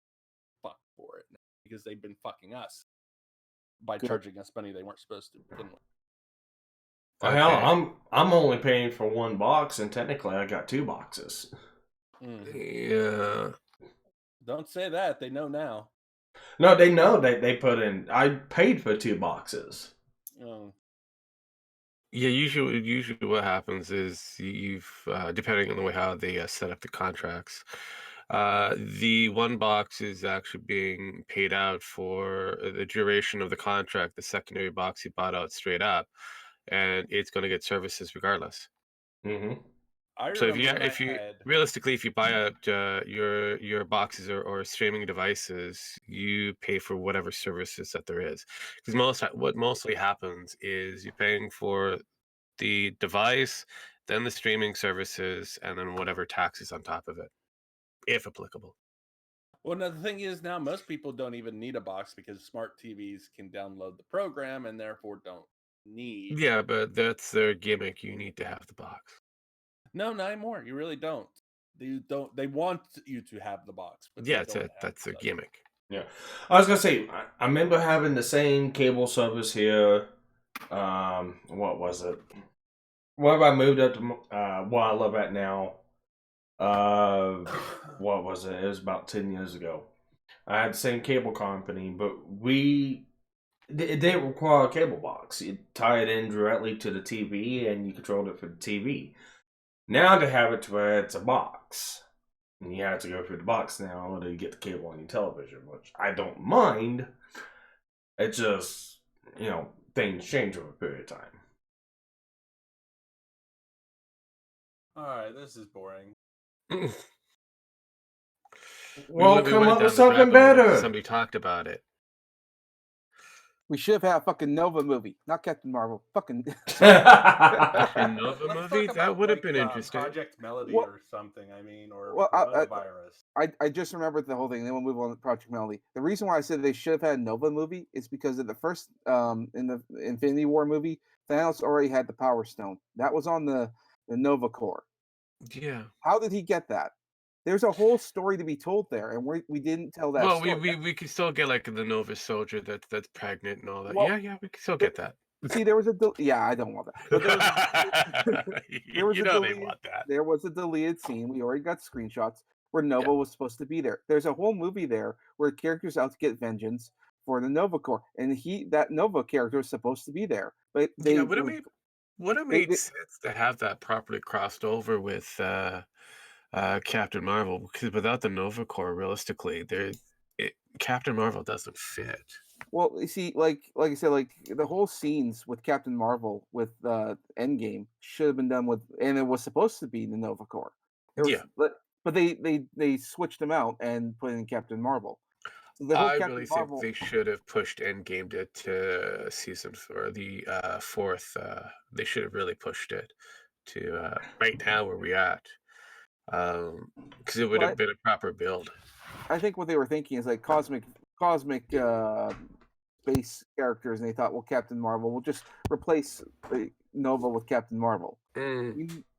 Speaker 9: fucked for it because they've been fucking us by
Speaker 16: Good.
Speaker 9: charging us money they weren't supposed to begin with.
Speaker 1: Well, hell, I'm only paying for one box, and technically I got 2 boxes.
Speaker 4: Yeah.
Speaker 9: Don't say that. They know now.
Speaker 1: No, they know they put in. I paid for 2 boxes.
Speaker 9: Oh.
Speaker 4: Yeah, usually what happens is you've depending on the way how they set up the contracts, the one box is actually being paid out for the duration of the contract. The secondary box you bought out straight up, and it's going to get services regardless.
Speaker 1: Mm-hmm.
Speaker 9: I
Speaker 4: So
Speaker 9: remember
Speaker 4: if you realistically, if you buy out your boxes or streaming devices, you pay for whatever services that there is. Because what mostly happens is you're paying for the device, then the streaming services, and then whatever taxes on top of it, if applicable.
Speaker 9: Well, now the thing is, now most people don't even need a box because smart TVs can download the program and therefore don't need.
Speaker 4: Yeah, but that's their gimmick. You need to have the box.
Speaker 9: No, not anymore. You really don't. They don't. They want you to have the box, but
Speaker 4: Yeah,
Speaker 9: they don't.
Speaker 4: that's their gimmick.
Speaker 1: Yeah, I was gonna say I remember having the same cable service here. What was it? Where I moved up to where I live at now. What was it? It was about 10 years ago. I had the same cable company, but it didn't require a cable box. You tie it in directly to the TV, and you controlled it for the TV. Now they have it to where it's a box. And you have to go through the box now in order to get the cable on your television, which I don't mind. It's just, things change over a period of time.
Speaker 9: All right, this is boring.
Speaker 1: Well, come
Speaker 4: went
Speaker 1: up
Speaker 4: down
Speaker 1: with
Speaker 4: this
Speaker 1: something
Speaker 4: rabbit hole because
Speaker 1: better.
Speaker 4: somebody talked about it.
Speaker 16: We should have had a fucking Nova movie, not Captain Marvel. Fucking
Speaker 4: A Nova movie that would have been interesting.
Speaker 9: Project Melody
Speaker 16: What-
Speaker 9: or something. I mean, or
Speaker 16: Well,
Speaker 9: coronavirus.
Speaker 16: I just remembered the whole thing. Then we'll move on to Project Melody. The reason why I said they should have had a Nova movie is because of the first in the Infinity War movie, Thanos already had the Power Stone. That was on the Nova Core.
Speaker 4: Yeah.
Speaker 16: How did he get that? There's a whole story to be told there, and we didn't tell that
Speaker 4: Well,
Speaker 16: story.
Speaker 4: we could still get like the Nova Soldier that's pregnant and all that.
Speaker 16: Well,
Speaker 4: yeah, we could still get that.
Speaker 16: See, there was a yeah, I don't want that. But there was
Speaker 4: You
Speaker 16: a
Speaker 4: know they
Speaker 16: deleted,
Speaker 4: want that.
Speaker 16: There was a deleted scene. We already got screenshots where Nova was supposed to be there. There's a whole movie there where characters out to get vengeance for the Nova Corps, and that Nova character is supposed to be there. But they
Speaker 4: would have made sense to have that properly crossed over with Captain Marvel, because without the Nova Corps, realistically, Captain Marvel doesn't fit.
Speaker 16: Well, you see, like I said, like the whole scenes with Captain Marvel with Endgame should have been done with, and it was supposed to be the Nova Corps.
Speaker 4: Yeah.
Speaker 16: But they switched them out and put in Captain Marvel. The whole
Speaker 4: I
Speaker 16: Captain
Speaker 4: really
Speaker 16: Marvel,
Speaker 4: think they should have pushed Endgame to season for the fourth. They should have really pushed it to right now where we at, because it would have been a proper build.
Speaker 16: I think what they were thinking is like cosmic space characters, and they thought, well, Captain Marvel, we'll just replace Nova with Captain Marvel.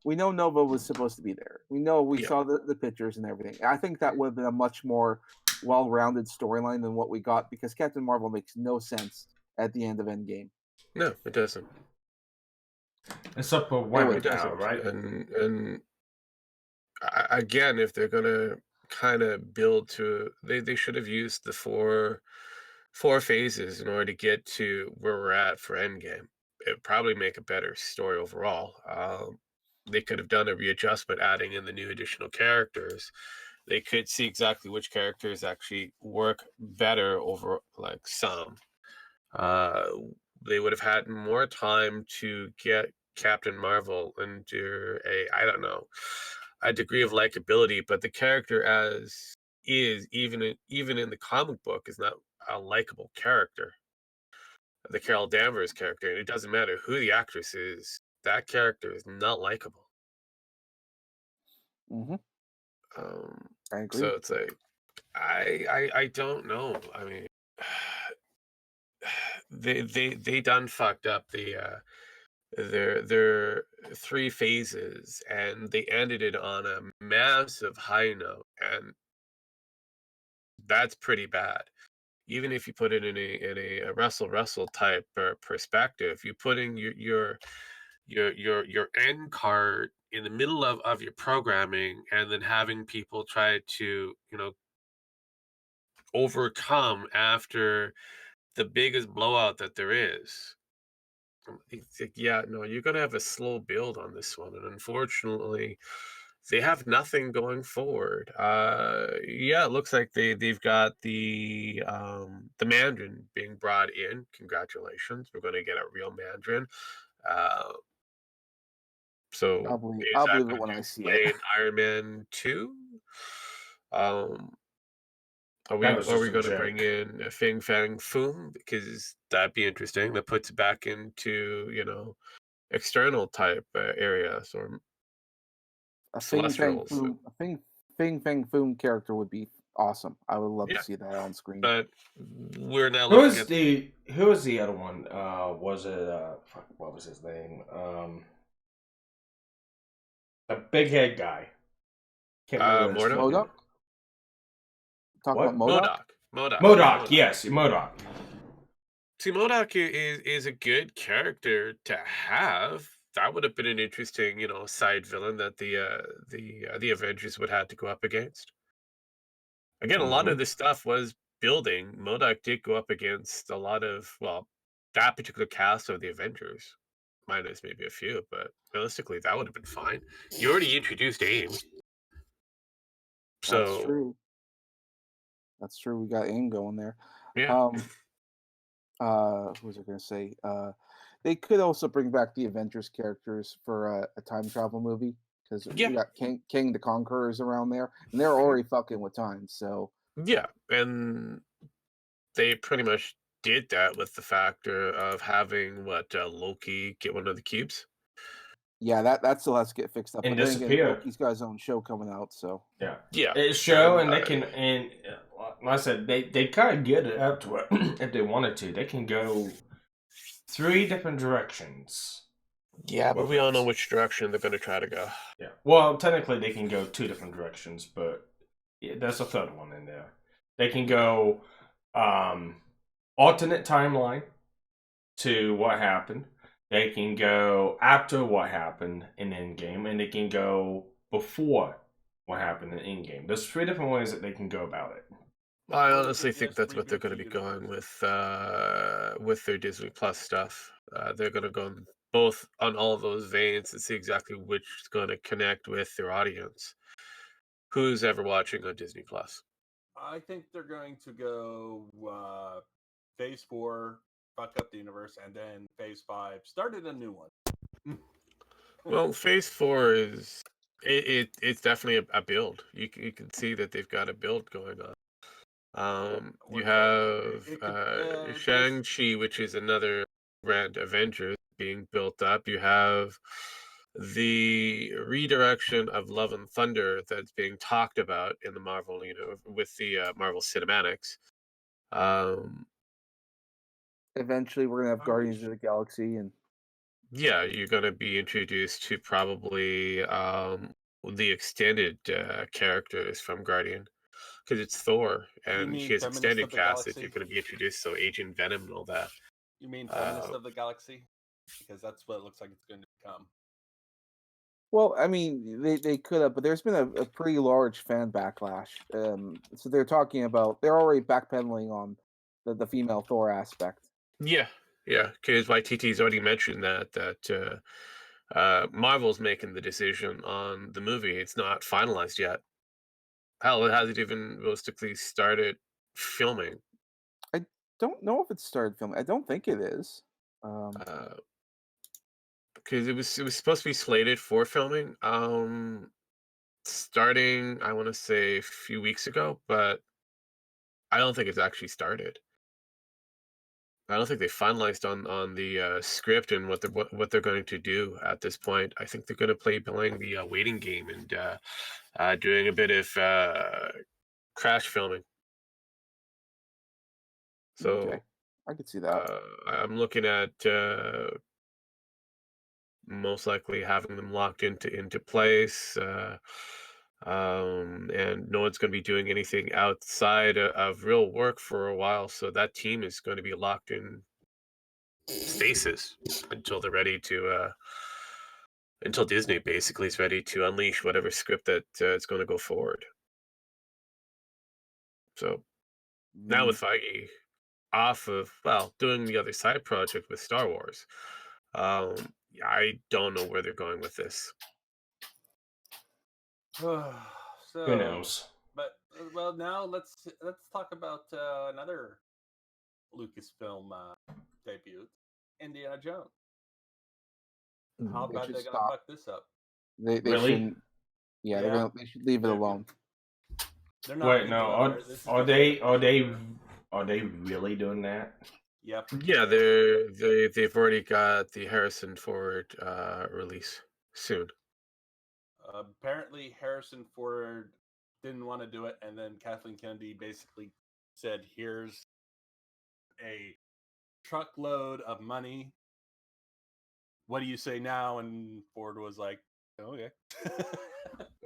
Speaker 16: We know Nova was supposed to be there. We know we saw the pictures and everything. I think that would have been a much more well-rounded storyline than what we got, because Captain Marvel makes no sense at the end of Endgame.
Speaker 4: No, it doesn't.
Speaker 1: Except for
Speaker 4: No,
Speaker 1: women
Speaker 4: it
Speaker 1: now,
Speaker 4: doesn't.
Speaker 1: right?
Speaker 4: And again, if they're gonna kind of build to, they should have used the four phases in order to get to where we're at for Endgame. It would probably make a better story overall. They could have done a readjustment, adding in the new additional characters. They could see exactly which characters actually work better over like some. Uh, they would have had more time to get Captain Marvel into I don't know, a degree of likability, but the character as is, even in the comic book, is not a likable character. The Carol Danvers character, and it doesn't matter who the actress is, that character is not likable.
Speaker 16: Mm-hmm. I agree.
Speaker 4: So it's like I don't know. I mean, they done fucked up their three phases, and they ended it on a massive high note, and that's pretty bad. Even if you put it in a Russell type perspective, you putting your end card in the middle of your programming, and then having people try to overcome after the biggest blowout that there is. It's like, yeah, no, you're gonna have a slow build on this one, and unfortunately, they have nothing going forward. Yeah, it looks like they've got the Mandarin being brought in. Congratulations, we're gonna get a real Mandarin. Uh, so is
Speaker 16: I'll
Speaker 4: that
Speaker 16: believe it
Speaker 4: going
Speaker 16: when I
Speaker 4: to
Speaker 16: see
Speaker 4: play
Speaker 16: it.
Speaker 4: in Iron Man 2? Um, are
Speaker 1: That
Speaker 4: we
Speaker 1: was
Speaker 4: are
Speaker 1: just
Speaker 4: we
Speaker 1: a
Speaker 4: going to bring
Speaker 1: joke.
Speaker 4: in a Fing Fang Foom? Because that'd be interesting. That puts it back into external type areas or
Speaker 16: A
Speaker 4: celestials.
Speaker 16: Fing Fang Foom character would be awesome. I would love to
Speaker 4: Yeah,
Speaker 16: see that on screen.
Speaker 4: but we're now
Speaker 1: Who
Speaker 4: looking
Speaker 1: was
Speaker 4: at
Speaker 1: the other one? Was it fuck, what was his name? The big head guy. Can't remember his
Speaker 4: Mordo.
Speaker 1: fucking
Speaker 16: Modok? Talking
Speaker 1: what?
Speaker 16: about Modok?
Speaker 1: Modok, yes, Modok.
Speaker 4: See, Modok is a good character to have. That would have been an interesting, side villain that the Avengers would have to go up against. Again, a lot of
Speaker 1: Mhm.
Speaker 4: this stuff was building. MODOK did go up against a lot of, well, that particular cast of the Avengers, minus maybe a few, but realistically, that would have been fine. You already introduced AIM,
Speaker 16: That's
Speaker 4: so
Speaker 16: true. That's true. We got AIM going there.
Speaker 4: yeah,
Speaker 16: What was I gonna say? They could also bring back the Avengers characters for a time travel movie because
Speaker 4: yeah,
Speaker 16: we got King the Conquerors around there, and they're already fucking with time. So
Speaker 4: yeah, and they pretty much did that with the factor of having Loki get one of the cubes.
Speaker 16: yeah, that still has to get fixed up.
Speaker 1: And
Speaker 16: But then again,
Speaker 1: disappear.
Speaker 16: Loki's got his own show coming out, so
Speaker 1: Yeah.
Speaker 4: Yeah,
Speaker 1: It's show, and they
Speaker 4: and
Speaker 1: can, and like I said, they kind of get it up to it if they wanted to. They can go 3 different directions.
Speaker 4: yeah, but
Speaker 1: with
Speaker 4: we all know
Speaker 1: it.
Speaker 4: which direction they're going to try to go.
Speaker 1: Yeah. Well, technically, they can go 2 different directions, but yeah, there's a third one in there. They can go alternate timeline to what happened. They can go after what happened in Endgame, and they can go before what happened in Endgame. There's 3 different ways that they can go about it.
Speaker 4: I
Speaker 9: Or
Speaker 4: honestly
Speaker 9: is it
Speaker 4: think
Speaker 9: just
Speaker 4: that's what they're going to be
Speaker 9: reboot
Speaker 4: going with their Disney Plus stuff. They're going to go both on all of those veins and see exactly which is going to connect with their audience. Who's ever watching on Disney Plus?
Speaker 9: I think they're going to go phase 4, fuck up the universe, and then phase 5, started a new one.
Speaker 4: Well, Phase 4 is it's definitely a build. You can see that they've got a build going on. You have Shang-Chi, which is another brand Avengers being built up. You have the redirection of Love and Thunder that's being talked about in the Marvel, with the Marvel Cinematics.
Speaker 16: eventually we're gonna have Guardians of the Galaxy, and
Speaker 4: Yeah, you're going to be introduced to probably the extended characters from Guardian. Because it's Thor,
Speaker 9: You
Speaker 4: and
Speaker 9: mean
Speaker 4: he has
Speaker 9: Feminist
Speaker 4: extended
Speaker 9: of the
Speaker 4: cast that
Speaker 9: Galaxy?
Speaker 4: you're going to be introduced, so Agent Venom and all that.
Speaker 9: You mean Feminist of the Galaxy? Because that's what it looks like it's going to become.
Speaker 16: well, I mean, they could have, but there's been a pretty large fan backlash. So they're talking about they're already backpedaling on the female Thor aspect.
Speaker 4: Yeah, yeah, because YTT's already mentioned that Marvel's making the decision on the movie. It's not finalized yet. Hell, it hasn't even realistically started filming.
Speaker 16: don't know if it started filming. I don't think it is.
Speaker 4: Because it was supposed to be slated for filming. Starting, I want to say a few weeks ago, but I don't think it's actually started. I don't think they finalized on the script and what they're going to do at this point. I think they're going to playing the waiting game and doing a bit of crash filming.
Speaker 16: Okay,
Speaker 4: So
Speaker 16: I could see that.
Speaker 4: I'm looking at most likely having them locked into place, and no one's going to be doing anything outside of real work for a while. So that team is going to be locked in stasis until they're ready to until Disney basically is ready to unleash whatever script that is going to go forward. So now with Feige off of doing the other side project with Star Wars, I don't know where they're going with this.
Speaker 9: So,
Speaker 1: Who knows?
Speaker 9: But well, now let's talk about another Lucasfilm debut, Indiana Jones. How
Speaker 16: They
Speaker 9: bad
Speaker 16: should
Speaker 9: they're gonna
Speaker 16: stop.
Speaker 9: fuck this up?
Speaker 16: They
Speaker 1: Really?
Speaker 16: shouldn't. Yeah, they should leave it alone.
Speaker 9: They're not
Speaker 1: Wait,
Speaker 9: leaving
Speaker 1: no.
Speaker 9: it
Speaker 1: Are,
Speaker 9: alone. This is
Speaker 1: are
Speaker 9: the
Speaker 1: they?
Speaker 9: second
Speaker 1: Are they?
Speaker 9: trailer.
Speaker 1: Are they really doing that?
Speaker 9: Yep.
Speaker 4: Yeah, they've already got the Harrison Ford release soon.
Speaker 9: Apparently, Harrison Ford didn't want to do it, and then Kathleen Kennedy basically said, "Here's a truckload of money. What do you say now?" And Ford was like, "Okay."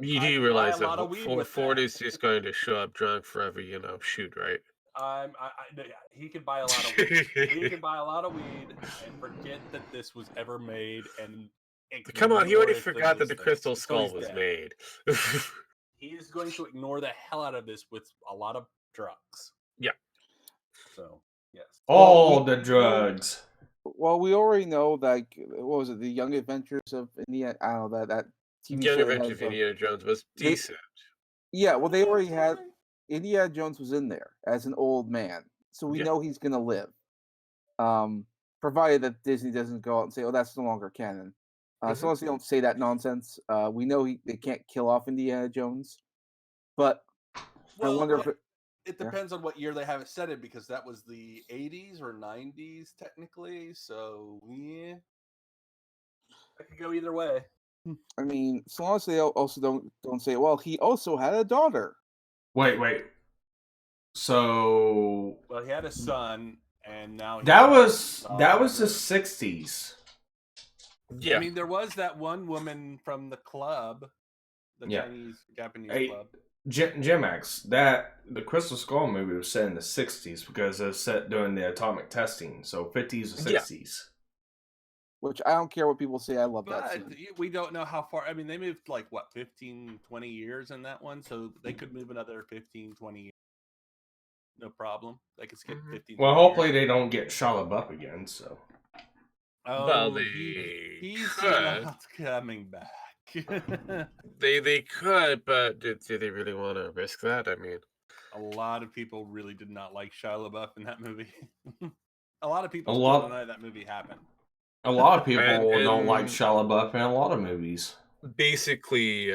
Speaker 4: You
Speaker 9: I
Speaker 4: do
Speaker 9: can buy
Speaker 4: realize
Speaker 9: a
Speaker 4: that
Speaker 9: lot of weed with
Speaker 4: Ford
Speaker 9: that.
Speaker 4: is just going to show up drunk forever, shoot, right?
Speaker 9: He could buy a lot of weed. He could buy a lot of weed and forget that this was ever made and
Speaker 4: Come on, he already
Speaker 9: ignore it
Speaker 4: forgot that the Crystal
Speaker 9: until
Speaker 4: Skull
Speaker 9: he's
Speaker 4: was
Speaker 9: dead.
Speaker 4: made.
Speaker 9: He is going to ignore the hell out of this with a lot of drugs.
Speaker 4: Yeah.
Speaker 9: So yes.
Speaker 1: All the drugs.
Speaker 16: Well, we already know, like, what was it, the Young Adventures of Indiana? I don't know that TV
Speaker 4: Young
Speaker 16: show.
Speaker 4: Adventures of Indiana Jones was decent.
Speaker 16: Yeah, well, they already had Indiana Jones was in there as an old man, so we
Speaker 4: Yeah.
Speaker 16: know he's gonna live. Provided that Disney doesn't go out and say, "Oh, that's no longer canon." So long as they don't say that nonsense, we know they can't kill off Indiana Jones. But I wonder if
Speaker 9: it depends on what year they have it set in, because that was the 80s or 90s technically. So yeah, that could go either way.
Speaker 16: I mean, so long as they also don't say, "Well, he also had a daughter."
Speaker 1: Wait. So
Speaker 9: Well, he had a son, and now he
Speaker 1: that
Speaker 9: has a
Speaker 1: was the
Speaker 9: daughter.
Speaker 1: '60s.
Speaker 9: I mean, there was that one woman from the club, the
Speaker 1: Yeah.
Speaker 9: Chinese Japanese
Speaker 1: Hey,
Speaker 9: club.
Speaker 1: Jim X, that the Crystal Skull movie was set in the '60s because it was set during the atomic testing, so '50s or '60s.
Speaker 16: Which I don't care what people say. I love that
Speaker 9: But
Speaker 16: scene.
Speaker 9: we don't know how far. I mean, they moved like what 15, 20 years in that one, so they could move another 15, 20 years. No problem. They could skip 15.
Speaker 1: Well,
Speaker 9: 20
Speaker 1: hopefully
Speaker 9: years.
Speaker 1: they don't get Shia LaBeouf again. So.
Speaker 9: Oh, he's not coming back.
Speaker 4: They could, but do they really want to risk that? I mean,
Speaker 9: a lot of people really did not like Shia LaBeouf in that movie. A lot of people
Speaker 1: A
Speaker 9: still
Speaker 1: lot-
Speaker 9: deny that movie happened.
Speaker 1: A lot of people
Speaker 4: And-
Speaker 1: don't like Shia LaBeouf in a lot of movies.
Speaker 4: basically,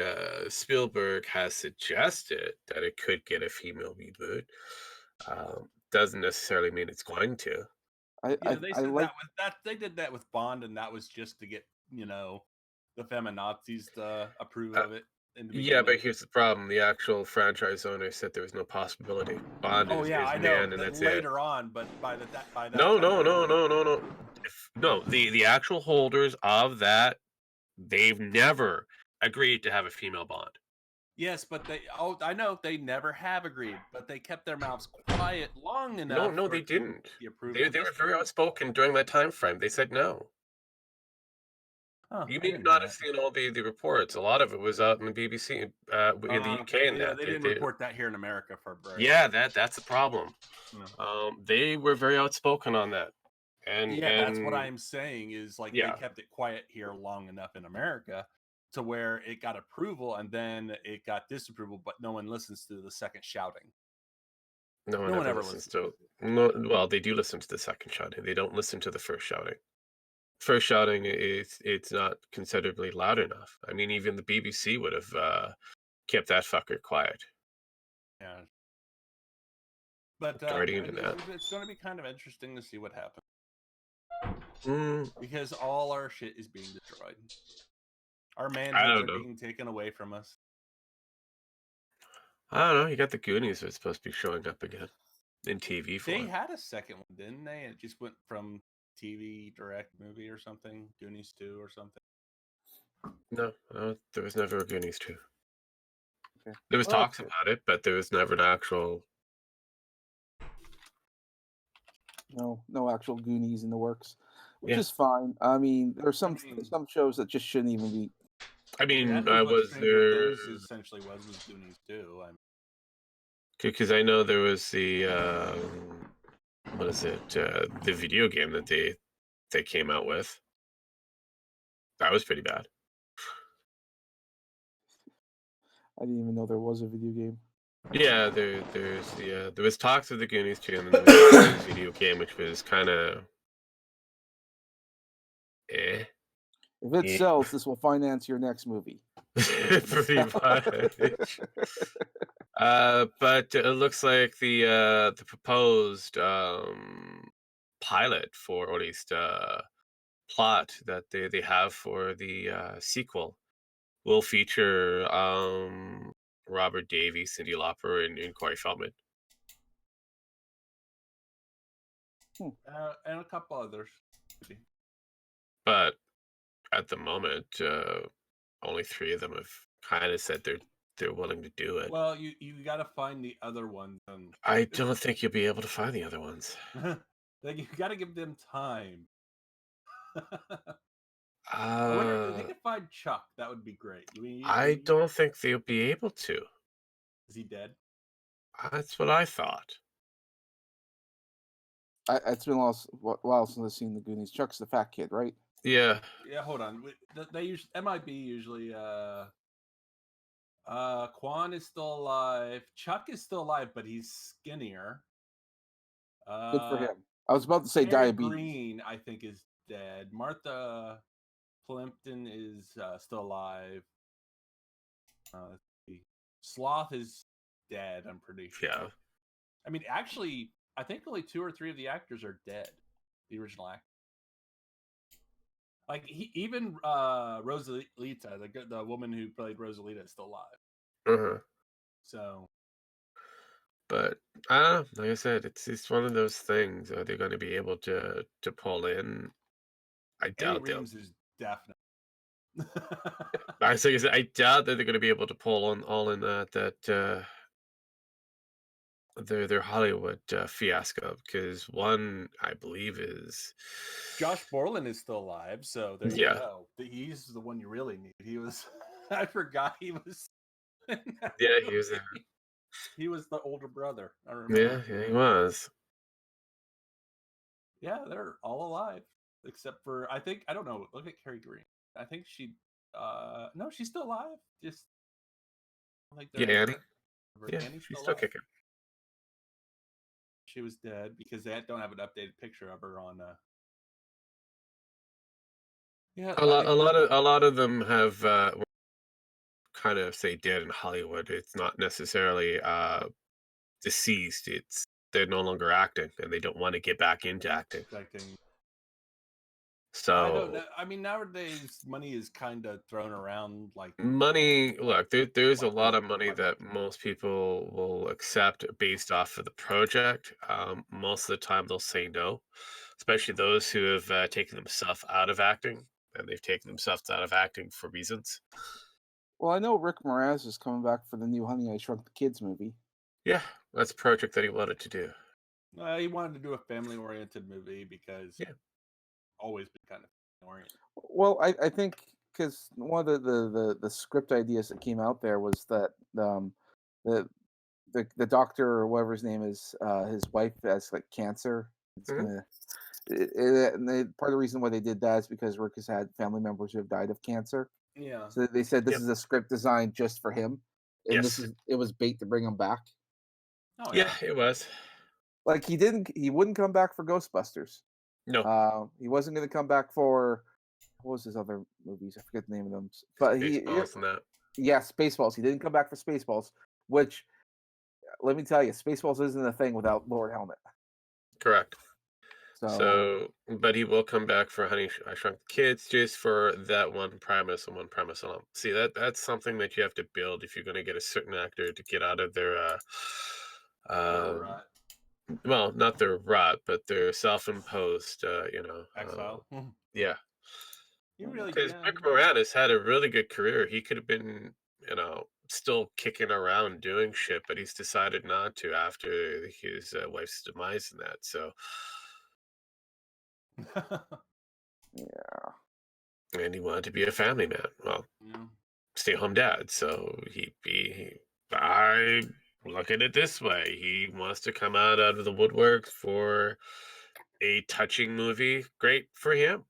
Speaker 4: Spielberg has suggested that it could get a female reboot. Doesn't necessarily mean it's going to.
Speaker 9: Yeah, they said they did that with Bond, and that was just to get the feminazis to approve of it. In the
Speaker 4: Yeah, but
Speaker 9: beginning.
Speaker 4: here's the problem: the actual franchise owner said there was no possibility. Bond is
Speaker 9: I know.
Speaker 4: man, and that's it.
Speaker 9: Later on, but by that
Speaker 4: No.
Speaker 9: time,
Speaker 4: No, the actual holders of that, they've never agreed to have a female Bond.
Speaker 9: Yes, but I know they never have agreed, but they kept their mouths quiet long enough.
Speaker 4: No, they didn't.
Speaker 9: The approval.
Speaker 4: They were very outspoken during that time frame. They said no.
Speaker 9: Oh,
Speaker 4: You
Speaker 9: I
Speaker 4: may
Speaker 9: didn't
Speaker 4: not
Speaker 9: know
Speaker 4: have seen all the reports. A lot of it was out in the BBC, in the UK, and
Speaker 9: yeah,
Speaker 4: that
Speaker 9: they didn't report that here in America for very
Speaker 4: Yeah, that's the problem.
Speaker 9: No.
Speaker 4: They were very outspoken on that, and
Speaker 9: that's what I'm saying is like
Speaker 4: Yeah.
Speaker 9: they kept it quiet here long enough in America to where it got approval and then it got disapproval, but no one listens to the second shouting.
Speaker 4: No one
Speaker 9: No one
Speaker 4: ever
Speaker 9: ever
Speaker 4: listens to. No, well, they do listen to the second shouting. They don't listen to the first shouting. First shouting is it's not considerably loud enough. I mean, even the BBC would have kept that fucker quiet.
Speaker 9: Yeah. But
Speaker 4: Guarding internet.
Speaker 9: it's going to be kind of interesting to see what happens.
Speaker 4: Mm,
Speaker 9: Because all our shit is being destroyed. Our
Speaker 4: I
Speaker 9: manhoods
Speaker 4: don't
Speaker 9: are
Speaker 4: know.
Speaker 9: being taken away from us.
Speaker 4: I don't know. You got the Goonies that's supposed to be showing up again in TV
Speaker 9: They
Speaker 4: form.
Speaker 9: had a second one, didn't they? It just went from TV direct movie or something, Goonies 2 or something.
Speaker 4: No, there was never a Goonies 2.
Speaker 16: Okay.
Speaker 4: There was
Speaker 16: Well,
Speaker 4: talks about it, but there was never an actual.
Speaker 16: no actual Goonies in the works, which
Speaker 4: Yeah.
Speaker 16: is fine. I mean, there's some shows that just shouldn't even be.
Speaker 4: I mean,
Speaker 9: That was what
Speaker 4: was
Speaker 9: Stranger
Speaker 4: there?
Speaker 9: Things essentially was Goonies 2.
Speaker 4: Because I know there was the what is it? The video game that they came out with. That was pretty bad.
Speaker 16: I didn't even know there was a video game.
Speaker 4: Yeah, there was talks of the Goonies 2, and then there was the Goonies video game, which was kind of eh.
Speaker 16: If it
Speaker 4: Yeah.
Speaker 16: sells, this will finance your next movie.
Speaker 4: Pretty much. But it looks like the proposed pilot for, or at least plot that they have for the sequel will feature Robert Davies, Cyndi Lauper, and Corey Feldman.
Speaker 9: And a couple others.
Speaker 4: But at the moment, only 3 of them have kind of said they're willing to do it.
Speaker 9: Well, you got to find the other ones.
Speaker 4: I don't think you'll be able to find the other ones.
Speaker 9: Like, you got to give them time. I wonder if they could find Chuck. That would be great.
Speaker 4: I don't think they'll be able to.
Speaker 9: Is he dead?
Speaker 4: That's what I thought.
Speaker 16: It's been a while since I've seen the Goonies. Chuck's the fat kid, right?
Speaker 4: Yeah.
Speaker 9: Yeah, hold on. They use MIB usually. Quan is still alive. Chuck is still alive, but he's skinnier.
Speaker 16: Good for him. I was about to say
Speaker 9: Harry
Speaker 16: diabetes.
Speaker 9: Green, I think, is dead. Martha Plimpton is still alive. Let's see. Sloth is dead, I'm pretty sure.
Speaker 4: Yeah.
Speaker 9: I mean, actually, I think only 2 or 3 of the actors are dead. The original actors. Like, even Rosalita, the woman who played Rosalita, is still alive.
Speaker 4: Uh-huh.
Speaker 9: So,
Speaker 4: But I don't know. Like I said, it's one of those things. Are they going to be able to pull in? I
Speaker 9: Eddie
Speaker 4: doubt they'll.
Speaker 9: Reams is definitely.
Speaker 4: I doubt that they're going to be able to pull on all in that their Hollywood fiasco, because one I believe is
Speaker 9: Josh Brolin is still alive, so there you go. He's the one you really need. He was. I forgot he was.
Speaker 4: Yeah, he was there.
Speaker 9: He was the older brother. I remember.
Speaker 4: Yeah, he was.
Speaker 9: Yeah, they're all alive except for I don't know. Look at Carrie Green. I think she. No, she's still alive. Just like
Speaker 4: Annie. Yeah,
Speaker 9: Annie's
Speaker 4: she's still
Speaker 9: alive.
Speaker 4: kicking.
Speaker 9: She was dead because they don't have an updated picture of her on. Yeah,
Speaker 4: A lot of them have kind of say dead in Hollywood. It's not necessarily deceased. It's they're no longer acting and they don't want to get back into acting. So
Speaker 9: I don't know. I mean, nowadays money is kind of thrown around like
Speaker 4: money. Look, there's a lot of money that most people will accept based off of the project. Most of the time, they'll say no, especially those who have taken themselves out of acting, and they've taken themselves out of acting for reasons.
Speaker 16: Well, I know Rick Moranis is coming back for the new Honey, I Shrunk the Kids movie.
Speaker 4: Yeah, that's a project that he wanted to do.
Speaker 9: he wanted to do a family-oriented movie because always been kind of oriented.
Speaker 16: Well, I think because one of the script ideas that came out there was that the doctor or whatever his name is, his wife has like cancer. It's gonna. Part of the reason why they did that is because Rick has had family members who have died of cancer.
Speaker 9: Yeah.
Speaker 16: So they said this is a script designed just for him, and
Speaker 4: Yes.
Speaker 16: it was bait to bring him back.
Speaker 9: Oh
Speaker 4: Yeah, it was.
Speaker 16: Like he wouldn't come back for Ghostbusters.
Speaker 4: No.
Speaker 16: He wasn't going to come back for what was his other movies? I forget the name of them. But
Speaker 4: Spaceballs and that.
Speaker 16: yeah, Spaceballs. He didn't come back for Spaceballs, which let me tell you, Spaceballs isn't a thing without Lord Helmet.
Speaker 4: Correct.
Speaker 16: So,
Speaker 4: but he will come back for Honey, I Shrunk the Kids, just for that one premise and one premise alone. See, that's something that you have to build if you're going to get a certain actor to get out of their,
Speaker 9: rut.
Speaker 4: well, not their rut, but their self-imposed,
Speaker 9: Exile.
Speaker 4: yeah.
Speaker 9: You really
Speaker 4: Because Rick Moranis had a really good career. He could have been, still kicking around doing shit, but he's decided not to after his wife's demise and that. So,
Speaker 16: yeah.
Speaker 4: And he wanted to be a family man. Well, stay-home dad. So I look at it this way: he wants to come out of the woodwork for a touching movie. Great for him.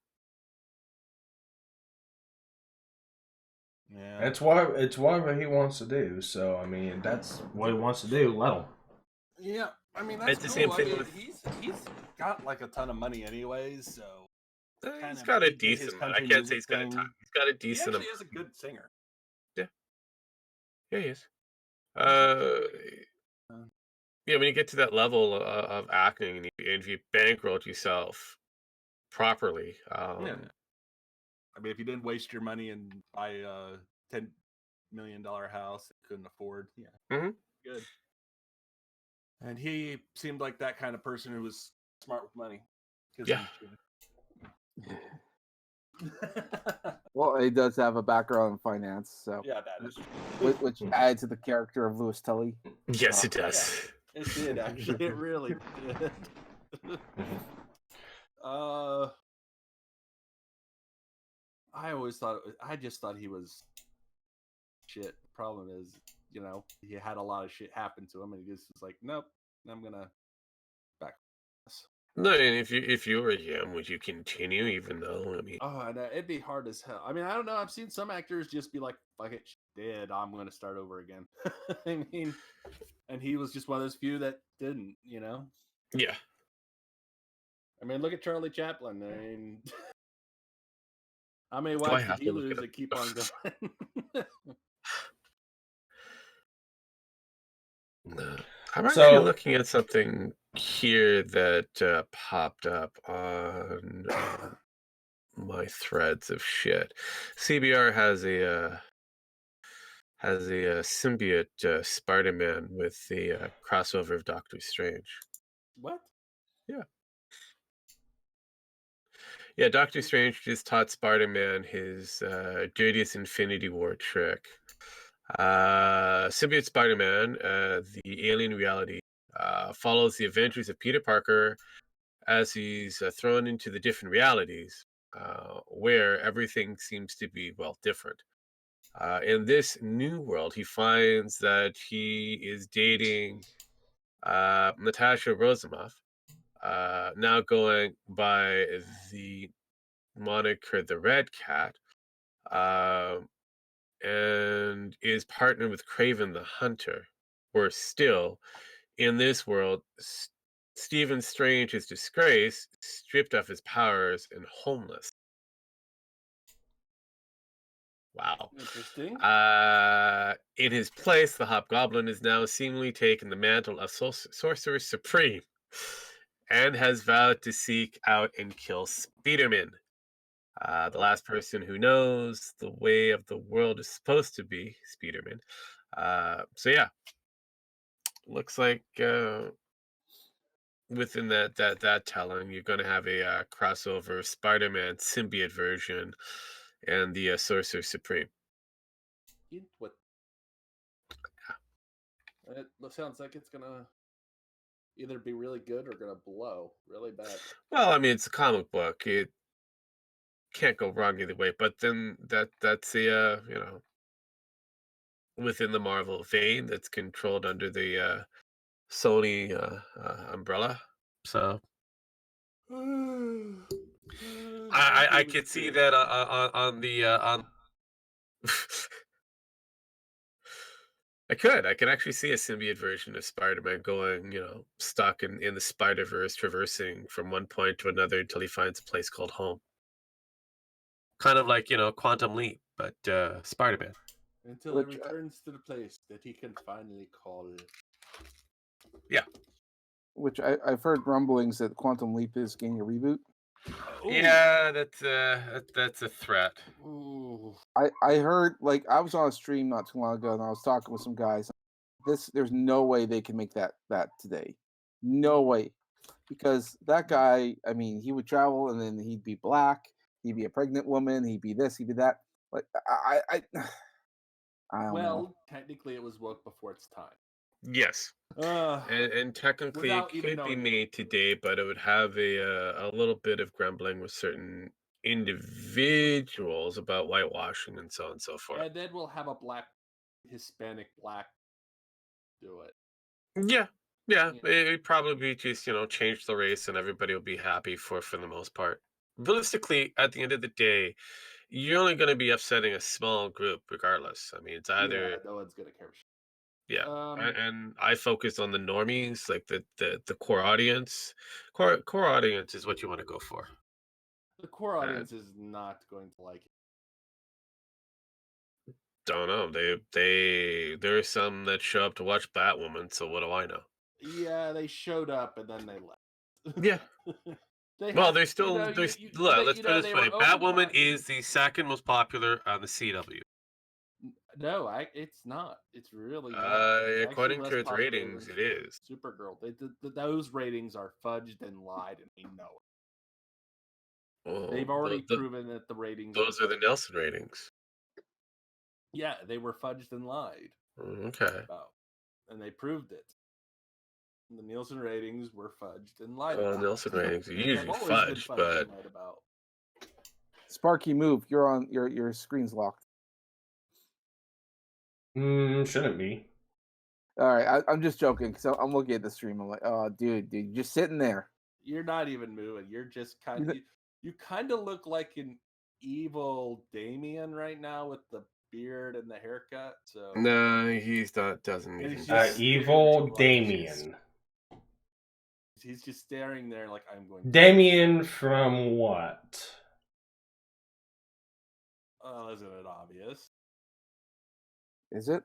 Speaker 9: Yeah.
Speaker 1: It's whatever he wants to do. So I mean, that's what he wants to do. Let him.
Speaker 9: Yeah, I mean that's
Speaker 4: It's the
Speaker 9: cool.
Speaker 4: same
Speaker 9: I
Speaker 4: thing
Speaker 9: mean,
Speaker 4: with-
Speaker 9: he's got like a ton of money anyways, so
Speaker 4: He's got a decent one. I can't say he's got a ton. He's got a
Speaker 9: He
Speaker 4: decent
Speaker 9: actually
Speaker 4: amount.
Speaker 9: is a good singer.
Speaker 4: Yeah, he is. Yeah, when you get to that level of acting and if you bankroll yourself properly,
Speaker 9: Yeah. I mean, if you didn't waste your money and buy a $10 million house that you couldn't afford, yeah, good. And he seemed like that kind of person who was smart with money.
Speaker 4: Yeah.
Speaker 16: Well, he does have a background in finance, so
Speaker 9: Yeah, that is true.
Speaker 16: which adds to the character of Louis Tully.
Speaker 4: Yes, it does.
Speaker 9: Yeah, it did actually. It really did. I just thought he was shit. The problem is, he had a lot of shit happen to him, and he just was like, nope, I'm gonna back this.
Speaker 4: No, and if you were him, would you continue? Even though
Speaker 9: Oh, no, it'd be hard as hell. I mean, I don't know. I've seen some actors just be like, "Fuck it, she's dead. I'm gonna start over again." I mean, and he was just one of those few that didn't.
Speaker 4: Yeah.
Speaker 9: I mean, look at Charlie Chaplin. I mean, how many
Speaker 4: Do I
Speaker 9: wives
Speaker 4: have
Speaker 9: did he
Speaker 4: to look
Speaker 9: lose
Speaker 4: it
Speaker 9: that keep on going?
Speaker 4: I'm actually looking at something here that popped up on my threads of shit. CBR has a symbiote Spider-Man with the crossover of Doctor Strange.
Speaker 9: What?
Speaker 4: Yeah. Yeah, Doctor Strange just taught Spider-Man his dirtiest Infinity War trick. Symbiote Spider-Man, the alien reality, follows the adventures of Peter Parker as he's thrown into the different realities, where everything seems to be, different. In this new world, he finds that he is dating Natasha Rosamov, now going by the moniker the Red Cat, and is partnered with Craven the Hunter. Worse still, in this world, Stephen Strange is disgraced, stripped of his powers, and homeless. Wow.
Speaker 9: Interesting.
Speaker 4: In his place, the Hobgoblin is now seemingly taken the mantle of Sorcerer Supreme and has vowed to seek out and kill Spider-Man. The last person who knows the way of the world is supposed to be Spider-Man. So yeah, looks like within that telling, you're going to have a crossover Spider-Man symbiote version and the Sorcerer Supreme.
Speaker 9: What? It sounds like it's gonna either be really good or gonna blow really bad.
Speaker 4: Well, I mean, it's a comic book. It can't go wrong either way. But then that's the within the Marvel vein that's controlled under the Sony umbrella. So I could see that on the on I could actually see a symbiote version of Spider-Man going, stuck in the Spider-Verse, traversing from one point to another until he finds a place called home. Kind of like, Quantum Leap, but Spider-Man.
Speaker 9: Until he returns to the place that he can finally call.
Speaker 4: Yeah.
Speaker 16: Which I've heard rumblings that Quantum Leap is getting a reboot.
Speaker 4: Yeah, that's a threat.
Speaker 9: Ooh.
Speaker 16: I heard, like, I was on a stream not too long ago and I was talking with some guys. There's no way they can make that today. No way. Because that guy, I mean, he would travel and then he'd be black, he'd be a pregnant woman, he'd be this, he'd be that. Like I don't know.
Speaker 9: Technically it was woke before its time.
Speaker 4: Yes. And technically it
Speaker 9: without even
Speaker 4: could be
Speaker 9: knowing.
Speaker 4: made today, but it would have a little bit of grumbling with certain individuals about whitewashing and so on and so forth.
Speaker 9: And then we'll have a Hispanic black do it.
Speaker 4: Yeah, it'd probably be just, change the race and everybody will be happy for the most part. Realistically, at the end of the day, you're only going to be upsetting a small group regardless. I mean, it's either...
Speaker 9: Yeah, no one's gonna care.
Speaker 4: Yeah, and I focus on the normies, like the core audience. Core audience is what you want to go for.
Speaker 9: The core audience is not going to like it.
Speaker 4: Don't know. There are some that show up to watch Batwoman, so what do I know?
Speaker 9: Yeah, they showed up and then they left.
Speaker 4: Yeah. Well, there's still let's put it this way: Batwoman is the second most popular on the CW.
Speaker 9: No, it's not. It's really not. It's
Speaker 4: According
Speaker 9: actually
Speaker 4: to
Speaker 9: less
Speaker 4: its
Speaker 9: popular
Speaker 4: ratings,
Speaker 9: than
Speaker 4: it is.
Speaker 9: Supergirl. Those ratings are fudged and lied, and we know it.
Speaker 4: Oh,
Speaker 9: They've already proven that the ratings.
Speaker 4: Those are the Nelson ratings.
Speaker 9: Yeah, they were fudged and lied.
Speaker 4: Okay.
Speaker 9: About, and they proved it. The Nielsen ratings were fudged and lied
Speaker 4: Well,
Speaker 9: about.
Speaker 4: Nielsen ratings are usually
Speaker 9: They've always been
Speaker 4: fudged,
Speaker 9: fudged
Speaker 4: but
Speaker 9: and lied about.
Speaker 16: Sparky, move. You're on. Your screen's locked.
Speaker 1: Shouldn't be.
Speaker 16: All right, I'm just joking because I'm looking at the stream. I'm like, oh, dude, you're just sitting there.
Speaker 9: You're not even moving. You're just kind of. You kind of look like an evil Damien right now with the beard and the haircut. So
Speaker 4: no, he's not. Doesn't even.
Speaker 1: Evil Damien.
Speaker 9: He's just staring there like I'm going.
Speaker 1: Damien from what?
Speaker 9: Isn't it obvious?
Speaker 16: Is it?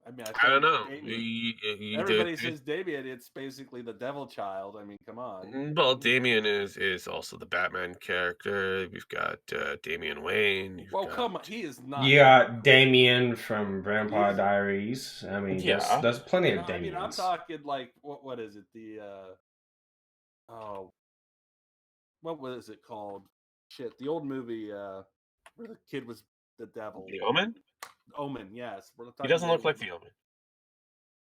Speaker 9: I mean,
Speaker 4: I don't know.
Speaker 9: Everybody says Damien. It's basically the devil child. I mean, come on.
Speaker 4: Well, Damien is also the Batman character. We've got Damian Wayne.
Speaker 9: Come on, he is not.
Speaker 1: You got Damien from Vampire Diaries. I mean, there's plenty of Damiens.
Speaker 9: I mean, I'm talking like what is it? What was it called? Shit, the old movie where the kid was the devil.
Speaker 4: The Omen?
Speaker 9: Omen, yes.
Speaker 4: He doesn't look like the Omen.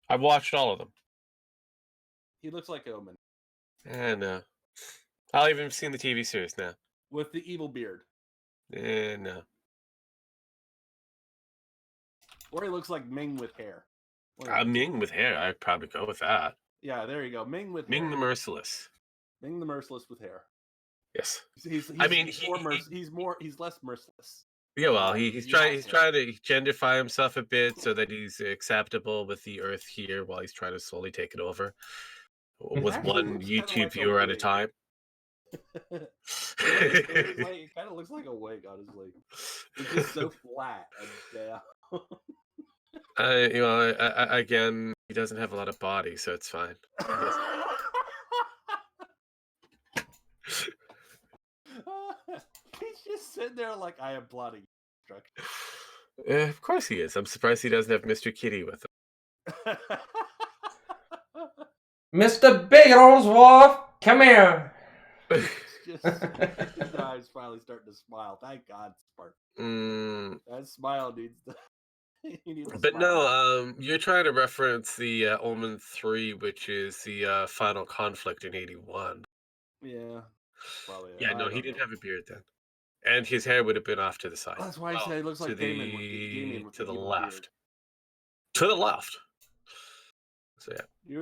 Speaker 4: I've watched all of them.
Speaker 9: He looks like Omen.
Speaker 4: No. I've even seen the TV series now.
Speaker 9: With the evil beard.
Speaker 4: No.
Speaker 9: Or he looks like Ming with hair.
Speaker 4: Ming with hair. I'd probably go with that.
Speaker 9: Yeah, there you go. Ming with
Speaker 4: Ming
Speaker 9: hair.
Speaker 4: the Merciless.
Speaker 9: Ming the Merciless with hair.
Speaker 4: Yes.
Speaker 9: He's less merciless.
Speaker 4: Yeah, well, he's trying to genderify himself a bit so that he's acceptable with the Earth here while he's trying to slowly take it over with one YouTube viewer at a time.
Speaker 9: It kind of looks like a wig, honestly. It's just so flat and down.
Speaker 4: Again, he doesn't have a lot of body, so it's fine.
Speaker 9: He's just sitting there like, I am plotting destruction.
Speaker 4: Of course he is. I'm surprised he doesn't have Mr. Kitty with him.
Speaker 1: Mr. Bigglesworth, come here.
Speaker 9: His eyes finally starting to smile. Thank God, Spark. That smile needs to.
Speaker 4: But no, you're trying to reference the Omen 3, which is the final conflict in 81.
Speaker 9: Yeah. Probably.
Speaker 4: Yeah, no, he didn't have a beard then. And his hair would have been off to the side.
Speaker 9: That's why I say it looks like Damien with
Speaker 4: to the left. To the left. So yeah.
Speaker 9: You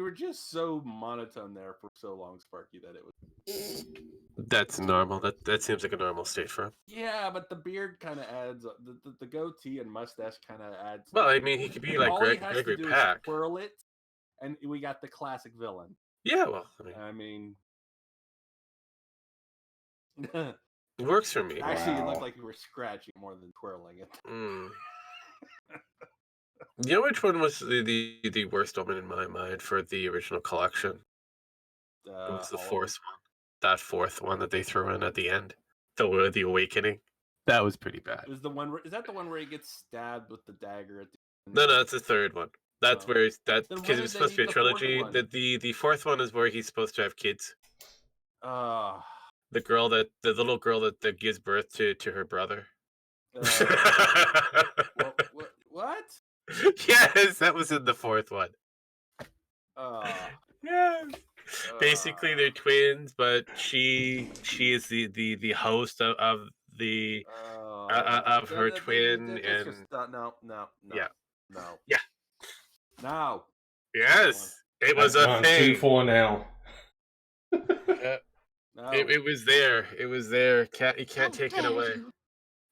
Speaker 9: were just so monotone there for so long, Sparky, that it was.
Speaker 4: That's normal. That seems like a normal state for him.
Speaker 9: Yeah, but the beard kind of adds the goatee and mustache kind of adds.
Speaker 4: Well, I mean, he could be like
Speaker 9: all he has
Speaker 4: Gregory
Speaker 9: to do
Speaker 4: Peck.
Speaker 9: is twirl it, and we got the classic villain.
Speaker 4: Yeah, well,
Speaker 9: I mean,
Speaker 4: it works for me.
Speaker 9: Actually, it looked like you were scratching more than twirling it.
Speaker 4: You know which one was the worst woman in my mind for the original collection? It was the fourth one. That fourth one that they threw in at the end. The Awakening. That was pretty bad.
Speaker 9: Is that the one where he gets stabbed with the dagger at the end?
Speaker 4: No, it's the third one. That's where
Speaker 9: Then
Speaker 4: because
Speaker 9: when
Speaker 4: it was
Speaker 9: did they
Speaker 4: supposed to be a
Speaker 9: make the fourth
Speaker 4: trilogy.
Speaker 9: one?
Speaker 4: The fourth one is where he's supposed to have kids.
Speaker 9: Uh,
Speaker 4: The little girl that gives birth to her brother.
Speaker 9: what?
Speaker 4: Yes, that was in the fourth one. Yes. Basically, they're twins, but she is the host of the of her twin, and
Speaker 9: no.
Speaker 4: yeah.
Speaker 9: No.
Speaker 4: Yeah.
Speaker 9: No.
Speaker 4: Yes, it was a thing.
Speaker 1: 2-4 now.
Speaker 9: No.
Speaker 4: It was there. It was there. You can't take it away.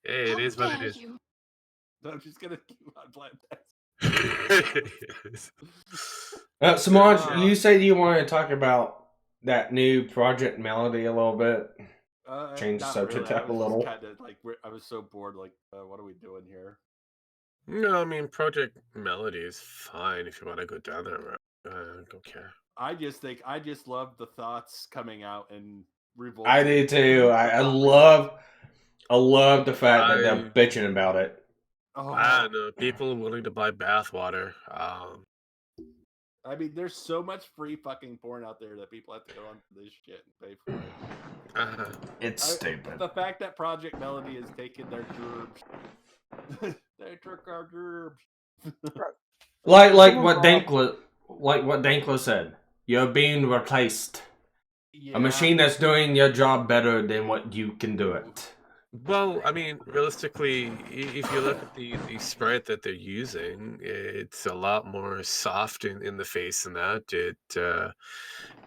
Speaker 4: Hey, it is what it is.
Speaker 9: I'm just gonna keep on playing that.
Speaker 1: Samaj, you said you wanted to talk about that new Project Melody a little bit. Change the
Speaker 9: Not
Speaker 1: subject
Speaker 9: really.
Speaker 1: up a little.
Speaker 9: Kind of like I was so bored. Like, what are we doing here?
Speaker 4: No, I mean Project Melody is fine if you want to go down that road. I don't care.
Speaker 9: I just love the thoughts coming out and revolt.
Speaker 1: I do too. I love the fact that they're bitching about it.
Speaker 4: I don't know. People willing to buy bathwater.
Speaker 9: I mean, there's so much free fucking porn out there that people have to go onto this shit and pay for it.
Speaker 1: It's stupid.
Speaker 9: The fact that Project Melody has taken their gerbs. They took our gerbs.
Speaker 1: Like what Dankla said. You're being replaced.
Speaker 9: Yeah.
Speaker 1: A machine that's doing your job better than what you can do it.
Speaker 4: Well, I mean, realistically, if you look at the sprite that they're using, it's a lot more soft in the face than that. It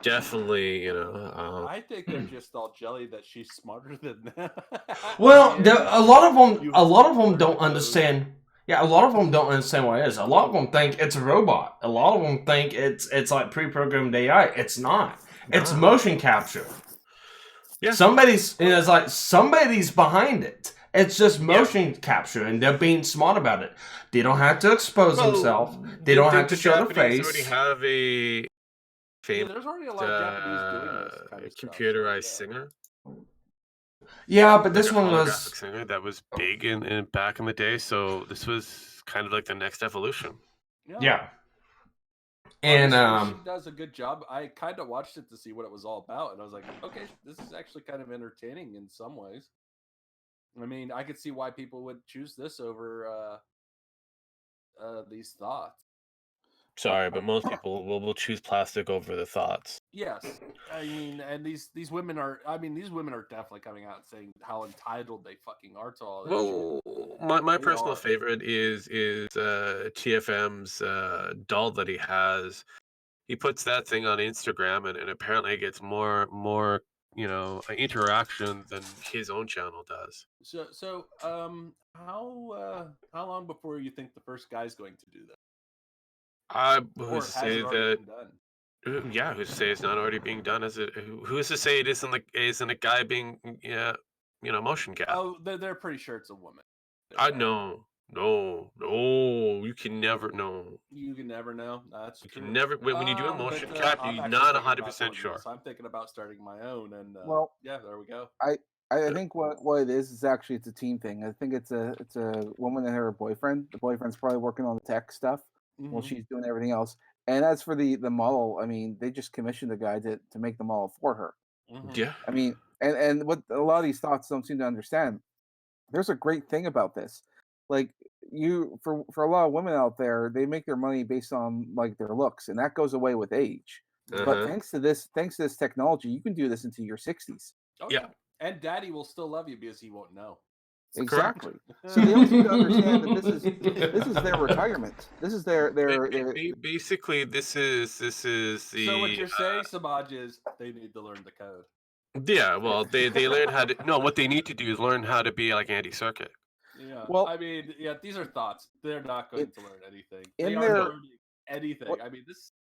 Speaker 4: definitely,
Speaker 9: I think they're just all jelly that she's smarter than them.
Speaker 1: Well, a lot of them don't understand. Yeah, a lot of them don't understand what it is. A lot of them think it's a robot. A lot of them think it's like pre-programmed AI. It's not. It's motion capture.
Speaker 4: Yeah.
Speaker 1: Somebody's behind it. It's just motion capture, and they're being smart about it. They don't have to expose themselves. They don't have to show their face.
Speaker 4: Already have a
Speaker 9: there's already a lot of Japanese doing this kind of
Speaker 4: computerized singer.
Speaker 1: Yeah, but this
Speaker 4: Like a
Speaker 1: one was
Speaker 4: holographic singer that was big in back in the day. So this was kind of like the next evolution.
Speaker 1: Yeah. And
Speaker 9: she does a good job. I kind of watched it to see what it was all about, and I was like, okay, this is actually kind of entertaining in some ways. I mean, I could see why people would choose this over these thoughts.
Speaker 4: Sorry, but most people will choose plastic over the thoughts.
Speaker 9: Yes, I mean, and these women are. I mean, these women are definitely coming out and saying how entitled they fucking are to all this.
Speaker 4: Well, my personal favorite is TFM's doll that he has. He puts that thing on Instagram, and apparently it gets more interaction than his own channel does.
Speaker 9: So how long before you think the first guy's going to do that?
Speaker 4: Who's to say that? Yeah, who's to say it's not already being done? Who's to say it isn't a guy being motion cap?
Speaker 9: Oh, they're pretty sure it's a woman.
Speaker 4: No, you can never know.
Speaker 9: You can never know. That's true.
Speaker 4: You can never when you do a motion cap, you're not 100% sure.
Speaker 9: So I'm thinking about starting my own, and yeah, there we go.
Speaker 16: I think what it is actually it's a team thing. I think it's a woman and her boyfriend. The boyfriend's probably working on the tech stuff while she's doing everything else. And as for the model, I mean, they just commissioned the guy to make the model for her.
Speaker 4: Yeah.
Speaker 16: I mean, and what a lot of these thoughts don't seem to understand. There's a great thing about this. Like for a lot of women out there, they make their money based on like their looks, and that goes away with age. But thanks to this technology, you can do this into your 60s.
Speaker 9: Oh, yeah. And daddy will still love you because he won't know.
Speaker 16: Exactly. So they also need to understand that this is their retirement. This is their
Speaker 4: Basically, this is the.
Speaker 9: So what you're saying, Samaj, is they need to learn the code.
Speaker 4: Yeah, well, they learn how to. No, what they need to do is learn how to be like Andy Circuit.
Speaker 9: Yeah.
Speaker 16: Well,
Speaker 9: I mean, yeah, these are thoughts. They're not going to learn anything.
Speaker 16: in
Speaker 9: They are
Speaker 16: their-
Speaker 9: not learning anything. I mean, this.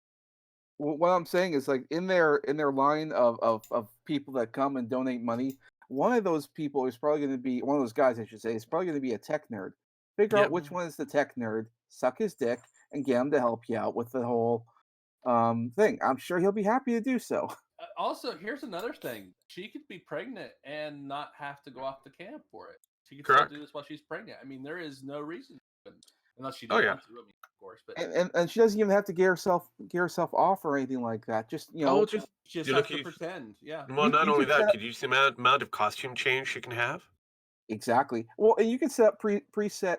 Speaker 16: what I'm saying is like in their line of people that come and donate money, one of those people is probably going to be one of those guys, I should say, is probably going to be a tech nerd. Figure out which one is the tech nerd, suck his dick, and get him to help you out with the whole thing. I'm sure he'll be happy to do so.
Speaker 9: Also, here's another thing: she could be pregnant and not have to go off to camp for it. She could
Speaker 4: Correct.
Speaker 9: still do this while she's pregnant. I mean, there is no reason, unless she
Speaker 4: Oh,
Speaker 9: didn't
Speaker 4: yeah.
Speaker 9: want to. I mean, of course, but
Speaker 16: And she doesn't even have to get herself off or anything like that. Just
Speaker 9: just
Speaker 4: you
Speaker 9: have
Speaker 4: look-
Speaker 9: to pretend. Yeah.
Speaker 4: Well, not
Speaker 16: you
Speaker 4: only
Speaker 16: could
Speaker 4: that,
Speaker 16: set-
Speaker 4: could you see the amount of costume change she can have?
Speaker 16: Exactly. Well, and you can set up preset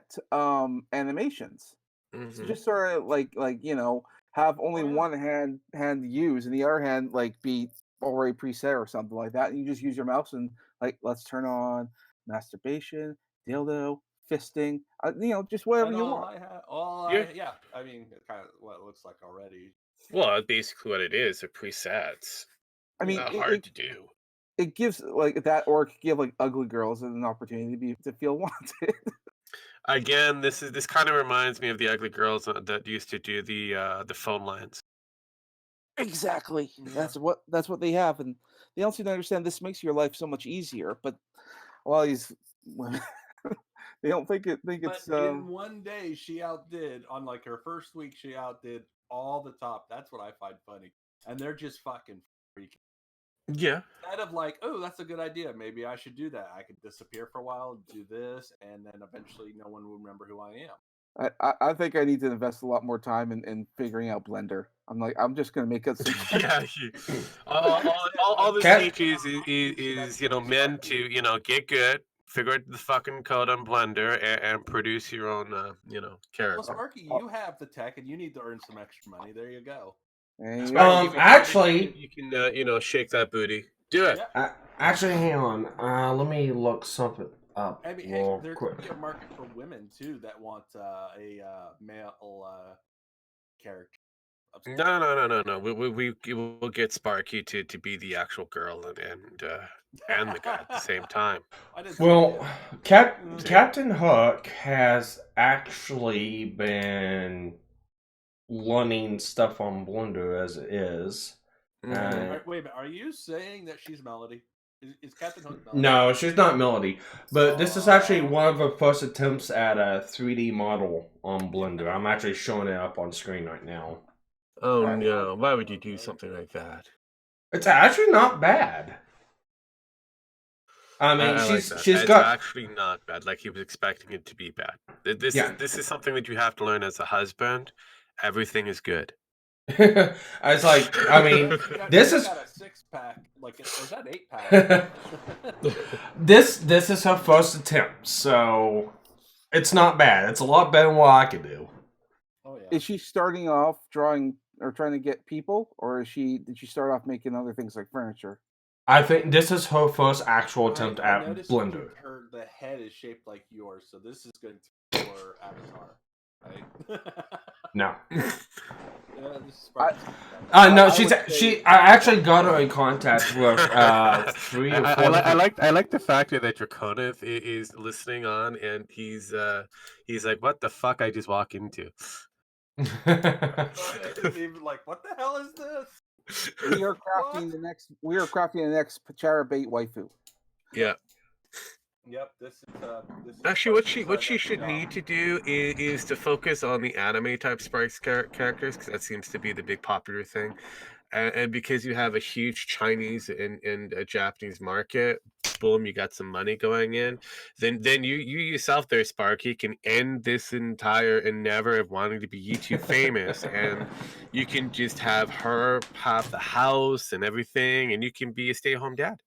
Speaker 16: animations. So
Speaker 4: Mhm.
Speaker 16: just sort of like have only one hand to use and the other hand like be already preset or something like that. And you just use your mouse and like let's turn on masturbation, dildo, fisting, just whatever
Speaker 9: And
Speaker 16: you
Speaker 9: all
Speaker 16: want.
Speaker 4: Yeah.
Speaker 9: I mean, kind of what it looks like already.
Speaker 4: Well, that's basically what it is. They're presets.
Speaker 16: I mean,
Speaker 4: Not hard to do.
Speaker 16: It gives like that, or it could give like ugly girls an opportunity to feel wanted.
Speaker 4: Again, this kind of reminds me of the ugly girls that used to do the phone lines.
Speaker 16: Exactly. That's what they have, and they don't seem to understand this makes your life so much easier. But a lot of these women, they don't think it's.
Speaker 9: But in one day, she outdid on like her first week. She outdid all the top. That's what I find funny, and they're just fucking freaking.
Speaker 4: Yeah.
Speaker 9: Instead of like, oh, that's a good idea. Maybe I should do that. I could disappear for a while, do this, and then eventually no one will remember who I am.
Speaker 16: I think I need to invest a lot more time in figuring out Blender. I'm just gonna make it.
Speaker 4: Yeah. All this teaches is meant to get good, figure out the fucking code on Blender, and produce your own character.
Speaker 9: Well, Sparky, you have the tech, and you need to earn some extra money. There you go.
Speaker 1: Actually,
Speaker 4: you can shake that booty. Do it.
Speaker 1: Actually, hang on. Let me look something up
Speaker 9: I mean,
Speaker 1: real
Speaker 9: there
Speaker 1: quick.
Speaker 9: could be a market for women too that want a male character.
Speaker 4: No. We'll get Sparky to be the actual girl and the guy at the same time.
Speaker 1: Well, Captain Hook has actually been learning stuff on Blender as it is.
Speaker 9: Wait a minute. Are you saying that she's Melody? Is Captain Hook Melody?
Speaker 1: No, she's not Melody. But this is actually one of her first attempts at a 3D model on Blender. I'm actually showing it up on screen right now.
Speaker 4: Oh no! Why would you do something like that?
Speaker 1: It's actually not bad. I mean,
Speaker 4: like
Speaker 1: she's
Speaker 4: it's
Speaker 1: got
Speaker 4: actually not bad. Like he was expecting it to be bad. This is something that you have to learn as a husband. Everything is good.
Speaker 1: I was like, I mean, this is
Speaker 9: got a 6-pack. Like, or is that 8-pack?
Speaker 1: this is her first attempt, so it's not bad. It's a lot better than what I could do.
Speaker 9: Oh yeah.
Speaker 16: Is she starting off drawing or trying to get people, or did she start off making other things like furniture?
Speaker 1: I think this is her first actual attempt
Speaker 9: I
Speaker 1: at
Speaker 9: noticed
Speaker 1: Blender.
Speaker 9: the head is shaped like yours, so this is going to be your avatar, right?
Speaker 1: No.
Speaker 9: Yeah, this is Sparky's
Speaker 1: No, I actually got her in contact with 3 or 4.
Speaker 4: I like the fact that Draconith is listening on, and he's like, what the fuck I just walk into.
Speaker 9: Even like, what the hell is this?
Speaker 16: We are crafting the next. We are crafting the next Pachara bait waifu.
Speaker 4: Yeah.
Speaker 9: Yep. This is
Speaker 4: Actually, what she should need to do is to focus on the anime type Sparks characters, because that seems to be the big popular thing, and because you have a huge Chinese and a Japanese market, boom, you got some money going in. Then you yourself there, Sparky, can end this entire endeavor of wanting to be YouTube famous, and you can just have her have the house and everything, and you can be a stay-at-home dad.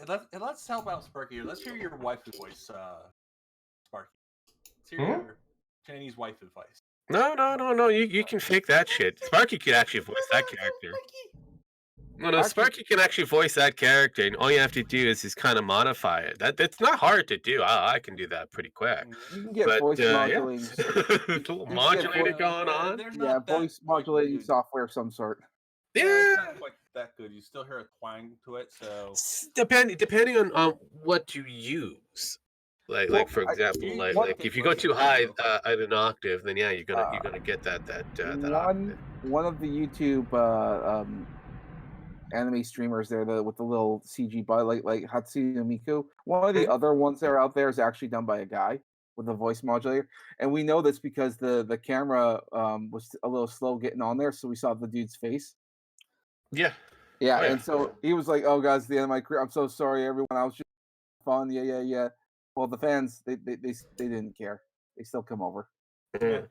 Speaker 9: Let's help out Sparky here. Let's hear your waifu voice, Sparky. Let's hear your Chinese waifu voice.
Speaker 4: No. You can fake that shit. Sparky could actually voice that character. No, no, Sparky can actually voice that character, and all you have to do is kind of modify it. That's not hard to do. I can do that pretty quick.
Speaker 16: You can get
Speaker 4: But,
Speaker 16: voice modulating.
Speaker 4: a little modulator going on.
Speaker 9: They're
Speaker 16: Yeah,
Speaker 9: not that
Speaker 16: voice modulating
Speaker 9: good.
Speaker 16: software of some sort.
Speaker 9: Yeah, it's not quite that good. You still hear a twang to it, so
Speaker 4: Depending on what you use. Like for example, like if you go too high at an octave, then yeah, you're gonna get that octave.
Speaker 16: One of the YouTube anime streamers there, with the little CG body, like Hatsune Miku. One of the other ones that are out there is actually done by a guy with a voice modulator, and we know this because the camera was a little slow getting on there, so we saw the dude's face.
Speaker 4: Yeah.
Speaker 16: Yeah,
Speaker 4: Oh, yeah.
Speaker 16: and so he was like, "Oh, guys, the end of my career. I'm so sorry, everyone. I was just fun. Yeah. Well, the fans, they didn't care. They still come over.
Speaker 4: Yeah.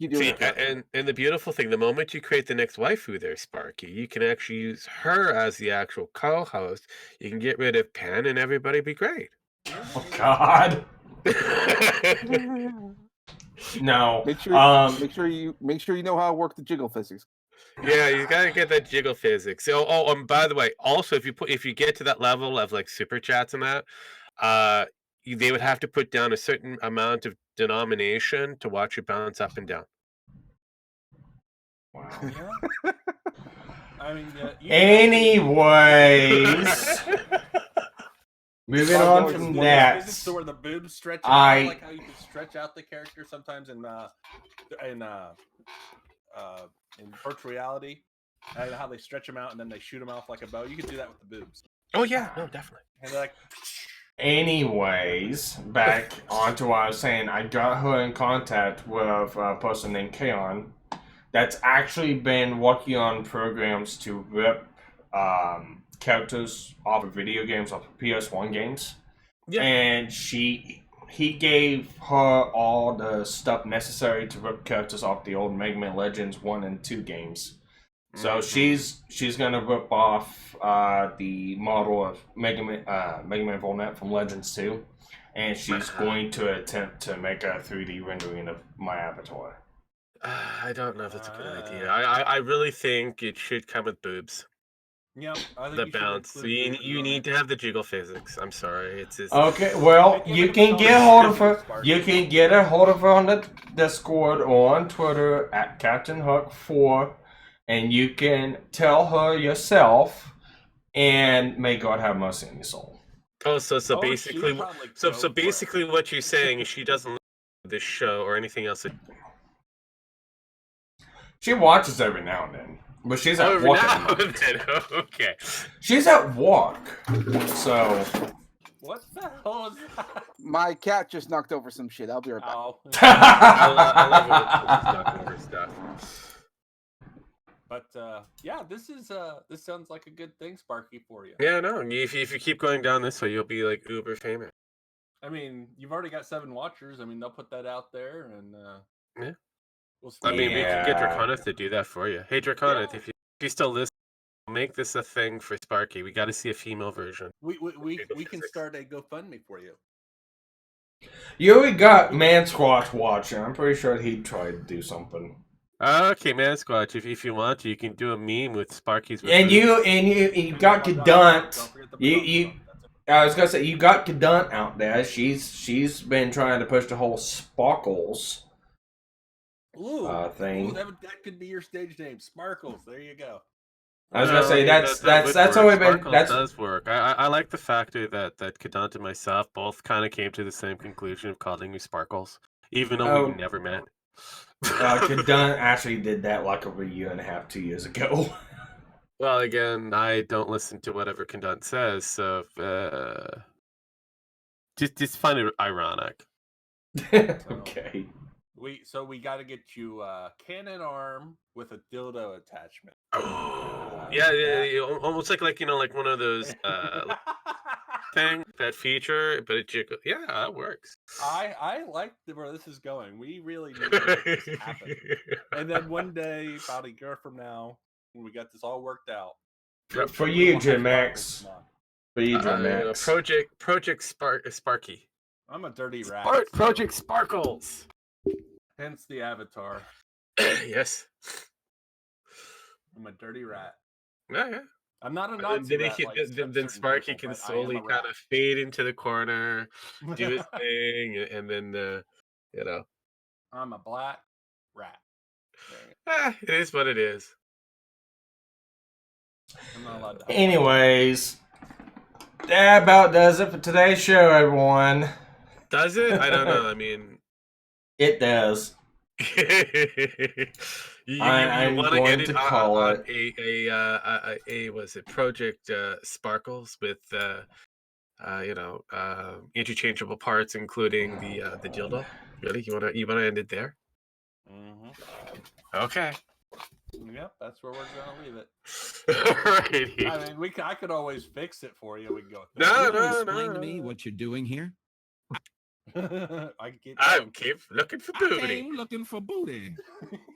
Speaker 16: You do it.
Speaker 4: And the beautiful thing, the moment you create the next waifu there, Sparky, you can actually use her as the actual co-host. You can get rid of Pen and everybody be great.
Speaker 1: Oh God. No.
Speaker 16: Make sure you know how to work the jiggle physics.
Speaker 4: Yeah, you gotta get that jiggle physics. And by the way, also if you get to that level of like super chats and that, they would have to put down a certain amount of denomination to watch you bounce up and down.
Speaker 1: Wow.
Speaker 9: yeah. I mean,
Speaker 1: Anyways, moving on from that,
Speaker 9: So where the boobs stretch out, like how you can stretch out the character sometimes in virtual reality, and how they stretch them out and then they shoot them off like a bow. You can do that with the boobs.
Speaker 4: Oh yeah, no, definitely.
Speaker 9: And they're like.
Speaker 1: Anyways, back onto what I was saying. I got her in contact with a person named Kaon that's actually been working on programs to rip characters off of video games, off of PS1 games. Yeah. And he gave her all the stuff necessary to rip characters off the old Mega Man Legends 1 and 2 games. So she's gonna rip off the model of Mega Man Volnet from Legends 2, and she's going to attempt to make a 3D rendering of my avatar.
Speaker 4: I don't know if that's a good idea. I really think it should come with boobs.
Speaker 9: Yeah, I think
Speaker 4: the bounce. So you need to have the jiggle physics. I'm sorry, it's just...
Speaker 1: Okay. Well, you can get a hold of her. You can get a hold of her on the Discord or on Twitter at Captain Hook 4. And you can tell her yourself, and may God have mercy on your soul.
Speaker 4: Oh, so basically, basically, what you're saying is she doesn't listen to this show or anything else.
Speaker 1: She watches every now and then, but she's at work.
Speaker 4: Okay.
Speaker 1: She's at work, so.
Speaker 9: What the hell is that?
Speaker 16: My cat just knocked over some shit. I'll be right back.
Speaker 9: Oh.
Speaker 4: I love it when it's knocking over stuff.
Speaker 9: But yeah, this sounds like a good thing, Sparky, for you.
Speaker 4: Yeah, no. If you keep going down this way, you'll be like uber famous.
Speaker 9: I mean, you've already got 7 watchers. I mean, they'll put that out there, and
Speaker 4: yeah.
Speaker 9: We'll see.
Speaker 4: I mean, we can get Draconith to do that for you. Hey, Draconith, if you still listen, make this a thing for Sparky. We got to see a female version.
Speaker 9: We can start a GoFundMe for you.
Speaker 1: You already got Man Squatch watching. I'm pretty sure he tried to do something.
Speaker 4: Okay, Man Squatch, if you want to, you can do a meme with Sparky's.
Speaker 1: And you got Cadunt. I was gonna say you got Cadunt out there. She's been trying to push the whole Sparkles thing.
Speaker 9: Ooh, that could be your stage name, Sparkles. There you go.
Speaker 1: I was gonna say that's always been
Speaker 4: that does work. I like the factor that Cadunt and myself both kind of came to the same conclusion of calling you Sparkles, even though we never met.
Speaker 1: Cadunt actually did that like over a year and a half, 2 years ago.
Speaker 4: Well, again, I don't listen to whatever Cadunt says, so just find it ironic.
Speaker 1: Okay.
Speaker 9: We got to get you a cannon arm with a dildo attachment.
Speaker 4: Oh, yeah, almost like like one of those thing, that feature, but it jiggle. Yeah, that works.
Speaker 9: I like where this is going. We really need to make this happen. And then one day, about a year from now, when we got this all worked out.
Speaker 1: For you, Jim Max. For you, Jim Max.
Speaker 4: Project Sparky.
Speaker 9: I'm a dirty rat.
Speaker 4: Project Sparkles.
Speaker 9: Hence the avatar.
Speaker 4: Yes.
Speaker 9: I'm a dirty rat.
Speaker 4: Yeah.
Speaker 9: I'm not a
Speaker 4: And
Speaker 9: Nazi
Speaker 4: then,
Speaker 9: rat like
Speaker 4: then
Speaker 9: certain
Speaker 4: Sparky
Speaker 9: people,
Speaker 4: can
Speaker 9: but I am
Speaker 4: slowly
Speaker 9: a
Speaker 4: kind
Speaker 9: rat.
Speaker 4: of fade into the corner, do his thing, and then you know,
Speaker 9: I'm a black rat.
Speaker 4: it is what it is.
Speaker 9: I'm not allowed to.
Speaker 1: Anyways, that about does it for today's show, everyone.
Speaker 4: Does it? I don't know. I mean,
Speaker 1: it does.
Speaker 4: you
Speaker 1: I'm
Speaker 4: want to
Speaker 1: going
Speaker 4: end it
Speaker 1: to call
Speaker 4: on
Speaker 1: it
Speaker 4: a was it Project Sparkles with interchangeable parts, including the dildo. Really, you wanna end it there?
Speaker 9: Mm-hmm.
Speaker 4: Okay.
Speaker 9: Yep, that's where we're gonna leave it.
Speaker 3: Alrighty.
Speaker 9: I mean, I could always fix it for you. We can go.
Speaker 3: Explain to me what you're doing here.
Speaker 9: I
Speaker 4: came looking for
Speaker 3: I
Speaker 4: booty.
Speaker 3: came looking for booty.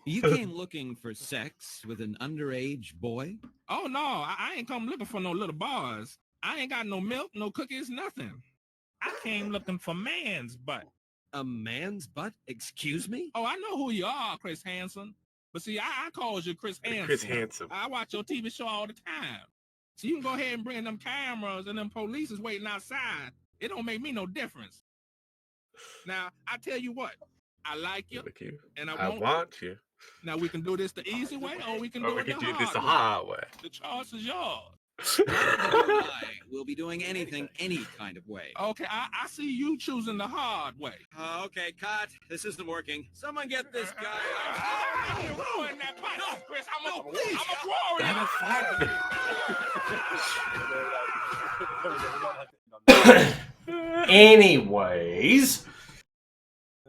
Speaker 3: You came looking for sex with an underage boy?
Speaker 8: Oh no, I ain't come looking for no little boys. I ain't got no milk, no cookies, nothing. I came looking for man's butt.
Speaker 3: A man's butt? Excuse me?
Speaker 8: Oh, I know who you are, Chris Hansen. But see, I calls you Chris Hansen.
Speaker 4: Chris Hansen.
Speaker 8: I watch your TV show all the time. So you can go ahead and bring them cameras and them police is waiting outside. It don't make me no difference. Now, I tell you what, I like you, and I want
Speaker 4: you.
Speaker 8: Now, we can do this the easy way, or we can
Speaker 4: Or
Speaker 8: do
Speaker 4: we
Speaker 8: it
Speaker 4: can
Speaker 8: the
Speaker 4: do this the
Speaker 8: hard
Speaker 4: hard way.
Speaker 8: The choice is yours.
Speaker 3: We'll be doing anything any kind of way.
Speaker 8: Okay, I see you choosing the hard way.
Speaker 3: Okay, cut. This isn't working. Someone get this guy.
Speaker 8: You ruined that bite, Chris. I'm a
Speaker 1: Anyways,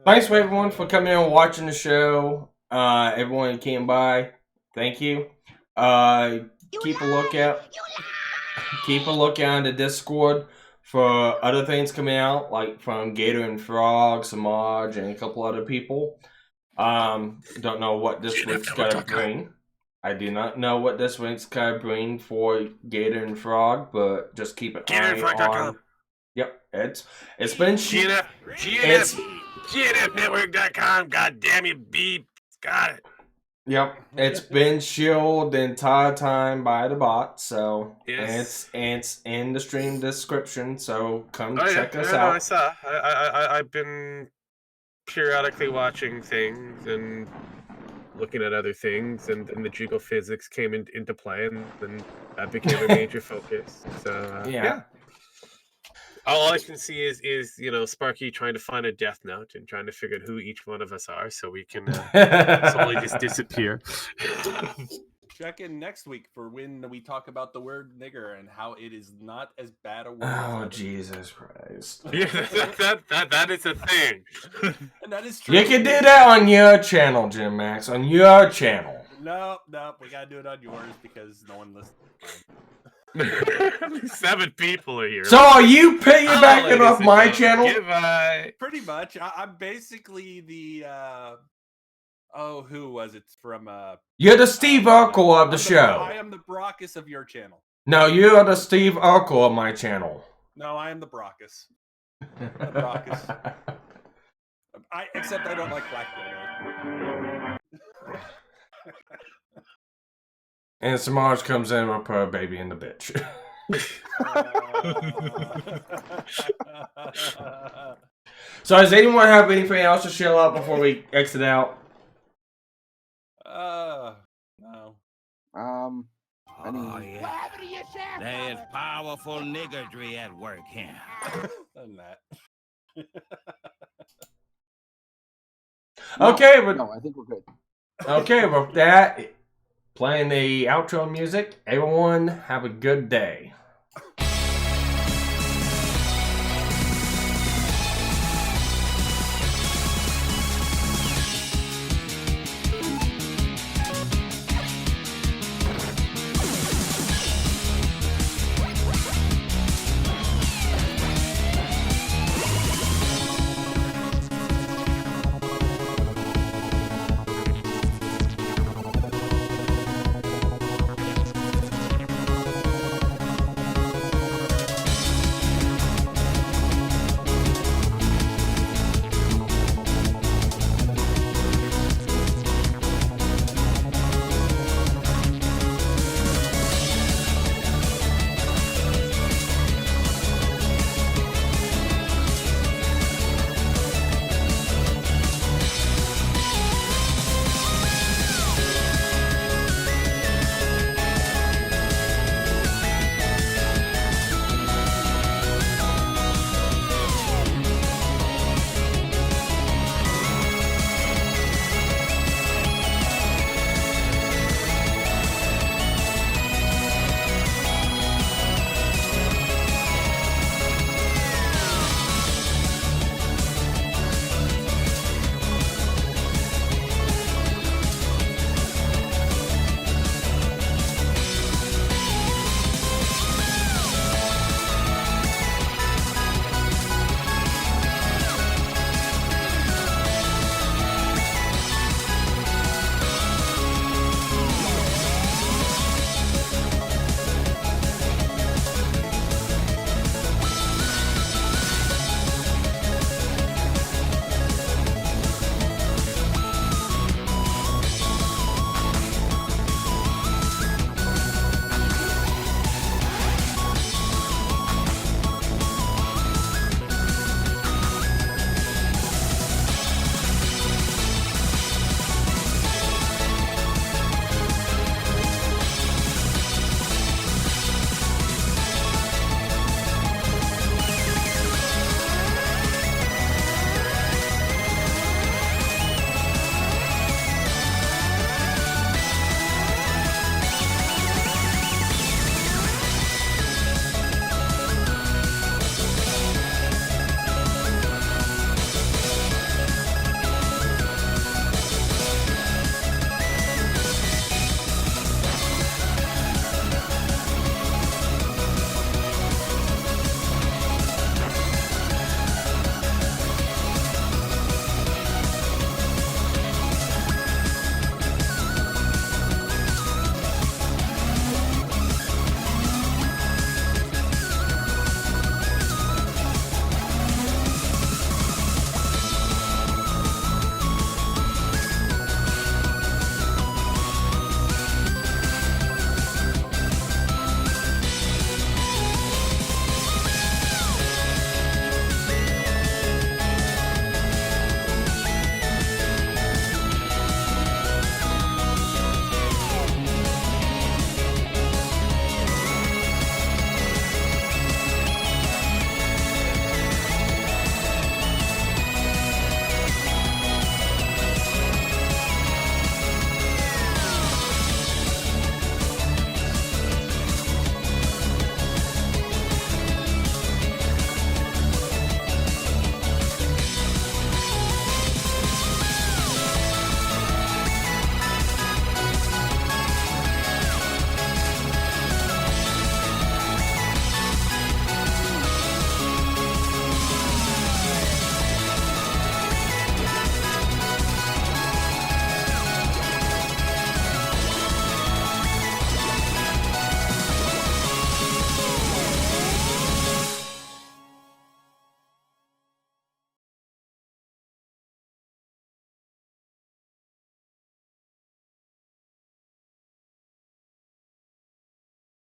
Speaker 1: thanks for everyone for coming and watching the show. Everyone who came by, thank you. Keep a lookout on the Discord for other things coming out, like from Gator and Frog, Samaj, and a couple other people. Don't know what this week's gonna bring. I do not know what this week's gonna bring for Gator and Frog, but just keep an eye on. Yep, it's been
Speaker 4: GNFnetwork.com. God damn you, beep. Got it.
Speaker 1: Yep, it's been shielded the entire time by the bot, so
Speaker 4: Yes.
Speaker 1: it's in the stream description. So come
Speaker 4: Oh,
Speaker 1: check us
Speaker 4: no,
Speaker 1: out.
Speaker 4: I saw. I've been periodically watching things and looking at other things, and the jiggle physics came into play, and then that became a major focus. So
Speaker 1: Yeah.
Speaker 4: All I can see is Sparky trying to find a death note and trying to figure out who each one of us are, so we can slowly just disappear.
Speaker 9: Check in next week for when we talk about the word nigger and how it is not as bad a word.
Speaker 1: Oh, Jesus Christ!
Speaker 4: Yeah, that is a thing.
Speaker 9: And that is true.
Speaker 1: You can do that on your channel, Jim Max, on your channel.
Speaker 9: No, we gotta do it on yours because no one listens.
Speaker 4: 7 people are here.
Speaker 1: So are you piggybacking off my channel?
Speaker 4: Goodbye.
Speaker 9: Pretty much. I'm basically the who was it from
Speaker 1: You're the Steve Urkel of the show.
Speaker 9: I am the Brockus of your channel.
Speaker 1: No, you are the Steve Urkel of my channel.
Speaker 9: No, I am the Brockus. Except I don't like Black Widow.
Speaker 1: And Samaj comes in with her baby in the bitch. So does anyone have anything else to share out before we exit out?
Speaker 9: No.
Speaker 21: There's powerful niggardry at work here.
Speaker 9: Than that.
Speaker 1: Okay, but
Speaker 16: no, I think we're good.
Speaker 1: Okay, with that, playing the outro music, everyone have a good day.